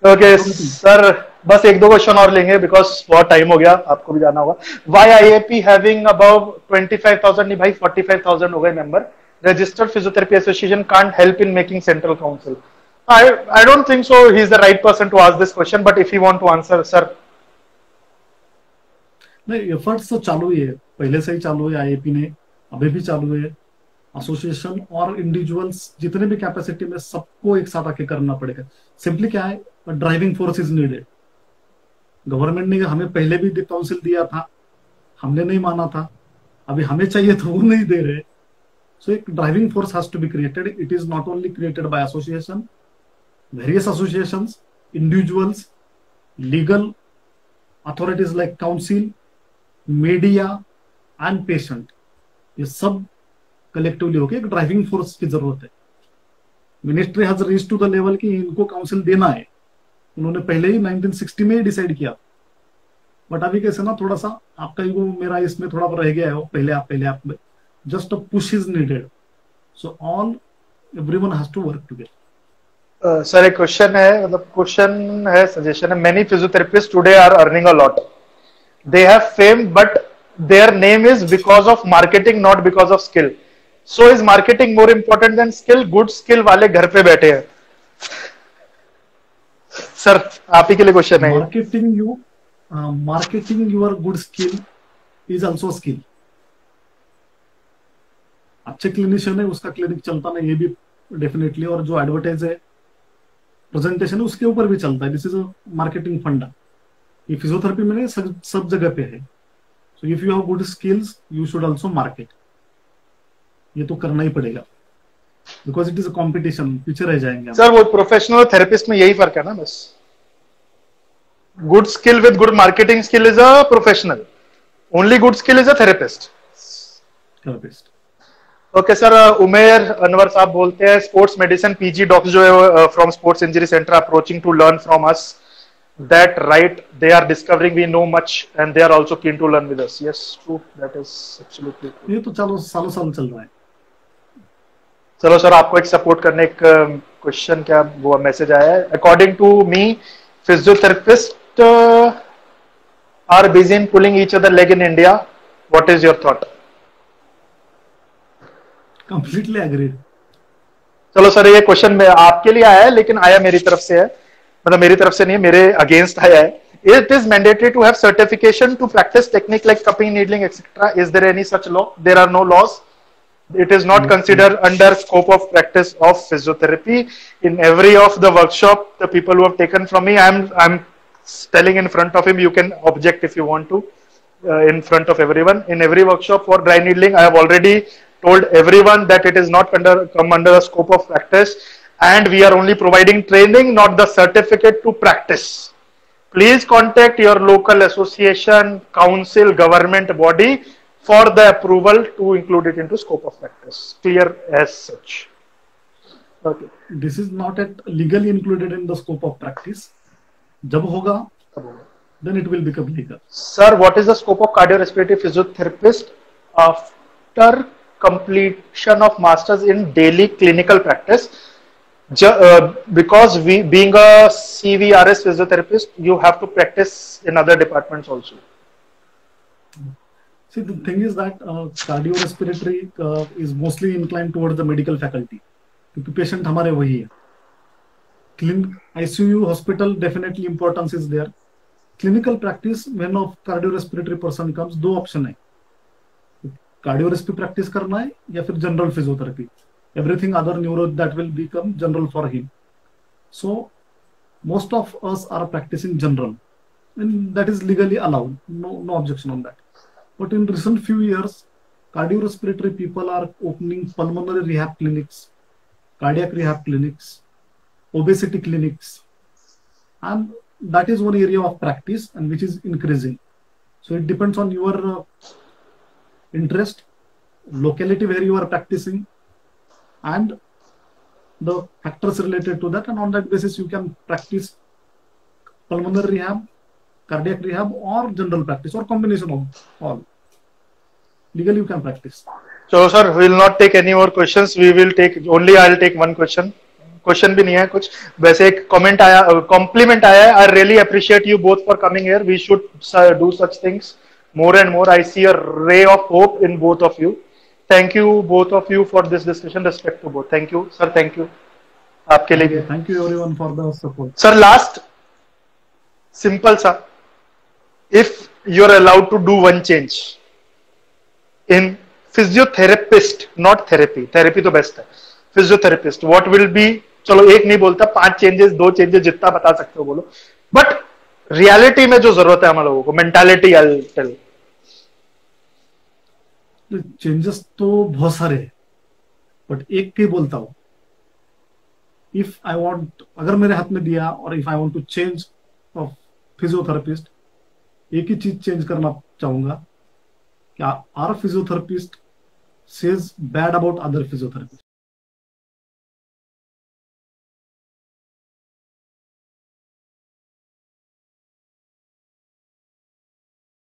S1: ओके सर, बस एक दो क्वेश्चन और लेंगे बिकॉज बहुत टाइम हो गया, आपको भी जाना होगा. वाई IAP हैविंग अबव 25,000 नहीं भाई 45,000 हो गए member. Registered physiotherapy association can't help in making central council. I don't think so he is the right person to ask this question, but if you want to answer sir.
S2: नहीं, efforts तो चालू ही है, पहले से ही चालू है. IAP ने अभी भी चालू है. एसोसिएशन और इंडिविजुअल्स जितने भी कैपेसिटी में सबको एक साथ आके करना पड़ेगा. सिंपली क्या है, driving force is needed. Government ने हमें पहले भी काउंसिल दिया था, हमने नहीं माना था. अभी हमें चाहिए तो वो नहीं दे रहे. सो एक driving force has to be created. It is not only created by association, various associations, individuals, legal authorities like council, media and patient. ये सब कलेक्टिवली होकर एक ड्राइविंग फोर्स की जरूरत है. Ministry has reached to the level कि इनको council देना है. उन्होंने पहले ही 1960 में ही डिसाइड किया. बट अभी कैसे ना थोड़ा सा आपका ईगो मेरा इसमें थोड़ा रह गया है. वो पहले आप में just a push is needed. So all everyone has to work together.
S1: Sir एक क्वेश्चन है, मतलब क्वेश्चन है, सजेशन है, many physiotherapist today are earning a lot, they have fame but their name is because of marketing not because of skill, so is marketing more important than skill? Good skill वाले घर पे बैठे हैं। Sir आप ही के लिए question है।
S2: Marketing your good skill is also skill. अच्छे क्लिनिशियन है, उसका क्लिनिक चलता नहीं, ये भी डेफिनेटली, और जो एडवर्टाइज है, प्रेजेंटेशन है, उसके ऊपर भी चलता है। दिस इज अ मार्केटिंग फंडा। ये फिजियोथेरेपी में नहीं, सब जगह पे है। So if you have good skills you should also market. ये तो करना ही पड़ेगा, because it is a competition, पीछे रह जाएंगे।
S1: सर वो प्रोफेशनल थेरेपिस्ट में यही फर्क है ना बस। Good skill with good marketing skill is a professional, only good skill is a therapist. Okay sir, Umer Anwar साहब बोलते हैं स्पोर्ट्स मेडिसिन पीजी डॉक्टर जो है from sports injury center approaching to learn from us, that right, they are discovering we know much and they are also keen to learn with us. Yes true, that is absolutely true.
S2: ये तो चलो सालों साल चल रहा है।
S1: चलो sir, आपको एक सपोर्ट करने एक क्वेश्चन क्या वो मैसेज आया है। According to me physiotherapist are busy in pulling each other leg in India, what is your thought?
S2: Completely agreed.
S1: चलो सर, ये क्वेश्चन में आपके लिए आया है लेकिन आया मेरी तरफ से है, मतलब मेरी तरफ से नहीं, मेरे अगेंस्ट आया है। It is mandatory to have certification to practice technique like cupping, needling, etc. Is there any such law? There are no laws. It is not considered under scope of practice of physiotherapy. In every of the workshop, the people who have taken from me, I'm telling in front of him. You can object if you want to, in front of everyone. In every workshop for dry needling, I have already told everyone that it is not come under the scope of practice, and we are only providing training, not the certificate to practice. Please contact your local association, council, government body for the approval to include it into scope of practice. Clear as such. Okay.
S2: This is not at legally included in the scope of practice. जब होगा, then it will become legal.
S1: Sir, what is the scope of cardiorespiratory physiotherapist after completion of masters in daily clinical practice? Because being a CVRS physiotherapist, you have to practice in other departments also.
S2: See, the thing is that cardiorespiratory is mostly inclined towards the medical faculty, क्योंकि patient हमारे वही है। ICU hospital definitely importance is there. Clinical practice, when a cardiorespiratory person comes, दो option है, cardiorespiratory practice करना है या फिर general physiotherapy. Everything other neuro that will become general for him. So most of us are practicing general, and that is legally allowed. No objection on that. But in recent few years, cardiorespiratory people are opening pulmonary rehab clinics, cardiac rehab clinics, obesity clinics, and that is one area of practice and which is increasing. So it depends on your interest, locality where you are practicing, and the factors related to that, and on that basis you can practice pulmonary rehab, cardiac rehab, or general practice, or combination of all. Legally you can practice.
S1: So sir, we will not take any more questions. We will take only, I'll take one question. Question भी नहीं है कुछ, वैसे एक comment आया, compliment आया है. I really appreciate you both for coming here. We should do such things more and more. I see a ray of hope in both of you. Thank you both of you for this discussion. Respect to both. Thank you sir. Thank you. आपके लिए.
S2: Thank you everyone for the support.
S1: Sir, last simple sir. If you are allowed to do one change in physiotherapist, not therapy. Therapy तो best है. Physiotherapist. What will be? चलो एक नहीं बोलता, 5 changes, 2 changes, जितना बता सकते हो बोलो. बट रियलिटी में जो जरूरत है हम लोगों को, मेंटालिटी, आई टेल.
S2: चेंजेस तो बहुत सारे हैं, बट एक ही बोलता हूं. इफ आई वांट, अगर मेरे हाथ में दिया, और if I want to change of physiotherapist, एक ही चीज चेंज करना चाहूंगा, क्या are physiotherapist says bad about other physiotherapist.